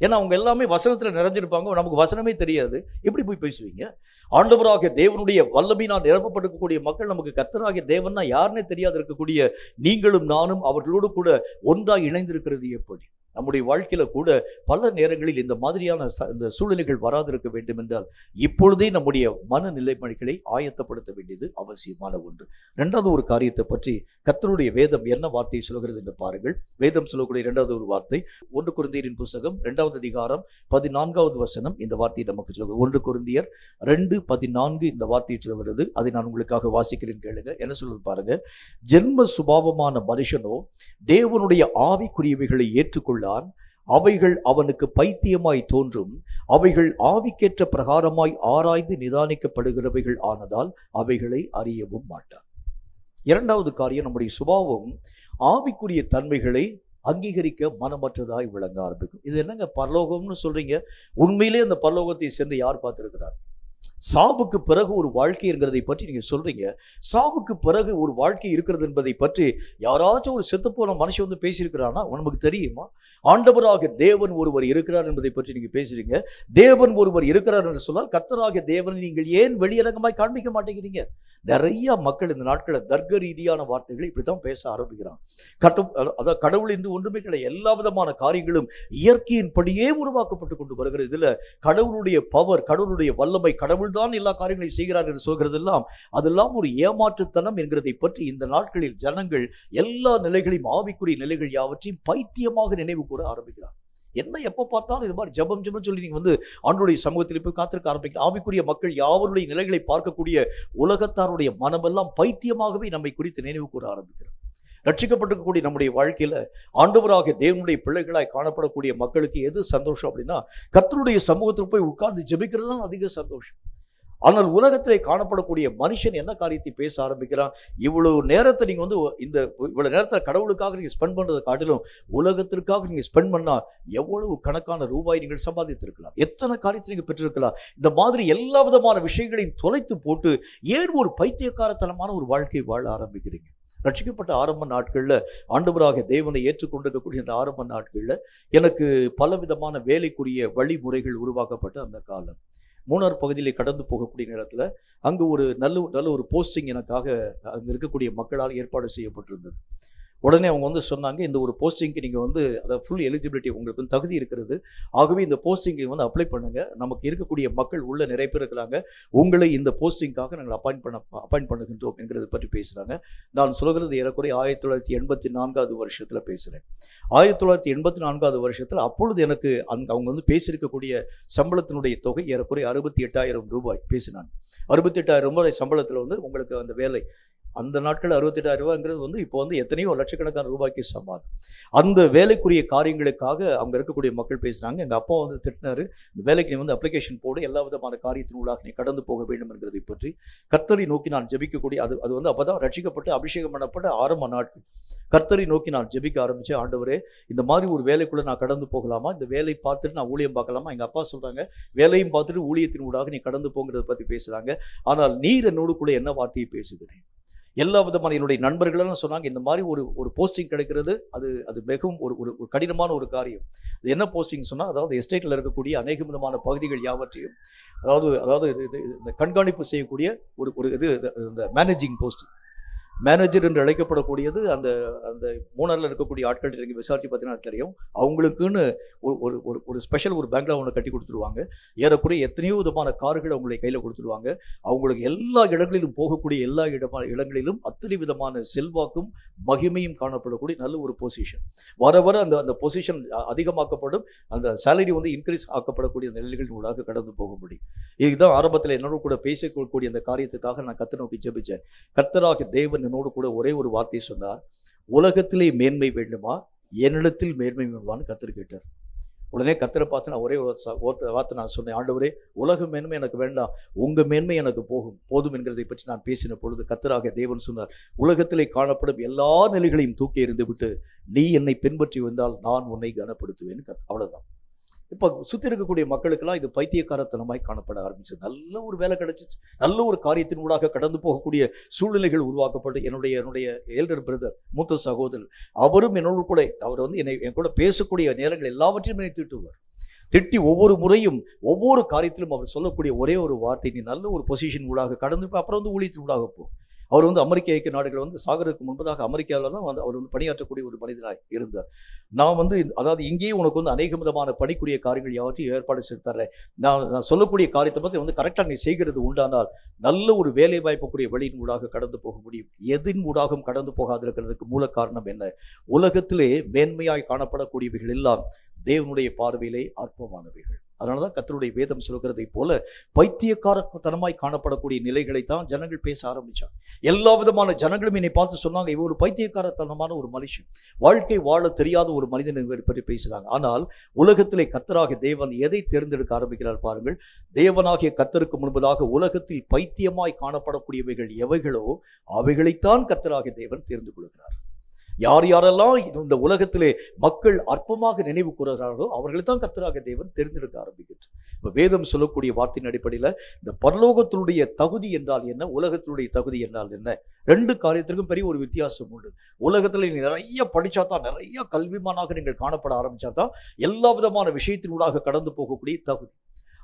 ஏன்னா அவங்க எல்லாமே வசனத்தில் நிறைஞ்சிருப்பாங்க, நமக்கு வசனமே தெரியாது. எப்படி போய் பேசுவீங்க? ஆண்டவராகிய தேவனுடைய வல்லமையினால் நிரப்பப்பட்டிருக்கக்கூடிய மக்கள் நமக்கு கர்த்தராகிய தேவன்னா யாருன்னே தெரியாது இருக்கக்கூடிய நீங்களும் நானும் அவர்களோடு கூட ஒன்றாக இணைந்திருக்கிறது எப்படி? நம்முடைய வாழ்க்கையில கூட பல நேரங்களில் இந்த மாதிரியான இந்த சூழ்நிலைகள் வராதிருக்க வேண்டும் என்றால் இப்பொழுதே நம்முடைய மனநிலைமைகளை ஆயத்தப்படுத்த வேண்டியது அவசியமான ஒன்று. 2வது ஒரு காரியத்தை பற்றி கர்த்தருடைய வேதம் என்ன வார்த்தையை சொல்கிறது என்று பாருங்கள். வேதம் சொல்லக்கூடிய 2வது ஒரு வார்த்தை 1 கொரிந்தியரின் புத்தகம் 2வது அதிகாரம் 14வது வசனம் இந்த வார்த்தையை நமக்கு சொல்கிறது. 1 கொரிந்தியர் 2:14 இந்த வார்த்தையை சொல்கிறது. அதை நான் உங்களுக்காக வாசிக்கிறேன், கேளுங்க. என்ன சொல்றது பாருங்க. ஜென்ம சுபாவமான மனுஷனோ தேவனுடைய ஆவிக்குரியவைகளை ஏற்றுக்கொள்ள அவைகள் அவனுக்கு பைத்தியமாய் தோன்றும், அவைகள் ஆவிக்கேற்ற பிரகாரமாய் ஆராய்ந்து நிதானிக்கப்படுகிறவைகள் ஆனதால் அவைகளை அறியவும் மாட்டான். 2வது காரியம், நம்முடைய சுபாவம் ஆவிக்குரிய தன்மைகளை அங்கீகரிக்க மனமற்றதாய் விளங்க ஆரம்பிக்கும். இது என்னங்க பரலோகம்னு சொல்றீங்க? உண்மையிலே அந்த பரலோகத்தை சென்று யார் பார்த்திருக்கிறார்? சாவுக்கு பிறகு ஒரு வாழ்க்கை இருக்கிறதை பற்றி நீங்க சொல்றீங்க. சாவுக்கு பிறகு ஒரு வாழ்க்கை இருக்கிறது என்பதை பற்றி யாராச்சும் ஒரு செத்து போன மனுஷன் வந்து பேசியிருக்கிறானா? நமக்கு தெரியுமா? ஆண்டவராக தேவன் ஒருவர் இருக்கிறார் என்பதை பற்றி நீங்க பேசுறீங்க. தேவன் ஒருவர் இருக்கிறார் என்று சொன்னால் கர்த்தராகிய தேவனை நீங்கள் ஏன் வெளியரங்கமாய் காண்பிக்க மாட்டேங்கிறீங்க? நிறைய மக்கள் இந்த நாட்களில் தர்க்க ரீதியான வார்த்தைகளை இப்படித்தான் பேச ஆரம்பிக்கிறான். அதாவது கடவுள் என்று ஒன்றுமே கிடையாது. எல்லா விதமான காரியங்களும் இயற்கையின்படியே உருவாக்கப்பட்டு கொண்டு வருகிறது. இதுல கடவுளுடைய பவர், கடவுளுடைய வல்லமை, கடவுள் தான் எல்லா காரியங்களையும் செய்கிறார் என்று சொல்கிறதெல்லாம் அதெல்லாம் ஒரு ஏமாற்றுத்தனம் என்கிறதை பற்றி இந்த நாட்களில் ஜனங்கள் எல்லா நிலைகளையும் ஆவிக்குரிய நிலைகள் யாவற்றையும் பைத்தியமாக நினைவு கூற ஆரம்பிக்கிறார். என்ன எப்போ பார்த்தாலும் இது மாதிரி ஜபம் சொல்லி நீங்க வந்து ஆண்டவருடைய சமூகத்தில் போய் காத்திருக்க ஆரம்பிக்கலாம். ஆவிக்குரிய மக்கள் யாவருடைய நிலைகளை பார்க்கக்கூடிய உலகத்தாருடைய மனமெல்லாம் பைத்தியமாகவே நம்மை குறித்து நினைவு கூற ஆரம்பிக்கிறார். ரட்சிக்கப்பட்டிருக்கக்கூடிய நம்முடைய வாழ்க்கையில ஆண்டவராக தேவனுடைய பிள்ளைகளாய் காணப்படக்கூடிய மக்களுக்கு எது சந்தோஷம் அப்படின்னா, கர்த்தருடைய சமூகத்தில் போய் உட்கார்ந்து ஜெபிக்கிறது தான் அதிக சந்தோஷம். ஆனால் உலகத்திலே காணப்படக்கூடிய மனுஷன் என்ன காரியத்தை பேச ஆரம்பிக்கிறான்? இவ்வளவு நேரத்தை நீங்க வந்து இவ்வளவு நேரத்தை கடவுளுக்காக நீங்க ஸ்பெண்ட் பண்றதை காட்டிலும் உலகத்திற்காக நீங்க ஸ்பெண்ட் பண்ணா எவ்வளவு கணக்கான ரூபாய் நீங்கள் சம்பாதித்திருக்கலாம், எத்தனை காரியத்தை நீங்க பெற்றிருக்கலாம். இந்த மாதிரி எல்லா விதமான விஷயங்களையும் தொலைத்து போட்டு ஏன் ஒரு பைத்தியக்காரத்தனமான ஒரு வாழ்க்கை வாழ ஆரம்பிக்கிறீங்க? ரட்சிக்கப்பட்ட ஆரம்ப நாட்களில் ஆண்டவராக தேவனை ஏற்றுக்கொண்டிருக்கக்கூடிய அந்த ஆரம்ப நாட்களில் எனக்கு பலவிதமான வேலைக்குரிய வழிமுறைகள் உருவாக்கப்பட்ட அந்த காலம். மூணார் பகுதியிலே கடந்து போகக்கூடிய நேரத்தில் அங்கு ஒரு நல்ல ஒரு போஸ்டிங் எனக்காக அங்கே இருக்கக்கூடிய மக்களால் ஏற்பாடு செய்யப்பட்டிருந்தது. உடனே அவங்க வந்து சொன்னாங்க, இந்த ஒரு போஸ்டிங்க்கு நீங்கள் வந்து அதை ஃபுல் எலிஜிபிலிட்டி உங்களுக்கு வந்து தகுதி இருக்கிறது, ஆகவே இந்த போஸ்டிங்கை வந்து அப்ளை பண்ணுங்கள், நமக்கு இருக்கக்கூடிய மக்கள் உள்ள நிறைய பேர் இருக்கிறாங்க, உங்களை இந்த போஸ்டிங்காக நாங்கள் அப்பாயிண்ட் பண்ணுகின்றோம் என்கிறத பற்றி பேசுகிறாங்க. நான் சொல்கிறது ஏறக்குறைய 1984 வருஷத்தில் பேசுகிறேன். 1984 வருஷத்தில் அப்பொழுது எனக்கு அவங்க வந்து பேசியிருக்கக்கூடிய சம்பளத்தினுடைய தொகை ஏறக்குறைய 68,000 ரூபாய் பேசினாங்க. 68,000 ரூபாய் சம்பளத்தில் வந்து உங்களுக்கு அந்த வேலை அந்த நாட்கள் 68,000 ரூபாய்ங்கிறது வந்து இப்போ வந்து எத்தனையோ லட்சக்கணக்கான ரூபாய்க்கு சமானம். அந்த வேலைக்குரிய காரியங்களுக்காக அவங்க இருக்கக்கூடிய மக்கள் பேசுனாங்க. எங்கள் அப்பா வந்து திட்டினாரு, இந்த வேலைக்கு நீ வந்து அப்ளிகேஷன் போடு, எல்லா விதமான காரியத்தின் உள்ளாக நீ கடந்து போக வேண்டும் என்கிறதை பற்றி கர்த்தரை நோக்கி நான் ஜெபிக்கக்கூடிய அது வந்து அப்பதான் ரட்சிக்கப்பட்டு அபிஷேகம் பண்ணப்பட்ட ஆரம்ப நாட்கள். கர்த்தரை நோக்கி நான் ஜெபிக்க ஆரம்பித்தேன். ஆண்டவரே, இந்த மாதிரி ஒரு வேலைக்குள்ளே நான் கடந்து போகலாமா, இந்த வேலை பார்த்துட்டு நான் ஊழியம் பார்க்கலாமா? எங்கள் அப்பா சொல்கிறாங்க, வேலையும் பார்த்துட்டு ஊழியத்தின் ஊடாக நீ கடந்து போங்கிறத பற்றி பேசுகிறாங்க. ஆனால் நீர் என்னோடு கூட என்ன வார்த்தையை பேசுகிறேன்? எல்லா விதமான என்னுடைய நண்பர்களெல்லாம் சொன்னாங்க, இந்த மாதிரி ஒரு போஸ்டிங் கிடைக்கிறது அது மிகவும் ஒரு கடினமான ஒரு காரியம். இது என்ன போஸ்டிங் சொன்னால், அதாவது எஸ்டேட்டில் இருக்கக்கூடிய அநேக விதமான பகுதிகள் யாவற்றையும் அதாவது இந்த கண்காணிப்பு செய்யக்கூடிய இந்த மேனேஜிங் போஸ்ட், மேனேஜர் என்று அழைக்கப்படக்கூடியது. அந்த அந்த மூணாரில் இருக்கக்கூடிய ஆட்கள் நீங்கள் விசாரித்து பார்த்தீங்கன்னா தெரியும், அவங்களுக்குன்னு ஒரு ஸ்பெஷல் ஒரு பேங்க்ல ஒன்று கட்டி கொடுத்துருவாங்க. ஏறக்குறைய எத்தனையோ விதமான கார்கள் அவங்களுடைய கையில் கொடுத்துருவாங்க. அவங்களுக்கு எல்லா இடங்களிலும் போகக்கூடிய எல்லா இடங்களிலும் அத்தனை விதமான செல்வாக்கும் மகிமையும் காணப்படக்கூடிய நல்ல ஒரு பொசிஷன். வர வர அந்த பொசிஷன் அதிகமாக்கப்படும், அந்த சேலரி வந்து இன்க்ரீஸ் ஆக்கப்படக்கூடிய அந்த நிலைகளின் ஊடாக கடந்து போக முடியும். இதுதான் ஆரம்பத்தில் என்னோட கூட பேசக்கூடிய அந்த காரியத்துக்காக நான் கர்த்தரை நோக்கி ஜெபிச்சேன். கர்த்தராகிய தேவன் என்னோடு கூட ஒரே ஒரு வார்த்தை சொன்னார், உலகத்திலே மேன்மை வேண்டுமா, என்னிடத்தில் மேன்மை வேண்டுமான்னு கர்த்தர் கேட்டார். உடனே கர்த்தரை பார்த்து நான் ஒரே ஒரு வார்த்தை நான் சொன்னேன், ஆண்டவரே, உலக மேன்மை எனக்கு வேண்டாம், உங்க மேன்மை எனக்கு போதும் என்கிறதை பற்றி நான் பேசின பொழுது கர்த்தராகிய தேவன் சொன்னார், உலகத்திலே காணப்படும் எல்லா நிலைகளையும் தூக்கி எறிந்து விட்டு நீ என்னை பின்பற்றி வந்தால் நான் உன்னை கனப்படுத்துவேன். அவ்வளவுதான். இப்போ சுற்றி இருக்கக்கூடிய மக்களுக்கெல்லாம் இது பைத்தியக்காரத்தனமாய் காணப்பட ஆரம்பிச்சது. நல்ல ஒரு வேலை கிடைச்சிச்சு, நல்ல ஒரு காரியத்தின் ஊடாக கடந்து போகக்கூடிய சூழ்நிலைகள் உருவாக்கப்பட்டு என்னுடைய எல்டர் பிரதர், மூத்த சகோதரர், அவரும் என்னோடு கூட அவர் வந்து என் கூட பேசக்கூடிய நேரங்கள் எல்லாவற்றையும் என்னை திட்டுவார். திட்டி ஒவ்வொரு முறையும் ஒவ்வொரு காரியத்திலும் அவர் சொல்லக்கூடிய ஒரே ஒரு வார்த்தை, நீ நல்ல ஒரு பொசிஷன் ஊடாக கடந்து அப்புறம் வந்து ஊழியத்தின் ஊடாக போ. அவர் வந்து அமெரிக்க ஐக்கிய நாடுகள் வந்து சாகருக்கு முன்பதாக அமெரிக்காவில் தான் வந்து அவர் வந்து பணியாற்றக்கூடிய ஒரு மனிதனாக இருந்தார். நான் வந்து அதாவது இங்கேயே உனக்கு வந்து அநேக விதமான பணிக்குரிய காரியங்கள் யாவற்றையும் ஏற்பாடு செய்து தர்றேன், நான் சொல்லக்கூடிய காரியத்தை பற்றி வந்து கரெக்டாக நீ செய்கிறது உண்டானால் நல்ல ஒரு வேலை வாய்ப்புக்கூடிய வழியின் ஊடாக கடந்து போக முடியும். எதின் ஊடாகவும் கடந்து போகாதிருக்கிறதுக்கு மூல காரணம் என்ன? உலகத்திலே மேன்மையாய் காணப்படக்கூடியவைகள் எல்லாம் தேவனுடைய பார்வையிலே அற்பமானவைகள். அதனாலதான் கர்த்தருடைய வேதம் சொல்கிறதை போல பைத்தியக்காரத்தனமாய் காணப்படக்கூடிய நிலைகளை தான் ஜனங்கள் பேச ஆரம்பிச்சாங்க. எல்லா விதமான ஜனங்களும் என்னை பார்த்து சொன்னாங்க, இவன் ஒரு பைத்தியக்காரத்தனமான ஒரு மனுஷன், வாழ்க்கை வாழ தெரியாத ஒரு மனிதன் பற்றி பேசுகிறாங்க. ஆனால் உலகத்திலே கர்த்தராகிய தேவன் எதை தேர்ந்தெடுக்க ஆரம்பிக்கிறார் பாருங்கள். தேவனாகிய கர்த்தருக்கு முன்பதாக உலகத்தில் பைத்தியமாய் காணப்படக்கூடியவைகள் எவைகளோ அவைகளைத்தான் கர்த்தராகிய தேவன் தேர்ந்து கொள்கிறார். யாரெல்லாம் இந்த உலகத்திலே மக்கள் அற்பமாக நினைவு கூறுகிறார்களோ அவர்களை தான் கர்த்தராகிய தேவன் தேர்ந்தெடுக்க ஆரம்பிக்கிறார். இப்போ வேதம் சொல்லக்கூடிய வார்த்தையின் அடிப்படையில் இந்த பரலோகத்தினுடைய தகுதி என்றால் என்ன, உலகத்தினுடைய தகுதி என்றால் என்ன, ரெண்டு காரியத்திற்கும் பெரிய ஒரு வித்தியாசம் உண்டு. உலகத்தில் நிறைய படித்தா தான், நிறைய கல்விமானாக நீங்கள் காணப்பட ஆரம்பித்தா தான் எல்லா விதமான விஷயத்தினூடாக கடந்து போகக்கூடிய தகுதி.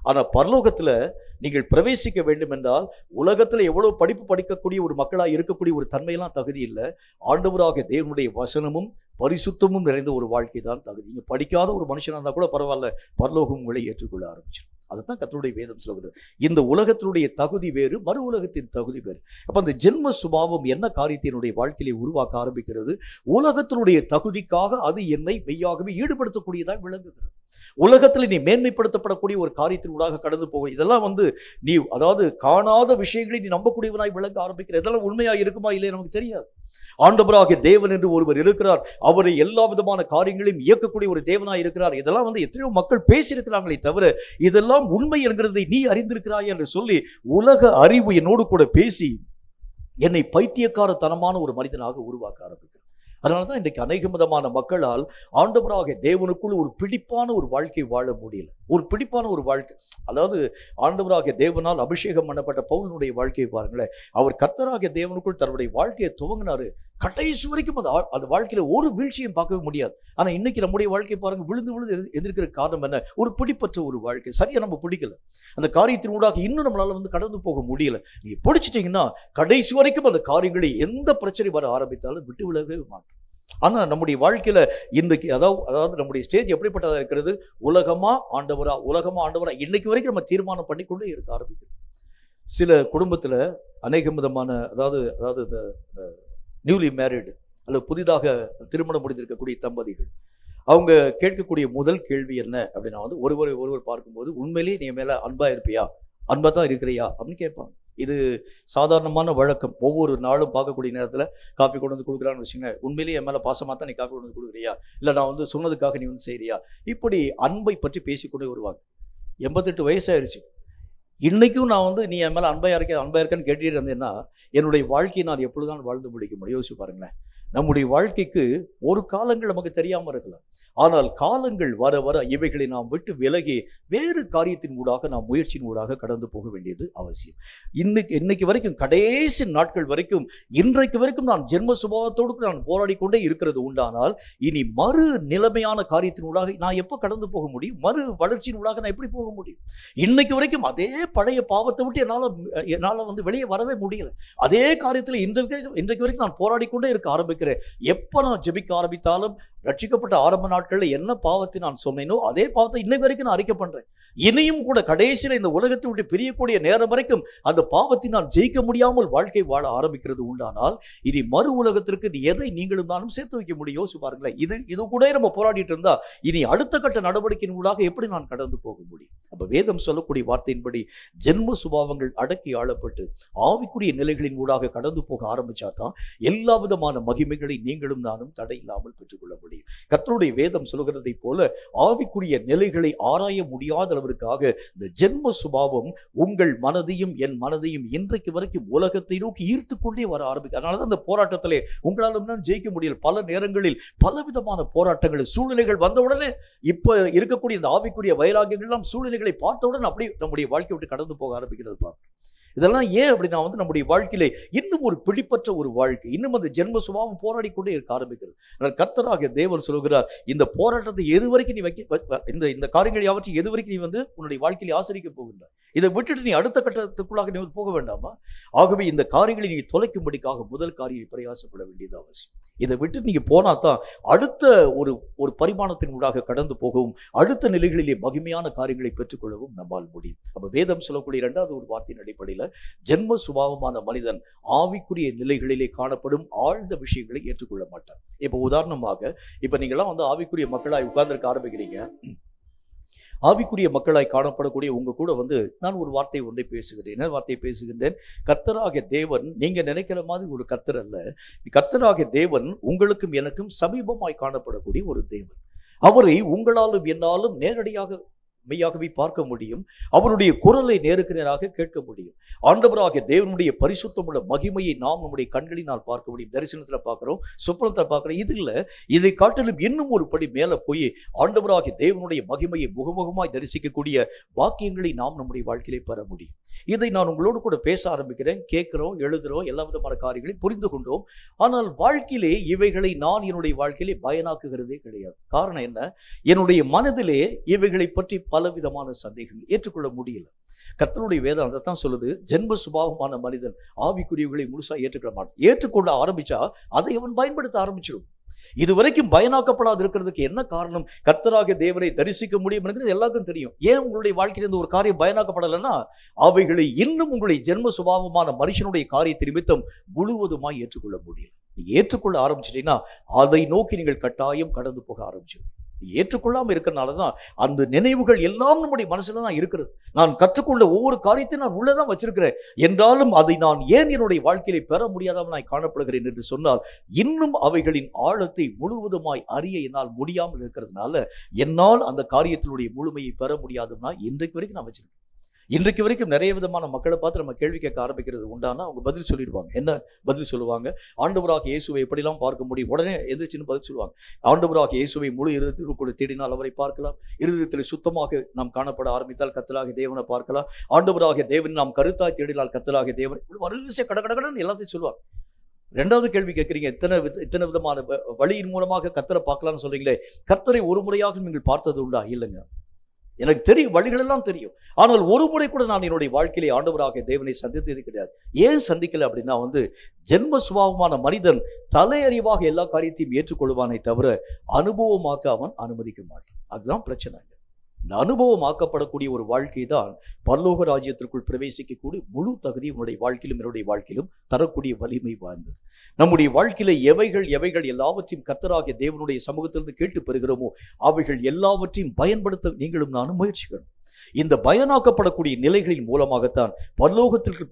ஆனால் பரலோகத்தில் நீங்கள் பிரவேசிக்க வேண்டும் என்றால் உலகத்தில் எவ்வளவு படிப்பு படிக்கக்கூடிய ஒரு மக்களாக இருக்கக்கூடிய ஒரு தன்மையெல்லாம் தகுதி இல்லை. ஆண்டவராகிய தேவனுடைய வசனமும் பரிசுத்தமும் நிறைந்த ஒரு வாழ்க்கை தான் தகுதி. நீங்கள் படிக்காத ஒரு மனுஷனாக இருந்தால் கூட பரவாயில்ல, பரலோகம் உங்களை ஏற்றுக்கொள்ள ஆரம்பிச்சிடும். அதுதான் கர்த்தருடைய வேதம் சொல்கிறது. இந்த உலகத்தினுடைய தகுதி வேறு, மறு உலகத்தின் தகுதி வேறு. அப்போ அந்த ஜென்ம சுபாவம் என்ன காரியத்தினுடைய வாழ்க்கையிலே உருவாக்க ஆரம்பிக்கிறது? உலகத்தினுடைய தகுதிக்காக அது என்னை மெய்யாகவே ஈடுபடுத்தக்கூடியதாக விளங்குகிறது. உலகத்தில் நீ மேன்மைப்படுத்தப்படக்கூடிய ஒரு காரியத்தின் ஊடாக கடந்து போகும். இதெல்லாம் வந்து நீ அதாவது காணாத விஷயங்களை நீ நம்பக்கூடியவனாய் விளங்க ஆரம்பிக்கிற. இதெல்லாம் உண்மையாக இருக்குமா இல்லையா நமக்கு தெரியாது. ஆண்டவராகிய தேவன் என்று ஒருவர் இருக்கிறார், அவரை எல்லா விதமான காரியங்களையும் இயக்கக்கூடிய ஒரு தேவனாய் இருக்கிறார். இதெல்லாம் வந்து எத்தனையோ மக்கள் பேசியிருக்கிறாங்களே தவிர இதெல்லாம் உண்மை என்கிறதை நீ அறிந்திருக்கிறாய் என்று சொல்லி உலக அறிவு என்னோடு கூட பேசி என்னை பைத்தியக்காரத்தனமான ஒரு மனிதனாக உருவாக்க ஆரம்பிக்கிறார். அதனால தான் இன்றைக்கு அநேக விதமான மக்களால் ஆண்டவராகிய தேவனுக்குள் ஒரு பிடிப்பான ஒரு வாழ்க்கை வாழ முடியல. ஒரு பிடிப்பான ஒரு வாழ்க்கை, அதாவது ஆண்டவராகிய தேவனால் அபிஷேகம் பண்ணப்பட்ட பவுலினுடைய வாழ்க்கையை பாருங்களேன். அவர் கர்த்தராகிய தேவனுக்குள் தன்னுடைய வாழ்க்கையை துவங்கினாரு. கடைசி வரைக்கும் அந்த வாழ்க்கையில ஒரு வீழ்ச்சியும் பார்க்கவே முடியாது. ஆனா இன்னைக்கு நம்முடைய வாழ்க்கை பாருங்க, விழுந்து எதிர்க்கிற காரணம் என்ன? ஒரு பிடிப்பற்ற ஒரு வாழ்க்கை. சரியா நம்ம பிடிக்கல, அந்த காரியத்தின் ஊடாக இன்னும் நம்மளால வந்து கடந்து போக முடியல. நீங்க பிடிச்சிட்டீங்கன்னா கடைசி வரைக்கும் அந்த காரியங்களை எந்த பிரச்சனை வர ஆரம்பித்தாலும் விட்டு விலகவே மாட்டோம். ஆனா நம்முடைய வாழ்க்கையில இன்றைக்கு அதாவது நம்முடைய ஸ்டேஜ் எப்படிப்பட்டதா இருக்கிறது? உலகமா ஆண்டவரா, உலகமா ஆண்டவரா, இன்னைக்கு வரைக்கும் நம்ம தீர்மானம் பண்ணிக்கொண்டே இருக்க ஆரம்பிக்கிறோம். சில குடும்பத்துல அநேக விதமான அதாவது இந்த நியூலி மேரிடு அல்லது புதிதாக திருமணம் முடிந்திருக்கக்கூடிய தம்பதிகள், அவங்க கேட்கக்கூடிய முதல் கேள்வி என்ன அப்படின்னா வந்து ஒருவர் பார்க்கும்போது, உண்மையிலேயே நீ மேல அன்பா இருப்பியா, அன்பா தான் இருக்கிறியா அப்படின்னு கேட்பாங்க. இது சாதாரணமான வழக்கம். ஒவ்வொரு நாளும் பார்க்கக்கூடிய நேரத்தில் காஃபி கொண்டு வந்து கொடுக்குறான்னு வச்சுங்க, உண்மையிலேயே என் மேலே பாசமாக தான் நீ காஃபி கொண்டு வந்து கொடுக்குறியா, இல்லை நான் வந்து சொன்னதுக்காக நீ வந்து செய்கிறியா, இப்படி அன்பை பற்றி பேசிக்கொண்டே வருவாங்க. 88 வயசாயிருச்சு, இன்னைக்கும் நான் வந்து நீ என் மேலே அன்பையா இருக்கான்னு கேட்டுட்டு இருந்தேன்னா என்னுடைய வாழ்க்கையை நான் எப்பொழுதுதான் வாழ்ந்து முடிக்க முடியும்? யோசிச்சு பாருங்களேன். நம்முடைய வாழ்க்கைக்கு ஒரு காலங்கள் நமக்கு தெரியாமல் இருக்கலாம், ஆனால் காலங்கள் வர வர இவைகளை நாம் விட்டு விலகி வேறு காரியத்தின் ஊடாக நாம் முயற்சியின் ஊடாக கடந்து போக வேண்டியது அவசியம். இன்னைக்கு வரைக்கும், கடைசி நாட்கள் வரைக்கும், இன்றைக்கு வரைக்கும் நான் ஜென்ம சுபாவத்தோடு நான் போராடி கொண்டே இருக்கிறது உண்டானால் இனி மறு நிலைமையான காரியத்தின் ஊடாக நான் எப்போ கடந்து போக முடியும்? மறு வளர்ச்சியின் ஊடாக நான் எப்படி போக முடியும்? இன்னைக்கு வரைக்கும் அதே பழைய பாவத்தை விட்டு என்னால் வந்து வெளியே வரவே முடியல. அதே காரியத்தில் இன்றைக்கு வரைக்கும் நான் போராடி கொண்டே இருக்க ஆரம்பிக்கிறேன். எப்போ நான் ஜெபிக்க ஆரம்பித்தாலும் ரட்சிக்கப்பட்ட ஆரம்ப நாட்களில் என்ன பாவத்தை நான் சொன்னேனோ அதே பாவத்தை இன்னைக்கு வரைக்கும் நான் அறிக்கை பண்றேன். இனியும் கூட கடைசியில் இந்த உலகத்தை விட்டு பிரியக்கூடிய நேரம் வரைக்கும் அந்த பாவத்தை நான் ஜெயிக்க முடியாமல் வாழ்க்கை வாழ ஆரம்பிக்கிறது உண்டானால் இனி மறு உலகத்திற்கு எதை நீங்களும் நானும் சேர்த்து வைக்க முடியும்? யோசிச்சு பாருங்களேன். இது கூட நம்ம போராடிட்டு இருந்தா இனி அடுத்த கட்ட நடவடிக்கையின் ஊடாக எப்படி நான் கடந்து போக முடியும்? அப்ப வேதம் சொல்லக்கூடிய வார்த்தையின்படி ஜென்ம சுபாவங்கள் அடக்கி ஆளப்பட்டு ஆவிக்குரிய நிலைகளின் ஊடாக கடந்து போக ஆரம்பிச்சாதான் எல்லா விதமான மகிமைகளை நீங்களும் நானும் தடை இல்லாமல் பெற்றுக்கொள்ள முடியும். கர்த்தருடைய வேதம் சொல்கிறதை போல ஆவிக்குரிய நிலைகளை ஆராய முடியாத அளவிற்காக இந்த ஜென்ம சுபாவம் உங்கள் மனதையும் என் மனதையும் இன்றைக்கு வரைக்கும் உலகத்தை நோக்கி ஈர்த்து கொண்டே வர ஆரம்பிக்கும். அதனாலதான் அந்த போராட்டத்திலே உங்களால் ஜெயிக்க முடியல. பல நேரங்களில் பலவிதமான போராட்டங்கள், சூழ்நிலைகள் வந்தவுடனே இப்ப இருக்கக்கூடிய இந்த ஆவிக்குரிய வைராகியங்கள் எல்லாம் சூழ்நிலைகளை பார்த்தவுடன் அப்படி நம்முடைய வாழ்க்கை விட்டு கடந்து போக ஆரம்பிக்கிறது. இதெல்லாம் ஏன் அப்படின்னா நம்முடைய வாழ்க்கையிலே இன்னும் ஒரு பிடிப்பற்ற ஒரு வாழ்க்கை, இன்னும் அந்த ஜென்ம சுபாவம் போராடி கொண்டே இருக்க ஆரம்பிக்கிறது. ஆனால் கர்த்தராகிய தேவன் சொல்கிறார், இந்த போராட்டத்தை எது வரைக்கும் நீ இந்த காரியங்கள் யாவற்றையும் எது வரைக்கும் நீ வந்து உன்னுடைய வாழ்க்கையில ஆசிரிக்க போகின்றாய்? இதை விட்டுட்டு நீ அடுத்த கட்டத்துக்குள்ளாக நீ போக வேண்டாமா? ஆகவே இந்த காரியங்களை நீங்க தொலைக்கும்படிக்காக முதல் காரியம் பிரயாசப்பட வேண்டியது அவசியம். இதை விட்டு நீங்க போனா தான் அடுத்த ஒரு பரிமாணத்தின் ஊடாக கடந்து போகவும் அடுத்த நிலைகளிலே மகிமையான காரியங்களை பெற்றுக்கொள்ளவும் நம்மால் முடியும். அப்ப வேதம் சொல்லக்கூடிய இரண்டாவது ஒரு வார்த்தையின் அடிப்படையில் ஜென்ம சுபாவமான மனிதன் ஆவிக்குரிய நிலைகளிலே காணப்படும் ஆழ்ந்த விஷயங்களை ஏற்றுக்கொள்ள மாட்டான். இப்ப உதாரணமாக நீங்கெல்லாம் வந்து ஆவிக்குரிய மக்களாய் உட்கார்ந்திருக்க ஆரம்பிக்கிறீங்க. ஆவிக்குரிய மக்களாய் காணப்படக்கூடிய உங்க கூட வந்து நான் ஒரு வார்த்தை ஒன்றை பேசுகிறேன். என்ன வார்த்தையை பேசுகின்றேன்? கர்த்தராகிய தேவன் நீங்க நினைக்கிற மாதிரி ஒரு கர்த்தர் அல்ல. கர்த்தராகிய தேவன் உங்களுக்கும் எனக்கும் சமீபமாய் காணப்படக்கூடிய ஒரு தேவன். அவரை உங்களாலும் என்னாலும் நேரடியாக மெய்யாகவே பார்க்க முடியும். அவருடைய குரலை நேருக்கு நேராக கேட்க முடியும். ஆண்டவராகிய தேவனுடைய பரிசுத்தமுள்ள மகிமையை நாம் நம்முடைய கண்களினால் பார்க்க முடியும். தரிசனத்துல பார்க்கிறோம், சொப்பனத்தில் பார்க்கிறோம். இது இல்லை, இதை காட்டிலும் இன்னும் ஒரு படி மேல போய் ஆண்டவராகிய தேவனுடைய மகிமையை முகமுகமாய் தரிசிக்கக்கூடிய வாக்கியங்களை நாம் நம்முடைய வாழ்க்கையிலே பெற முடியும். இதை நான் உங்களோடு கூட பேச ஆரம்பிக்கிறேன். கேட்கிறோம், எழுதுறோம், எல்லா விதமான காரியங்களை புரிந்து கொண்டோம். ஆனால் வாழ்க்கையிலே இவைகளை நான் என்னுடைய வாழ்க்கையிலே பயனாக்குகிறதே கிடையாது. காரணம் என்ன? என்னுடைய மனதிலே இவைகளை பற்றி பலவிதமான சந்தேகங்கள், ஏற்றுக்கொள்ள முடியல. கர்த்தருடைய வேதம் அதைத்தான் சொல்லுது. ஜென்ம சுபாவமான மனிதன் ஆவிக்குரியவர்களை முழுசா ஏற்றுக்கொள்ள மாட்டான். ஏற்றுக்கொள்ள ஆரம்பிச்சா அதை அவன் பயன்படுத்த ஆரம்பிச்சிடும். இதுவரைக்கும் பயனாக்கப்படாது இருக்கிறதுக்கு என்ன காரணம்? கர்த்தராகிய தேவனை தரிசிக்க முடியும் என்கிறது எல்லாருக்கும் தெரியும். ஏன் உங்களுடைய வாழ்க்கையிலிருந்து ஒரு காரியம் பயனாக்கப்படலைன்னா அவைகளை இன்னும் உங்களுடைய ஜென்ம சுபாவமான மனுஷனுடைய காரியத்தை நிமித்தம் முழுவதுமாய் ஏற்றுக்கொள்ள முடியல. நீங்க ஏற்றுக்கொள்ள ஆரம்பிச்சிட்டீங்கன்னா அதை நோக்கி நீங்கள் கட்டாயம் கடந்து போக ஆரம்பிச்சிடும். ஏற்றுக்கொள்ளாம இருக்கிறனாலதான் அந்த நினைவுகள் எல்லாம் நம்முடைய மனசுல தான் இருக்கிறது. நான் கற்றுக்கொண்ட ஒவ்வொரு காரியத்தையும் நான் உள்ளதான் வச்சிருக்கிறேன். என்றாலும் அதை நான் ஏன் என்னுடைய வாழ்க்கையிலே பெற முடியாதவன் நான் காணப்படுகிறேன் என்று சொன்னால் இன்னும் அவைகளின் ஆழத்தை முழுவதுமாய் அறிய என்னால் முடியாமல் இருக்கிறதுனால என்னால் அந்த காரியத்தினுடைய முழுமையை பெற முடியாதுன்னா இன்றைக்கு வரைக்கும் நான் வச்சிருக்கேன். இன்றைக்கு வரைக்கும் நிறைய விதமான மக்களை பார்த்து நம்ம கேள்வி கேட்க ஆரம்பிக்கிறது உண்டானா அவங்க பதில் சொல்லிடுவாங்க. என்ன பதில் சொல்லுவாங்க? ஆண்டவராக இயேசுவை எப்படிலாம் பார்க்க முடியும்? உடனே எதிர்ச்சின்னு பதில் சொல்லுவாங்க. ஆண்டவராக இயேசுவை முழு இருதயத்தில் கூட தேடினால் அவரை பார்க்கலாம். இருதயத்தில் சுத்தமாக நாம் காணப்பட ஆரம்பித்தால் கர்த்தராகிய தேவனை பார்க்கலாம். ஆண்டவராகிய தேவன் நாம் கருத்தாய் தேடினால் கர்த்தராகிய தேவன் வரிசை கடகடன்னு எல்லாத்தையும் சொல்லுவாங்க. ரெண்டாவது கேள்வி கேட்குறீங்க, இத்தனை விதமான வழியின் மூலமாக கர்த்தரை பார்க்கலாம்னு சொல்றீங்களே, கர்த்தரை ஒரு முறையாக நீங்கள் பார்த்தது உண்டா? இல்லைங்க. எனக்கு தெரியும், வழிகளெல்லாம் தெரியும். ஆனால் ஒரு முறை கூட நான் என்னுடைய வாழ்க்கையிலே ஆண்டவராகிய தேவனை சந்தித்தது கிடையாது. ஏன் சந்திக்கல அப்படின்னா ஜென்ம சுபாவமான மனிதன் தலையறிவாக எல்லா காரியத்தையும் ஏற்றுக்கொள்வானே தவிர அனுபவமாக்க அவன் அனுமதிக்க மாட்டான். அதுதான் பிரச்சனை. இந்த அனுபவமாக்கப்படக்கூடிய ஒரு வாழ்க்கை தான் பரலோக ராஜ்யத்திற்குள் பிரவேசிக்கக்கூடிய முழு தகுதி உன்னுடைய வாழ்க்கையிலும் என்னுடைய வாழ்க்கையிலும் தரக்கூடிய வலிமை வாய்ந்தது. நம்முடைய வாழ்க்கையில எவைகள் எல்லாவற்றையும் கர்த்தராகிய தேவனுடைய சமூகத்திலிருந்து கேட்டு பெறுகிறோமோ அவைகள் எல்லாவற்றையும் பயன்படுத்த நீங்களும் நானும் முயற்சிக்கணும். இந்த பயனாக்கப்படக்கூடிய நிலைகளின் மூலமாகத்தான் பரலோகத்திற்கு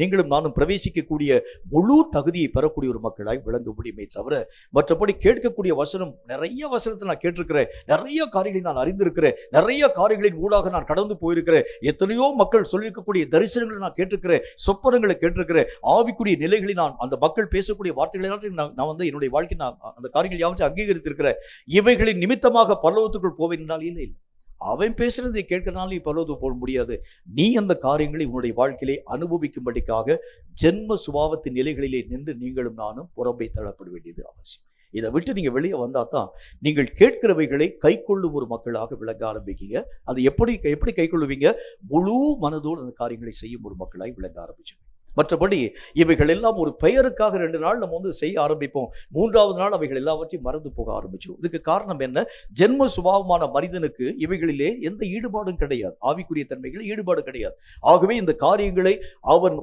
நீங்களும் நானும் பிரவேசிக்கக்கூடிய முழு தகுதியை பெறக்கூடிய ஒரு மக்களாய் விளங்க முடியுமே தவிர, மற்றபடி கேட்கக்கூடிய வசனம், நிறைய வசனத்தை நான் கேட்டிருக்கிறேன், நிறைய காரியங்களை நான் அறிந்திருக்கிறேன், நிறைய காரியங்களின் ஊடாக நான் கடந்து போயிருக்கிறேன், எத்தனையோ மக்கள் சொல்லியிருக்கக்கூடிய தரிசனங்களை நான் கேட்டிருக்கிறேன், சொப்பனங்களை கேட்டிருக்கிறேன், ஆவிக்குரிய நிலைகளை நான் அந்த மக்கள் பேசக்கூடிய வார்த்தைகளை நான் வந்து என்னுடைய வாழ்க்கை நான் அந்த காரியங்கள் யாவற்றையும் அங்கீகரித்திருக்கிறேன். இவைகளின் நிமித்தமாக பரலோகத்துக்குள் போவேன் என்றால் இல்லை. அவன் பேசுறதை கேட்கறனால பரலோகத்துக்கு போக முடியாது. நீ அந்த காரியங்களை உன்னுடைய வாழ்க்கையிலே அனுபவிக்கும்படிக்காக ஜென்ம சுபாவத்தின் நிலைகளிலே நின்று நீங்களும் நானும் புறம்பை தள்ளப்பட வேண்டியது அவசியம். இதை விட்டு நீங்க வெளியே வந்தா தான் நீங்கள் கேட்கிறவைகளை கை கொள்ளும் ஒரு மக்களாக விளங்க ஆரம்பிக்கீங்க. அது எப்படி கை கொள்ளுவீங்க? முழு மனதோடு அந்த காரியங்களை செய்யும் ஒரு மக்களாய் விளங்க ஆரம்பிச்சு. மற்றபடி இவைகள் எல்லாம் ஒரு பெயருக்காக 2 நாள் நம்ம வந்து செய்ய ஆரம்பிப்போம், 3வது நாள் அவைகள் எல்லாவற்றையும் மறந்து போக ஆரம்பிச்சோம். இதுக்கு காரணம் என்ன? ஜென்ம சுபாவமான மனிதனுக்கு இவைகளிலே எந்த ஈடுபாடும் கிடையாது, ஆவிக்குரிய தன்மைகளில் ஈடுபாடு கிடையாது. ஆகவே இந்த காரியங்களை அவன்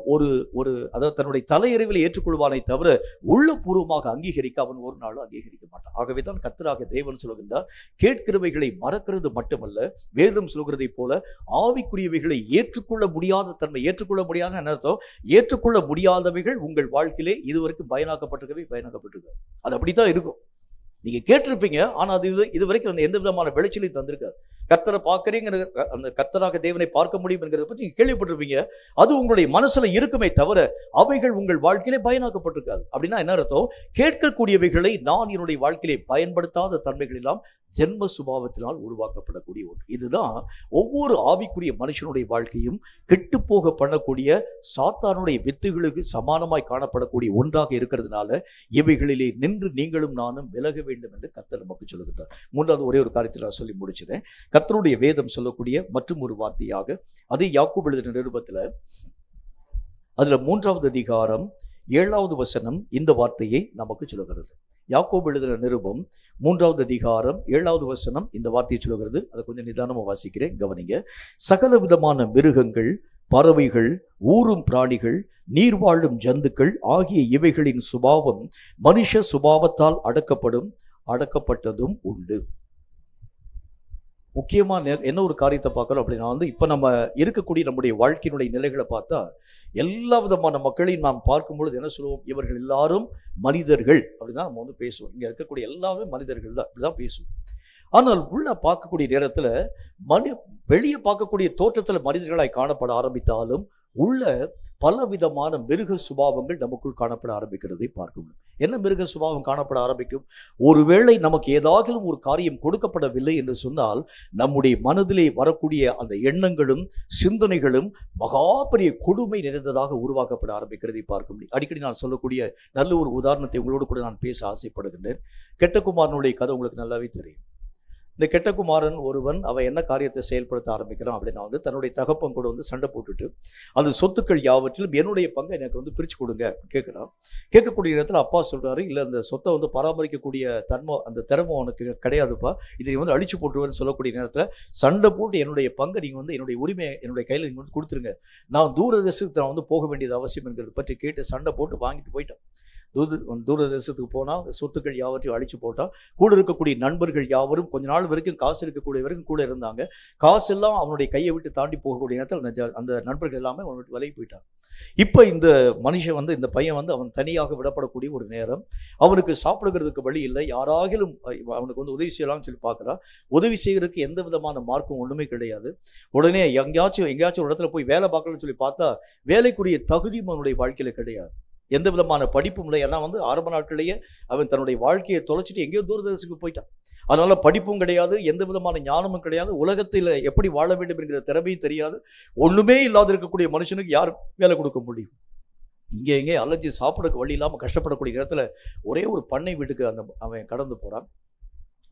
அதாவது தன்னுடைய தலையறிவில் ஏற்றுக்கொள்வானை தவிர உள்ளபூர்வமாக அங்கீகரிக்க அவன் ஒரு நாளும் அங்கீகரிக்க மாட்டான். ஆகவே தான் கர்த்தராகிய தேவன் சொல்கின்றார், கேட்கிறவைகளை மறக்கிறது மட்டுமல்ல, வேதம் சொல்கிறதை போல ஆவிக்குரியவைகளை ஏற்றுக்கொள்ள முடியாத தன்மை, ஏற்றுக்கொள்ள முடியாத என்ன அர்த்தம்? ஏற்றுக்கொள்ள முடியாதவைகள் உங்கள் வாழ்க்கையிலே இதுவரைக்கும் பயனாக்கப்பட்டிருக்க. அது அப்படித்தான் இருக்கும். நீங்க கேட்டிருப்பீங்க, ஆனா அது இதுவரைக்கும் எந்த விதமான விளைச்சலையும் தந்திருக்காது. கர்த்தரை பார்க்கறீங்கிற அந்த கர்த்தராக தேவனை பார்க்க முடியும் என்கிறத பற்றி நீங்க கேள்விப்பட்டிருப்பீங்க. அது உங்களுடைய மனசுல இருக்குமே தவிர அவைகள் உங்கள் வாழ்க்கையிலே பயனாக்கப்பட்டிருக்காது. அப்படின்னா என்ன அர்த்தம்? கேட்கக்கூடியவைகளை நான் என்னுடைய வாழ்க்கையிலே பயன்படுத்தாத தன்மைகள் எல்லாம் ஜென்ம சுபாவத்தினால் உருவாக்கப்படக்கூடிய ஒன்று. இதுதான் ஒவ்வொரு ஆவிக்குரிய மனுஷனுடைய வாழ்க்கையும் கெட்டுப்போக பண்ணக்கூடிய சாத்தானுடைய வித்துகளுக்கு சமானமாய் காணப்படக்கூடிய ஒன்றாக இருக்கிறதுனால இவைகளிலே நின்று நீங்களும் நானும் விலக வேண்டும் என்று கர்த்தர் நமக்கு சொல்லுகின்றார். 3வது ஒரே ஒரு காரியத்தை நான் சொல்லி முடிச்சிட்டேன். கர்த்தருடைய வேதம் சொல்லக்கூடிய மற்றும் ஒரு வார்த்தையாக, அதே யாக்கோபு எழுதின நிருபத்தில் அதுல 3வது அதிகாரம் 7வது வசனம் இந்த வார்த்தையை நமக்கு சொல்லுகிறது. யாக்கோபு எழுதின நிருபம் 3வது அதிகாரம் 7வது வசனம் இந்த வார்த்தையை சொல்லுகிறது. அதை கொஞ்சம் நிதானமா வாசிக்கிறேன், கவனிங்க. சகல விதமான மிருகங்கள், பறவைகள், ஊரும் பிராணிகள், நீர் வாழும் ஜந்துக்கள் ஆகிய இவைகளின் சுபாவம் மனுஷ சுபாவத்தால் அடக்கப்பட்டதும் உண்டு. முக்கியமா என்ன ஒரு காரியத்தை பார்க்கணும் அப்படின்னா, இப்ப நம்ம இருக்கக்கூடிய நம்முடைய வாழ்க்கையினுடைய நிலைகளை பார்த்தா எல்லா விதமான மக்களையும் நாம் பார்க்கும் பொழுது என்ன சொல்லுவோம்? இவர்கள் எல்லாரும் மனிதர்கள் அப்படிதான் நம்ம பேசுவோம். இங்க இருக்கக்கூடிய எல்லாமே மனிதர்கள் தான், அப்படிதான் பேசுவோம். ஆனால் உள்ள பார்க்கக்கூடிய நேரத்துல வெளியே பார்க்கக்கூடிய தோற்றத்துல மனிதர்களாய் காணப்பட ஆரம்பித்தாலும் உள்ள பல விதமான மிருக சுபாவங்கள் நமக்குள் காணப்பட ஆரம்பிக்கிறதை பார்க்க முடியும். என்ன மிருக சுபாவம் காணப்பட ஆரம்பிக்கும்? ஒருவேளை நமக்கு ஏதாவது ஒரு காரியம் கொடுக்கப்படவில்லை என்று சொன்னால் நம்முடைய மனதிலே வரக்கூடிய அந்த எண்ணங்களும் சிந்தனைகளும் மகா பெரிய கொடுமை நிறைந்ததாக உருவாக்கப்பட ஆரம்பிக்கிறதை பார்க்க முடியும். அடிக்கடி நான் சொல்லக்கூடிய நல்ல ஒரு உதாரணத்தை உங்களோடு கூட நான் பேச ஆசைப்படுகின்றேன். கெட்டகுமாரனுடைய கதை உங்களுக்கு நல்லாவே தெரியும். இந்த கெட்டகுமாரன் ஒருவன் அவன் என்ன காரியத்தை செயல்படுத்த ஆரம்பிக்கிறான் அப்படின்னா, தன்னுடைய தகப்பன் கூட சண்டை போட்டுட்டு அந்த சொத்துக்கள் யாவற்றிலும் என்னுடைய பங்கை எனக்கு பிரிச்சு கொடுங்க கேட்கிறான். கேட்கக்கூடிய நேரத்தில் அப்பா சொல்றாரு, இல்லை அந்த சொத்தை பராமரிக்கக்கூடிய அந்த திறமை உனக்கு கிடையாதுப்பா, இதை நீ அழிச்சு போட்டுருவேன்னு சொல்லக்கூடிய நேரத்தில் சண்டை போட்டு என்னுடைய பங்கை நீங்க என்னுடைய உரிமையை என்னுடைய கையில் நீங்க கொடுத்துருங்க, நான் தூரதேசத்துக்கு நான் போக வேண்டியது அவசியம் என்கிறத பற்றி கேட்டு சண்டை போட்டு வாங்கிட்டு போயிட்டான். தூரதேசத்துக்கு போனால் சொத்துக்கள் யாவற்றையும் அழிச்சு போட்டால் கூட இருக்கக்கூடிய நண்பர்கள் யாவரும் கொஞ்ச நாள் வரைக்கும் காசு இருக்கக்கூடிய வரைக்கும் கூட இருந்தாங்க. காசு எல்லாம் அவனுடைய கையை விட்டு தாண்டி போகக்கூடிய நேரத்தில் அந்த நண்பர்கள் எல்லாமே அவனுக்கு விலகி போயிட்டாங்க. இப்போ இந்த மனுஷன் இந்த பையன் அவன் தனியாக விடப்படக்கூடிய ஒரு நேரம், அவனுக்கு சாப்பிடுகிறதுக்கு வழி இல்லை, யாராகிலும் அவனுக்கு உதவி செய்யலாம்னு சொல்லி பார்க்குறான். உதவி செய்கிறதுக்கு எந்த விதமான மார்க்கும் ஒன்றுமே கிடையாது. உடனே எங்கேயாச்சும் ஒரு இடத்துல போய் வேலை பார்க்கலாம்னு சொல்லி பார்த்தா வேலைக்குரிய தகுதியும் அவனுடைய வாழ்க்கையில் கிடையாது, எந்த விதமான படிப்பும் இல்லை. ஏன்னா ஆரம்ப நாட்களிலேயே அவன் தன்னுடைய வாழ்க்கையை தொலைச்சிட்டு எங்கேயோ தூரதேசத்துக்கு போயிட்டான். அதனால படிப்பும் கிடையாது, எந்த விதமான ஞானமும் கிடையாது, உலகத்தில் எப்படி வாழ வேண்டும் என்கிற திறமையும் தெரியாது. ஒண்ணுமே இல்லாத இருக்கக்கூடிய மனுஷனுக்கு யார் வேலை கொடுக்க முடியும்? இங்கே அலைஞ்சி சாப்பிடக்கு வழி இல்லாமல் கஷ்டப்படக்கூடிய நேரத்தில் ஒரே ஒரு பண்ணை வீட்டுக்கு அவன் கடந்து போகிறான்.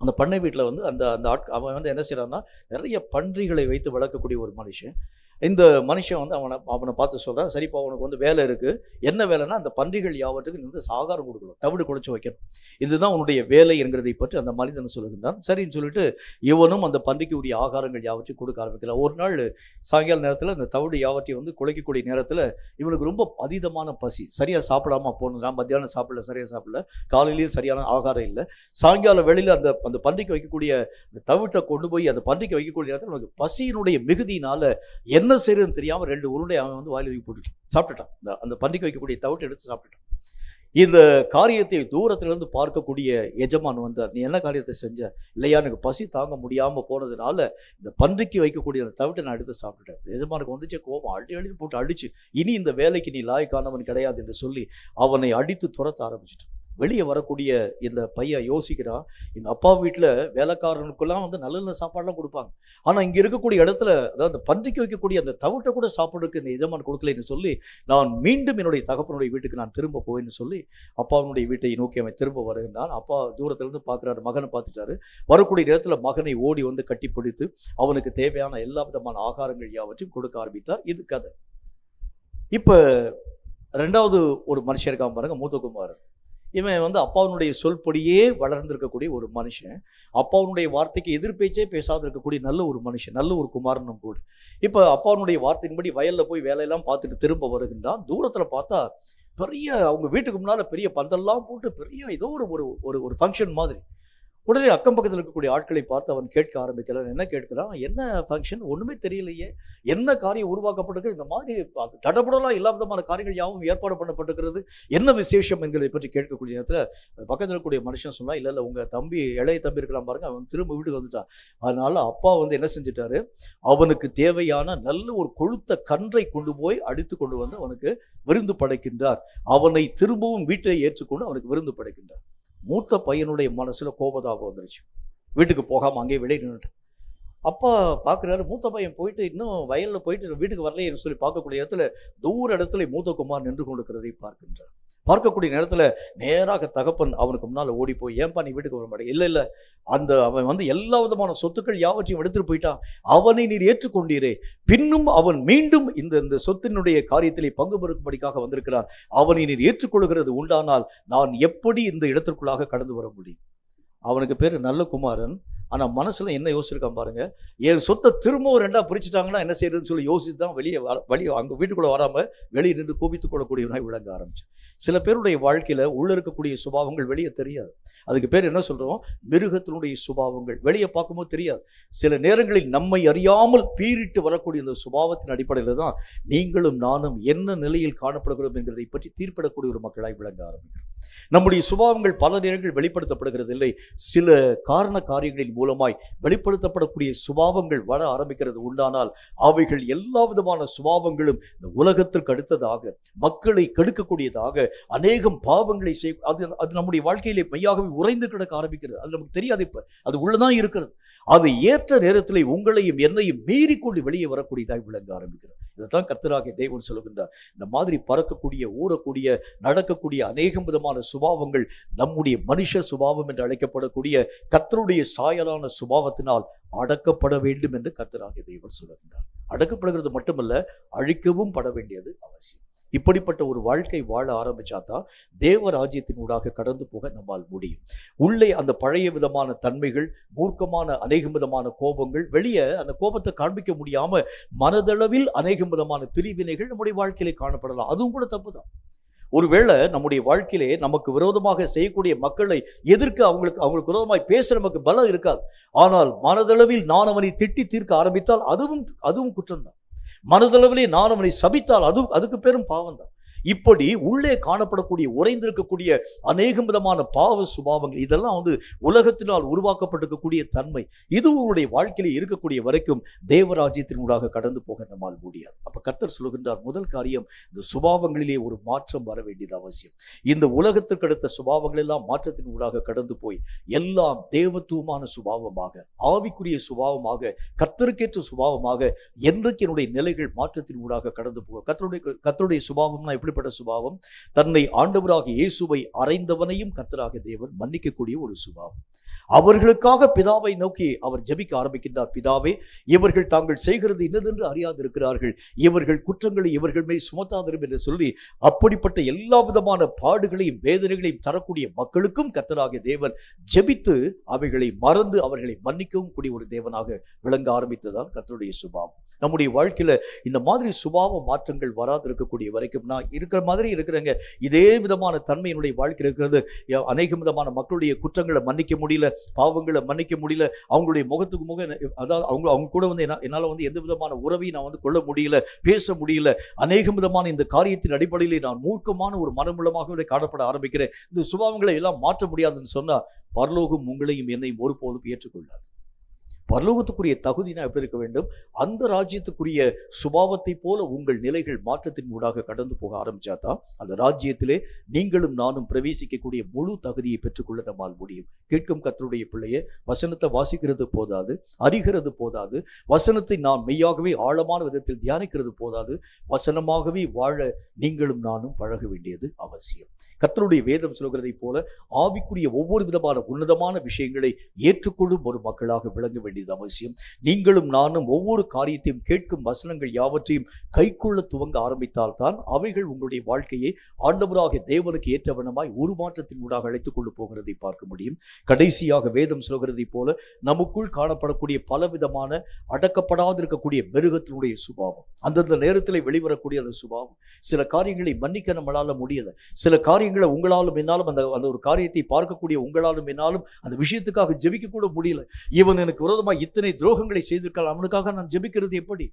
அந்த பண்ணை வீட்டில் அந்த அவன் என்ன செய்யறான்னா, நிறைய பன்றிகளை வைத்து வளர்க்கக்கூடிய ஒரு மனுஷன். இந்த மனுஷன் வந்து அவனை பார்த்து சொல்கிறான், சரிப்பா உனக்கு வந்து வேலை இருக்குது. என்ன வேலைன்னா அந்த பன்றிகள் யாவற்றுக்கு வந்து ஆகாரம் கொடுக்கணும், தவிடு குழைச்சி வைக்கணும், இதுதான் உன்னுடைய வேலை என்கிறதை பற்றி அந்த மனிதன் சொல்லுகின்றான். சரின்னு சொல்லிட்டு இவனும் அந்த பன்றிக்கு உரிய ஆகாரங்கள் யாவற்றையும் கொடுக்க ஆரம்பிக்கலாம். ஒரு நாள் சாயங்கால நேரத்தில் அந்த தவிடு யாவற்றையும் வந்து குலைக்கக்கூடிய நேரத்தில் இவனுக்கு ரொம்ப அதீதமான பசி, சரியாக சாப்பிடாம போனதுனா, மத்தியானம் சாப்பிடல, சரியாக சாப்பிடல, காலையிலேயும் சரியான ஆகாரம் இல்லை. சாயங்கால வேளையில் அந்த பன்றிக்கு வைக்கக்கூடிய அந்த தவிட்டை கொண்டு போய் அந்த பன்றிக்கு வைக்கக்கூடிய நேரத்தில் உனக்கு பசியினுடைய மிகுதியினால என்ன செய்யறதுன்னு தெரியாம 2 உருண்டை அவன் வந்து வாயில் தூக்கி போட்டுட்டான், சாப்பிட்டுட்டான். அந்த பன்றிக்கு வைக்கக்கூடிய தவிட்டை எடுத்து சாப்பிட்டுட்டான். இந்த காரியத்தை தூரத்திலிருந்து பார்க்கக்கூடிய எஜமான் வந்தார். நீ என்ன காரியத்தை செஞ்ச? இல்லையா, எனக்கு பசி தாங்க முடியாம போனதுனால இந்த பன்றிக்கு வைக்கக்கூடிய அந்த தவிட்டை நான் எடுத்து சாப்பிட்டுட்டேன். எஜமானுக்கு வந்துச்சு கோபம், அடி போட்டு அடிச்சு, இனி இந்த வேலைக்கு நீ லாயக்கானவன் கிடையாது என்று சொல்லி அவனை அடித்து துரத்த ஆரம்பிச்சிட்டான். வெளியே வரக்கூடிய இந்த பையன் யோசிக்கிறான், எங்கள் அப்பா வீட்டில் வேலைக்காரனுக்கெல்லாம் வந்து நல்ல நல்ல சாப்பாடுலாம் கொடுப்பாங்க, ஆனால் இங்கே இருக்கக்கூடிய இடத்துல, அதாவது அந்த பன்றிக்கு வைக்கக்கூடிய அந்த தவிட்டை கூட சாப்பிட்றதுக்கு இந்த எஜமான் கொடுக்கலன்னு சொல்லி நான் மீண்டும் என்னுடைய தகப்பனுடைய வீட்டுக்கு நான் திரும்ப போவேன்னு சொல்லி அப்பாவுடைய வீட்டை நோக்கி அவன் திரும்ப வருகின்றான். அப்பா தூரத்திலிருந்து பார்க்குறாரு, மகனை பார்த்துட்டாரு. வரக்கூடிய நேரத்தில் மகனை ஓடி வந்து கட்டிப்பிடித்து அவனுக்கு தேவையான எல்லா விதமான ஆகாரங்கள் யாவற்றையும் கொடுக்க ஆரம்பித்தார். இது கதை. இப்போ 2வது ஒரு மனுஷன் இருக்கான் பாருங்க, மூத்தகுமாரன். இவன் வந்து அப்பாவுடைய சொல்படியே வளர்ந்திருக்கக்கூடிய ஒரு மனுஷன், அப்பாவுடைய வார்த்தைக்கு எதிர்பேச்சே பேசாத இருக்கக்கூடிய நல்ல ஒரு மனுஷன், நல்ல ஒரு குமாரனும் கூட. இப்போ அப்பாவுடைய வார்த்தையின்படி வயலில் போய் வேலையெல்லாம் பார்த்துட்டு திரும்ப வருகின்றான். தூரத்தில் பார்த்தா பெரிய, அவங்க வீட்டுக்கு முன்னால் பெரிய பந்தல்லாம் போட்டு பெரிய ஏதோ ஒரு ஃபங்க்ஷன் மாதிரி. உடனே அக்கம் பக்கத்தில் இருக்கக்கூடிய ஆட்களை பார்த்து அவன் கேட்க ஆரம்பிக்கிறான். என்ன கேட்கிறான்? என்ன ஃபங்க்ஷன்? ஒன்றுமே தெரியலையே, என்ன காரியம் உருவாக்கப்பட்டிருக்கு, இந்த மாதிரி தடபுடலாம் எல்லா விதமான காரியங்கள் யாவும் ஏற்பாடு பண்ணப்பட்டிருக்கிறது, என்ன விசேஷம் என்கிறதை பற்றி கேட்கக்கூடிய நேரத்தில் பக்கத்தில் இருக்கக்கூடிய மனுஷன் சொன்னா, இல்லை உங்கள் தம்பி, இளைய தம்பி இருக்கலாம் பாருங்க, அவன் திரும்ப வீட்டுக்கு வந்துட்டான். அதனால அப்பா வந்து என்ன செஞ்சிட்டாரு, அவனுக்கு தேவையான நல்ல ஒரு கொழுத்த கன்றை கொண்டு போய் அடித்து கொண்டு வந்து அவனுக்கு விருந்து படைக்கின்றார். அவனை திரும்பவும் வீட்டிலே ஏற்றுக்கொண்டு அவனுக்கு விருந்து படைக்கின்றார். மூத்த பையனுடைய மனசுல கோபதாபம் வந்துருச்சு. வீட்டுக்கு போகாம அங்கேயே வெளியே நின்றுட்டு அப்பா பார்க்குறாரு. மூத்த பையன் போயிட்டு இன்னும் வயலில் போயிட்டு வீட்டுக்கு வரலையேன்னு சொல்லி பார்க்கக்கூடிய இடத்துல தூர இடத்துல மூத்த குமார் நின்று கொண்டிருக்கிறதை பார்க்கின்றார். பார்க்கக்கூடிய நேரத்தில் நேராக தகப்பன் அவனுக்கு முன்னால் ஓடி போய், ஏன்பா நீ வீட்டுக்கு வர மாட்டேன்? இல்லை அவன் வந்து எல்லா விதமான சொத்துக்கள் யாவற்றையும் எடுத்துட்டு போயிட்டான், அவனை நீர் ஏற்றுக்கொண்டீரே, பின்னும் அவன் மீண்டும் இந்த சொத்தினுடைய காரியத்திலே பங்கு பெறும்படிக்காக வந்திருக்கிறான், அவனை நீர் ஏற்றுக்கொள்கிறது உண்டானால் நான் எப்படி இந்த இடத்திற்குள்ளாக கடந்து வர முடியும்? அவனுக்கு பேர் நல்ல குமாரன். ஆனால் மனசில் என்ன யோசிச்சிருக்கான் பாருங்க, என் சொத்தை திரும்பவும் 2ஆக பிரிச்சுட்டாங்கன்னா என்ன செய்யறதுன்னு சொல்லி யோசித்து தான் வெளியே அங்கே வீட்டுக்குள்ளே வராமல் வெளியே நின்று கோபித்துக் கொள்ளக்கூடியவனாய் விளங்க ஆரம்பிச்சு. சில பேருடைய வாழ்க்கையில் உள்ள இருக்கக்கூடிய சுபாவங்கள் வெளியே தெரியாது. அதுக்கு பேர் என்ன சொல்கிறோம்? மிருகத்தினுடைய சுபாவங்கள். வெளியே பார்க்கும்போது தெரியாது. சில நேரங்களில் நம்மை அறியாமல் பீறிட்டு வரக்கூடிய இந்த சுபாவத்தின் அடிப்படையில் தான் நீங்களும் நானும் என்ன நிலையில் காணப்படுகிறோம் என்கிறதை பற்றி தீர்ப்பிடக்கூடிய ஒரு மக்களாய் விளங்க ஆரம்பிக்கிறோம். நம்முடைய சுபாவங்கள் பல நேரங்கள் வெளிப்படுத்தப்படுகிறது இல்லை, சில காரண காரியங்களின் மூலமாய் வெளிப்படுத்தப்படக்கூடிய சுபாவங்கள் வர ஆரம்பிக்கிறது உண்டானால் அவைகள் எல்லா விதமான சுபாவங்களும் இந்த உலகத்திற்கு அடுத்ததாக மக்களை கெடுக்கக்கூடியதாக அநேகம் பாவங்களை அது நம்முடைய வாழ்க்கையிலே மெய்யாகவே உறைந்து கிடக்க ஆரம்பிக்கிறது. அது நமக்கு தெரியாது, இப்ப அது உள்ளதான் இருக்கிறது. அது ஏற்ற நேரத்தில் உங்களையும் என்னையும் மீறிக்கொண்டு வெளியே வரக்கூடியதாக விளங்க ஆரம்பிக்கிறது. இதைத்தான் கர்த்தராகிய தேவன் சொல்லுகின்றார். இந்த மாதிரி பறக்கக்கூடிய, ஊறக்கூடிய, நடக்கக்கூடிய அநேகம் விதமான சுபாவங்கள் நம்முடைய மனுஷ சுபாவம் என்று அழைக்கப்படக்கூடிய கர்த்தருடைய சாயலான சுபாவத்தினால் அடக்கப்பட வேண்டும் என்று கர்த்தராகிய தேவன் சொல்லுகின்றார். அடக்கப்படுகிறது மட்டுமல்ல, அழிக்கவும் பட வேண்டியது அவசியம். இப்படிப்பட்ட ஒரு வாழ்க்கை வாழ ஆரம்பிச்சாதான் தேவ ராஜ்யத்தின் ஊடாக கடந்து போக நம்மால் முடியும். உள்ளே அந்த பழைய விதமான தன்மைகள், மூர்க்கமான அநேகம் விதமான கோபங்கள், வெளியே அந்த கோபத்தை காண்பிக்க முடியாம மனதளவில் அநேகம் விதமான பிரிவினைகள் நம்முடைய வாழ்க்கையிலே காணப்படலாம். அதுவும் கூட தப்பு தான். ஒருவேளை நம்முடைய வாழ்க்கையிலே நமக்கு விரோதமாக செய்யக்கூடிய மக்களை எதிர்க்க அவங்களுக்கு விரோதமாய் பேச நமக்கு பலம் இருக்காது. ஆனால் மனதளவில் நான் அவனை திட்டி தீர்க்க ஆரம்பித்தால் அதுவும் குற்றம்தான். மனதளவிலே நான் அவனை சபித்தால் அதுக்கு பெரும் பாவம் தான். இப்படி உள்ளே காணப்படக்கூடிய, உறைந்திருக்கக்கூடிய அநேகம் விதமான பாவ சுபாவங்கள், இதெல்லாம் வந்து உலகத்தினால் உருவாக்கப்பட்டிருக்கக்கூடிய தன்மை, இது உங்களுடைய வாழ்க்கையிலே இருக்கக்கூடிய வரைக்கும் தேவராஜ்யத்தின் ஊடாக கடந்து போக நம்மால் முடியாது. அப்ப கர்த்தர் சொல்லுகின்றார், முதல் காரியம், இந்த சுபாவங்களிலே ஒரு மாற்றம் வர வேண்டியது அவசியம். இந்த உலகத்திற்கு அடுத்த சுபாவங்கள் எல்லாம் மாற்றத்தின் ஊடாக கடந்து போய் எல்லாம் தேவத்துவமான சுபாவமாக, ஆவிக்குரிய சுபாவமாக, கர்த்தருக்கேற்ற சுபாவமாக என்றைக்கு என்னுடைய நிலைகள் மாற்றத்தின் ஊடாக கடந்து போக. கர்த்தருடைய சுபாவம்னா எப்படிப்பட்ட சுபாவம்? தன்னை ஆண்டவராக இயேசுவை அறைந்தவனையும் கர்த்தராகிய தேவன் மன்னிக்கக்கூடிய ஒரு சுபாவம். அவர்களுக்காக பிதாவை நோக்கி அவர் ஜெபிக்க ஆரம்பிக்கின்றார். பிதாவே, இவர்கள் தாங்கள் செய்கிறது இன்னதென்று அறியாது இருக்கிறார்கள், இவர்கள் குற்றங்களை இவர்கள் மேல் சுமத்தாதிரும் என்று சொல்லி அப்படிப்பட்ட எல்லா விதமான பாடுகளையும் வேதனைகளையும் தரக்கூடிய மக்களுக்கும் கர்த்தராகிய தேவன் ஜெபித்து அவைகளை மறந்து அவர்களை மன்னிக்கவும் கூடிய ஒரு தேவனாக விளங்க ஆரம்பித்ததான் கர்த்தருடைய சுபாவம். நம்முடைய வாழ்க்கையில இந்த மாதிரி சுபாவ மாற்றங்கள் வராது இருக்கக்கூடிய வரைக்கும் நான் இருக்கிற மாதிரி இருக்கிறேங்க, இதே விதமான தன்மை என்னுடைய வாழ்க்கை இருக்கிறது. அநேக விதமான மக்களுடைய குற்றங்களை மன்னிக்க முடியல, பாவங்களை மன்னிக்க முடியல, அவங்களுடைய முகத்துக்கு முகம், அதாவது அவங்க கூட வந்து என்னால் வந்து எந்த விதமான உறவையும் நான் வந்து கொள்ள முடியல, பேச முடியல. அநேக விதமான இந்த காரியத்தின் அடிப்படையிலே நான் மூர்க்கமான ஒரு மனமுள்ளமாக காணப்பட ஆரம்பிக்கிறேன். இந்த சுபாவங்களை எல்லாம் மாற்ற முடியாதுன்னு சொன்னா பரலோகம் உங்களையும் என்னையும் ஒருபோதும் ஏற்றுக்கொள்ளாது. பரலோகத்துக்குரிய தகுதினா எப்படி இருக்க வேண்டும்? அந்த ராஜ்யத்துக்குரிய சுபாவத்தை போல உங்கள் நிலைகள் மாற்றத்தின் ஊடாக கடந்து போக ஆரம்பிச்சாதான் அந்த ராஜ்யத்திலே நீங்களும் நானும் பிரவேசிக்கக்கூடிய முழு தகுதியை பெற்றுக்கொள்ள நம்மால் முடியும். கேட்கும் கர்த்தருடைய பிள்ளையே, வசனத்தை வாசிக்கிறது போதாது, அறிகிறது போதாது, வசனத்தை நான் மெய்யாகவே ஆழமான விதத்தில் தியானிக்கிறது போதாது, வசனமாகவே வாழ நீங்களும் நானும் பழக வேண்டியது அவசியம். கர்த்தருடைய வேதம் சொல்கிறதை போல ஆவிக்குரிய ஒவ்வொரு விதமான உன்னதமான விஷயங்களை ஏற்றுக்கொள்ளும் ஒரு மக்களாக விளங்க வேண்டியது அவசியம். நீங்களும் நானும் ஒவ்வொரு காரியத்தையும் கேட்கும் வசனங்கள் யாவற்றையும் கைக்கொள்ள துவங்க ஆரம்பித்தால்தான் அவைகள் உங்களுடைய வாழ்க்கையை ஆண்டவராகிய தேவனுக்கு ஏற்றவனமாய் உருமாற்றத்தின் ஊடாக அழைத்துக் கொண்டு போகிறதை பார்க்க முடியும். கடைசியாக வேதம் சொல்கிறதை போல நமக்குள் காணப்படக்கூடிய பலவிதமான அடக்கப்படாதிருக்கக்கூடிய மிருகத்தினுடைய சுபாவம், அந்தந்த நேரத்தில் வெளிவரக்கூடிய அந்த சுபாவம், சில காரியங்களை மன்னிக்க நம்மளால முடியல, சில காரியங்களை உங்களாலும் என்னாலும் அந்த ஒரு காரியத்தை பார்க்கக்கூடிய உங்களாலும் என்னாலும் அந்த விஷயத்துக்காக ஜெபிக்க கூட முடியல. இவன் எனக்கு விரோதமாக இத்தனை துரோகங்களை செய்திருக்கால், அவனுக்காக நான் ஜெபிக்கிறது எப்படி?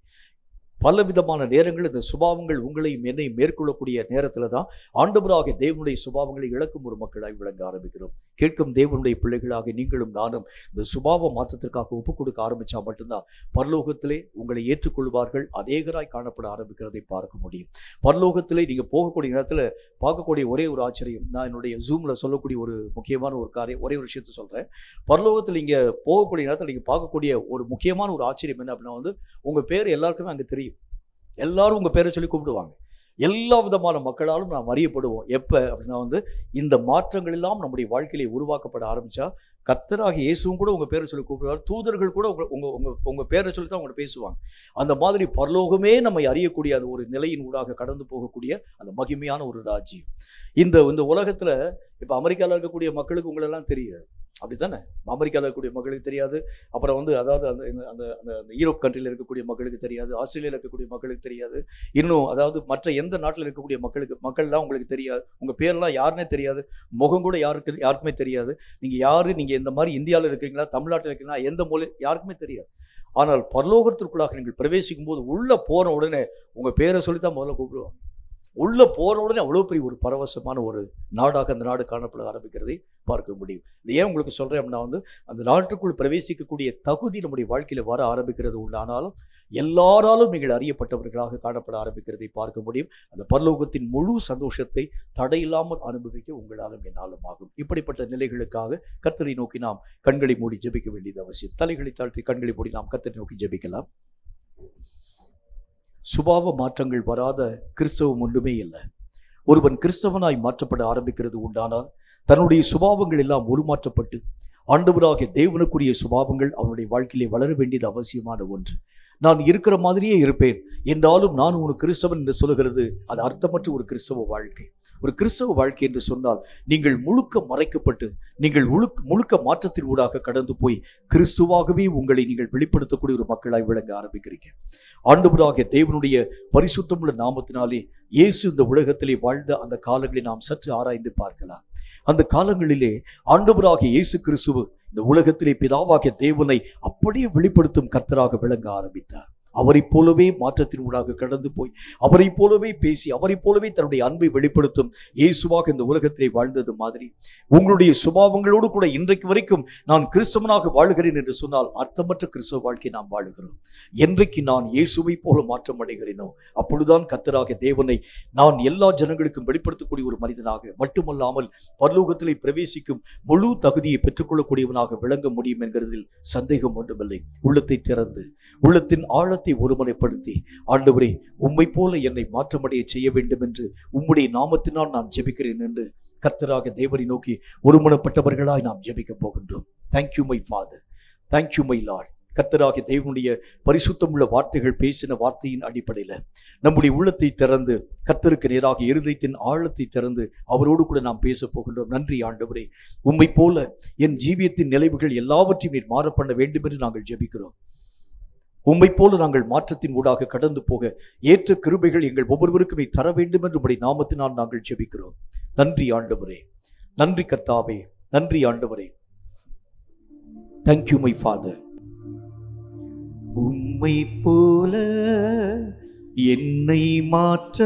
பல விதமான நேரங்கள் இந்த சுபாவங்கள் உங்களையும் என்னையும் மேற்கொள்ளக்கூடிய நேரத்தில் தான் ஆண்டவராகிய தேவனுடைய சுபாவங்களை இழக்கும் ஒரு மக்களாய் விளங்க ஆரம்பிக்கிறோம். கேட்கும் தேவனுடைய பிள்ளைகளாக நீங்களும் நானும் இந்த சுபாவ மாற்றத்திற்காக ஒப்புக் கொடுக்க ஆரம்பிச்சா மட்டும்தான் பரலோகத்திலே உங்களை ஏற்றுக்கொள்வார்கள் அநேகராய் காணப்பட ஆரம்பிக்கிறதை பார்க்க முடியும். பரலோகத்திலே நீங்க போகக்கூடிய நேரத்தில் பார்க்கக்கூடிய ஒரே ஒரு ஆச்சரியம், நான் என்னுடைய ஜூம்ல சொல்லக்கூடிய ஒரு முக்கியமான ஒரு காரியம், ஒரே ஒரு விஷயத்தை சொல்றேன். பரலோகத்தில் நீங்க போகக்கூடிய நேரத்தில் நீங்க பார்க்கக்கூடிய ஒரு முக்கியமான ஒரு ஆச்சரியம் என்ன அப்படின்னா வந்து உங்க பேர் எல்லாருக்குமே அங்கே தெரியும். எல்லாரும் உங்க பேரை சொல்லி கூப்பிடுவாங்க. எல்லா விதமான மக்களாலும் நாம் அறியப்படுவோம். எப்ப அப்படின்னா வந்து இந்த மாற்றங்கள் எல்லாம் நம்முடைய வாழ்க்கையிலே உருவாக்கப்பட ஆரம்பிச்சா கர்த்தராகிய இயேசுவும் கூட உங்க பேரை சொல்லி கூப்பிடுவார். தூதர்கள் கூட உங்க பேரை சொல்லி தான் அவங்க பேசுவாங்க. அந்த மாதிரி பரலோகமே நம்மை அறியக்கூடிய அந்த ஒரு நிலையின் ஊடாக கடந்து போகக்கூடிய அந்த மகிமையான ஒரு ராஜ்யம். இந்த உலகத்துல இப்ப அமெரிக்காவில் இருக்கக்கூடிய மக்களுக்கு உங்களெல்லாம் தெரியாது, அப்படித்தானே? அமெரிக்காவில் இருக்கக்கூடிய மக்களுக்கு தெரியாது. அப்புறம் வந்து அதாவது அந்த யூரோப் கண்ட்ரியில் இருக்கக்கூடிய மக்களுக்கு தெரியாது, ஆஸ்திரேலியாவில் இருக்கக்கூடிய மக்களுக்கு தெரியாது, இன்னும் அதாவது மற்ற எந்த நாட்டில் இருக்கக்கூடிய மக்கள்லாம் உங்களுக்கு தெரியாது. உங்கள் பேர்லாம் யாருன்னே தெரியாது, முகம் கூட யாருக்குமே தெரியாது. நீங்கள் யாரு, நீங்கள் இந்த மாதிரி இந்தியாவில் இருக்கிறீங்களா, தமிழ்நாட்டில் இருக்கிறீங்களா, எந்த மொழி யாருக்குமே தெரியாது. ஆனால் பரலோகத்திற்குள்ளாக நீங்கள் பிரவேசிக்கும் போது உள்ளே போன உடனே உங்கள் பேரை சொல்லித்தான் முதல்ல கூப்பிடுவாங்க. உள்ள போன உடனே அவ்வளோ பெரிய ஒரு பரவசமான ஒரு நாடாக அந்த நாடு காணப்பட ஆரம்பிக்கிறதை பார்க்க முடியும். இது ஏன் உங்களுக்கு சொல்றேன் அப்படின்னா வந்து அந்த நாட்டுக்குள் பிரவேசிக்கக்கூடிய தகுதி நம்முடைய வாழ்க்கையில வர ஆரம்பிக்கிறது உண்டானாலும் எல்லாராலும் நீங்கள் அறியப்பட்டவர்களாக காணப்பட ஆரம்பிக்கிறதை பார்க்க முடியும். அந்த பரலோகத்தின் முழு சந்தோஷத்தை தடையில்லாமல் அனுபவிக்க உங்களாலும் என்னாலும் ஆகும். இப்படிப்பட்ட நிலைகளுக்காக கர்த்தரை நோக்கி நாம் கண்களை மூடி ஜெபிக்க வேண்டியது அவசியம். தலைகளை தாழ்த்தி கண்களை மூடி நாம் கர்த்தரை நோக்கி ஜெபிக்கலாம். சுபாவ மாற்றங்கள் வராத கிறிஸ்தவம் ஒன்றுமே இல்லை. ஒருவன் கிறிஸ்தவனாய் மாற்றப்பட ஆரம்பிக்கிறது உண்டானால் தன்னுடைய சுபாவங்கள் எல்லாம் உருமாற்றப்பட்டு ஆண்டவராகிய தேவனுக்குரிய சுபாவங்கள் அவனுடைய வாழ்க்கையிலே வளர வேண்டியது அவசியமான ஒன்று. நான் இருக்கிற மாதிரியே இருப்பேன் என்றாலும் நான் ஒரு கிறிஸ்தவன் என்று சொல்லுகிறது அது அர்த்தமற்ற ஒரு கிறிஸ்தவ வாழ்க்கை. ஒரு கிறிஸ்தவ வாழ்க்கை என்று சொன்னால் நீங்கள் முழுக்க மறைக்கப்பட்டு நீங்கள் முழுக்க மாற்றத்தின் ஊடாக கடந்து போய் கிறிஸ்துவாகவே உங்களை நீங்கள் வெளிப்படுத்தக்கூடிய ஒரு மக்களாய் விளங்க ஆரம்பிக்கிறீங்க. ஆண்டவராகிய தேவனுடைய பரிசுத்தமுள்ள நாமத்தினாலே இயேசு இந்த உலகத்திலே வாழ்ந்த அந்த காலங்களை நாம் சற்று ஆராய்ந்து பார்க்கலாம். அந்த காலங்களிலே ஆண்டவராகிய இயேசு கிறிஸ்து இந்த உலகத்திலே பிதாவாகிய தேவனை அப்படியே வெளிப்படுத்தும் கர்த்தராக விளங்க ஆரம்பித்தார். அவரை போலவே மாற்றத்தின் ஊடாக கடந்து போய் அவரை போலவே பேசி அவரை போலவே தன்னுடைய அன்பை வெளிப்படுத்தும் இயேசுவாக இந்த உலகத்திலே வாழ்ந்தது மாதிரி உங்களுடைய சுபாவங்களோடு கூட இன்றைக்கு வரைக்கும் நான் கிறிஸ்தவனாக வாழுகிறேன் என்று சொன்னால் அர்த்தமற்ற கிறிஸ்தவ வாழ்க்கை நாம் வாழுகிறோம். என்றைக்கு நான் இயேசுவை போல மாற்றம் அடைகிறேனோ அப்பொழுதுதான் கர்த்தராகிய தேவனை நான் எல்லா ஜனங்களுக்கும் வெளிப்படுத்தக்கூடிய ஒரு மனிதனாக மட்டுமல்லாமல் பரலோகத்திலே பிரவேசிக்கும் முழு தகுதியை பெற்றுக்கொள்ளக்கூடியவனாக விளங்க முடியும் என்கிறதில் சந்தேகம் ஒன்றுமில்லை. உள்ளத்தை திறந்து உள்ளத்தின் ஆழத்தை நாமத்தை ஒருமுறைப்படுத்தி, ஆண்டவரே உம்மை போல என்னை மாற்றமடைய செய்ய வேண்டும் என்று உம்முடைய நாமத்தினால் நான் ஜெபிக்கிறேன் என்று கர்த்தராக தேவரை நோக்கி ஒருமுறைப்பட்டவர்களாய் நாம் ஜெபிக்க போகின்றோம். Thank you my father, thank you my Lord. கர்த்தராகிய தேவனுடைய பரிசுத்தமுள்ள வார்த்தைகள் பேசின வார்த்தையின் அடிப்படையில் நம்முடைய உள்ளத்தை திறந்து, கர்த்தருக்கு நேராக இருதயத்தின் ஆழத்தை திறந்து அவரோடு கூட நாம் பேச போகின்றோம். நன்றி ஆண்டவரே, உம்மை போல என் ஜீவியத்தின் நிலைவுகள் எல்லாவற்றையும் நீர் மாற பண்ண வேண்டும் என்று நாங்கள் ஜெபிக்கிறோம். உம்மை போல நாங்கள் மாற்றத்தின் ஊடாக கடந்து போக ஏற்ற கிருபைகள் எங்கள் ஒவ்வொருவருக்கும் நீ தர வேண்டும் என்று உம்முடைய நாமத்தினால் நாங்கள் ஜெபிக்கிறோம். நன்றி ஆண்டவரே, நன்றி கர்த்தாவே, நன்றி ஆண்டவரே. Thank you my father. உம்மை போல என்னை மாற்ற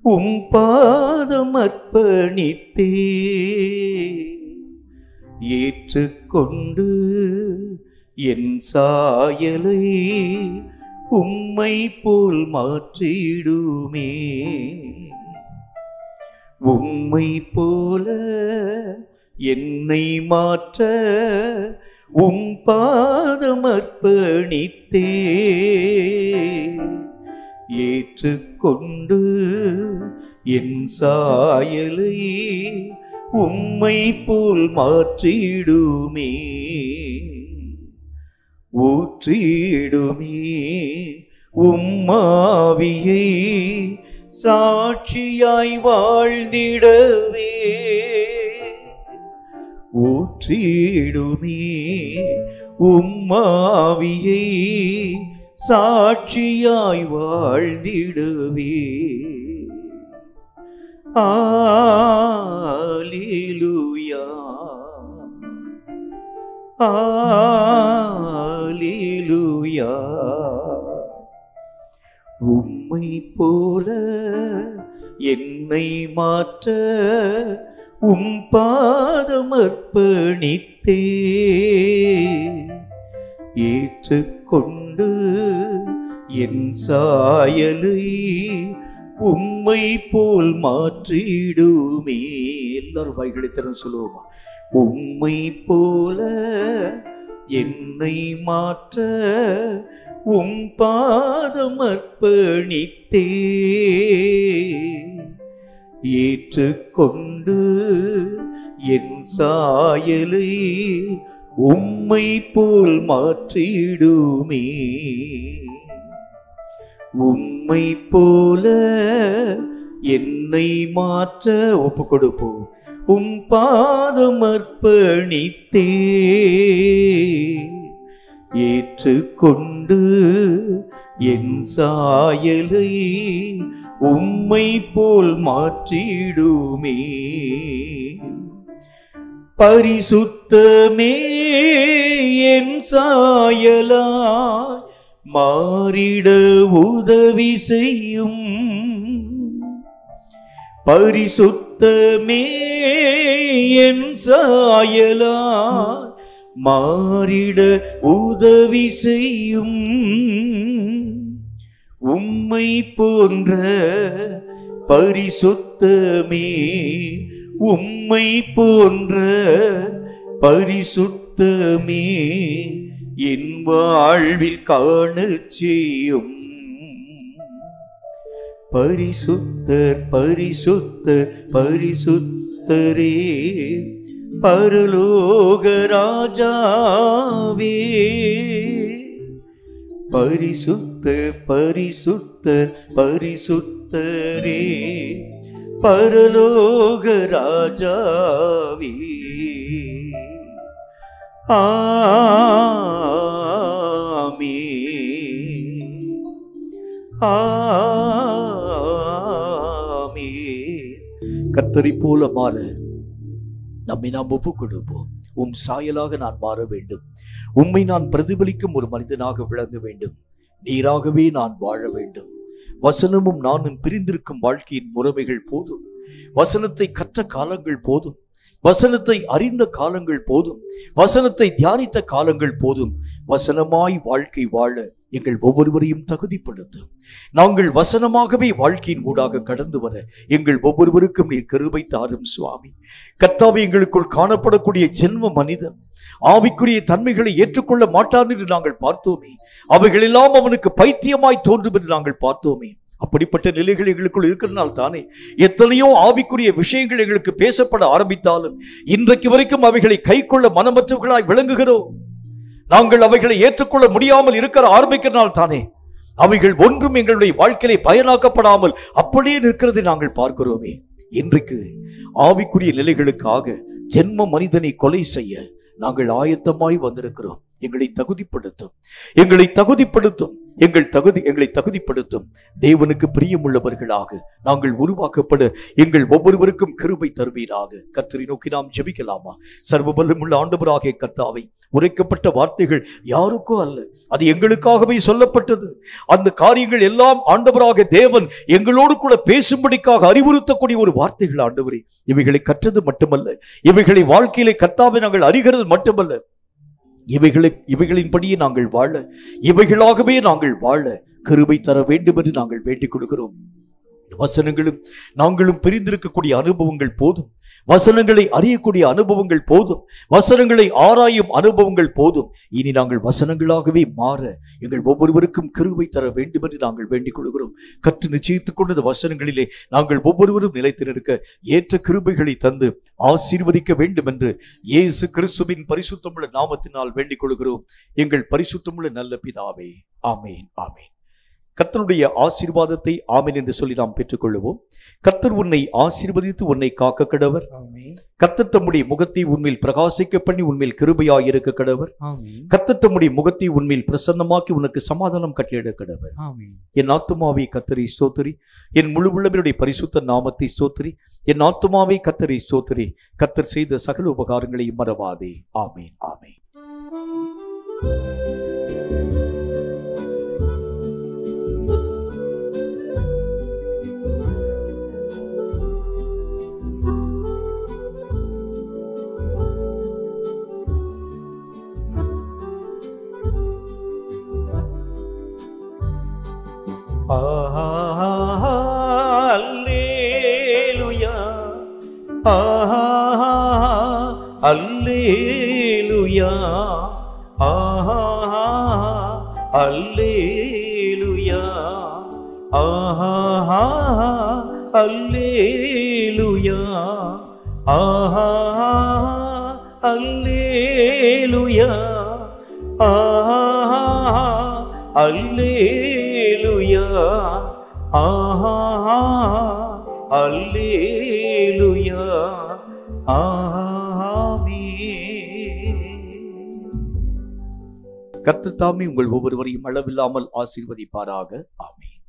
உம் பாதம் அர்ப்பணித்தே, ஏற்றுக்கொண்டு என் சாயலை உம்மை போல் மாற்றிடுமே. உம்மை போல என்னை மாற்ற உம் பாதம் அர்ப்பணித்தே, ஏற்றுக்கொண்டு என் சாயலை உம்மை போல் மாற்றிடுமே. ஊற்றிடுமே உம்மாவியை சாட்சியாய் வாழ்ந்திடவே. ஊற்றிடுமே உம்மாவியை சாட்சியாய் வாழ்ந்திடவே. அல்லேலூயா, அல்லேலூயா. உம்மை போல என்னை மாற்ற உம் பாதம் அர்ப்பணித்தே, ஏற்றுக்கொண்டு என் சாயலை உம்மை போல் மாற்றிடுமே. எல்லாரும் வாய்களை திறந்து சொல்லுவோமா? உம்மை போல என்னை மாற்ற உம் பாதம் அர்ப்பணித்தே, ஏற்றுக்கொண்டு என் சாயலை உம்மை போல் மாற்றிடுமே. உம்மை போல என்னை மாற்ற ஒப்பு கொடுப்போம். உம் பாதம் அர்ப்பணித்தே, ஏற்றுக்கொண்டு என் சாயலை உம்மை போல் மாற்றிடுமே. பரிசுத்தமே என் சாயலாய் மாறிட உதவி செய்யும். பரிசுத்தமே என் சாயலாய் மாறிட உதவி செய்யும். உம்மை போன்ற பரிசுத்தமே, உம்மை போன்ற பரிசுத்தமே என் வாழ்வில் காணச் செய்யும். பரிசுத்தர் பரிசுத்தர் பரிசுத்தரே, பரலோக ராஜாவே. பரிசுத்தர் பரிசுத்தர் பரிசுத்தரே, பரலோக ராஜாவே. ஆமென், ஆமென். கர்த்தரை போல மாற நம்மை நாம் ஒப்புக் கொடுப்போம். உம் சாயலாக நான் மாற வேண்டும். உம்மை நான் பிரதிபலிக்கும் ஒரு மனிதனாக விளங்க வேண்டும். நீராகவே நான் வாழ வேண்டும். வசனமும் நானும் பிரிந்திருக்கும் வாழ்க்கையின் முறைமைகள் போதும். வசனத்தை கற்ற காலங்கள் போதும். வசனத்தை அறிந்த காலங்கள் போதும். வசனத்தை தியானித்த காலங்கள் போதும். வசனமாய் வாழ்க்கை வாழ எங்கள் ஒவ்வொருவரையும் தகுதிப்படுத்தும். நாங்கள் வசனமாகவே வாழ்க்கையின் ஊடாக கடந்து வர எங்கள் ஒவ்வொருவருக்கும் நீர் கிருபை தாரும் சுவாமி. கர்த்தாவே, எங்களுக்குள் காணப்படக்கூடிய ஜென்ம மனிதன் ஆவிக்குரிய தன்மைகளை ஏற்றுக்கொள்ள மாட்டான் என்று நாங்கள் பார்த்தோமே. அவைகளெல்லாம் அவனுக்கு பைத்தியமாய் தோன்றும் என்று நாங்கள் பார்த்தோமே. அப்படிப்பட்ட நிலைகள் எங்களுக்குள் இருக்கிறதுனால் தானே எத்தனையோ ஆவிக்குரிய விஷயங்கள் எங்களுக்கு பேசப்பட ஆரம்பித்தாலும் இன்றைக்கு வரைக்கும் அவைகளை கைக்கொள்ள மனமற்றவர்களாய் விளங்குகிறோம். நாங்கள் அவைகளை ஏற்றுக்கொள்ள முடியாமல் இருக்கிற ஆரம்பிக்கிறனால் தானே அவைகள் ஒன்றும் எங்களுடைய வாழ்க்கையை பயனாக்கப்படாமல் அப்படியே நிற்கிறதை நாங்கள் பார்க்கிறோமே. இன்றைக்கு ஆவிக்குரிய நிலைகளுக்காக ஜென்ம மனிதனை கொலை செய்ய நாங்கள் ஆயத்தமாய் வந்திருக்கிறோம். எங்களை தகுதிப்படுத்தும், எங்களை தகுதிப்படுத்தும், எங்களை தகுதிப்படுத்தும். தேவனுக்கு பிரியமுள்ளவர்களாக நாங்கள் உருவாக்கப்பட எங்கள் ஒவ்வொருவருக்கும் கிருபை தருவீராக. கர்த்தரை நோக்கி நாம் ஜெபிக்கலாமா? சர்வவல்லமையுள்ள ஆண்டவராகிய கர்த்தாவே, உரைக்கப்பட்ட வார்த்தைகள் யாருக்கோ அல்ல, அது எங்களுக்காகவே சொல்லப்பட்டது. அந்த காரியங்கள் எல்லாம் ஆண்டவராக தேவன் எங்களோடு கூட பேசும்படிக்காக அறிவுறுத்தக்கூடிய ஒரு வார்த்தைகள் ஆண்டவரே. இவைகளை கற்றது மட்டுமல்ல, இவைகளை வாழ்க்கையிலே கர்த்தாவை நாங்கள் அறிகிறது மட்டுமல்ல, இவைகளின்படியே நாங்கள் வாழ, இவைகளாகவே நாங்கள் வாழ கிருபை தர வேண்டும் என்று நாங்கள் வேண்டிக் கொள்கிறோம். வசனங்களும் நாங்களும் பிரிந்திருக்கக்கூடிய அனுபவங்கள் போதும், வசனங்களை அறியக்கூடிய அனுபவங்கள் போதும், வசனங்களை ஆராயும் அனுபவங்கள் போதும். இனி நாங்கள் வசனங்களாகவே மாற எங்கள் ஒவ்வொருவருக்கும் கிருபை தர வேண்டும் என்று நாங்கள் வேண்டிக் கொள்கிறோம். கற்று நிச்சயித்துக் கொண்ட வசனங்களிலே நாங்கள் ஒவ்வொருவரும் நிலைத்து நிற்க ஏற்ற கிருபைகளை தந்து ஆசீர்வதிக்க வேண்டும் என்று இயேசு கிறிஸ்துவின் பரிசுத்தமுள்ள நாமத்தினால் வேண்டிக் கொள்கிறோம். எங்கள் பரிசுத்தமுள்ள நல்ல பிதாவே, ஆமேன், ஆமேன். கர்த்தருடைய ஆசீர்வாதத்தை ஆமென் என்று சொல்லி நாம் பெற்றுக்கொள்வோம். கர்த்தர் உன்னை ஆசீர்வதித்து உன்னை காக்க கடவர். கர்த்தர் தம்முடைய முகத்தை உன்மேல் பிரகாசிக்க பண்ணி உன்மேல் கிருபையாய் இருக்க கடவர். கர்த்தர் தம்முடைய முகத்தை உன்மேல் பிரசன்னமாக்கி உனக்கு சமாதானம் கட்டளையிட கடவர். என் ஆத்துமாவை கர்த்தரை ஸ்தோத்திரி, என் முழு உள்ளவருடைய பரிசுத்த நாமத்தை ஸ்தோத்திரி. என் ஆத்துமாவை கர்த்தரை ஸ்தோத்திரி, கர்த்தர் செய்த சகல உபகாரங்களையும் மறவாதே. ஆமேன், ஆமேன். அல்லேலூயா, அல்லேலூயா, அல்லேலூயா, அல்லேலூயா, அல்லேலூயா, அல்லேலூயா, அல்லேலூயா, கர்த்தர் தாமே உங்கள் ஒவ்வொருவரையும் அளவில்லாமல் ஆசீர்வதிப்பாராக. ஆமென்.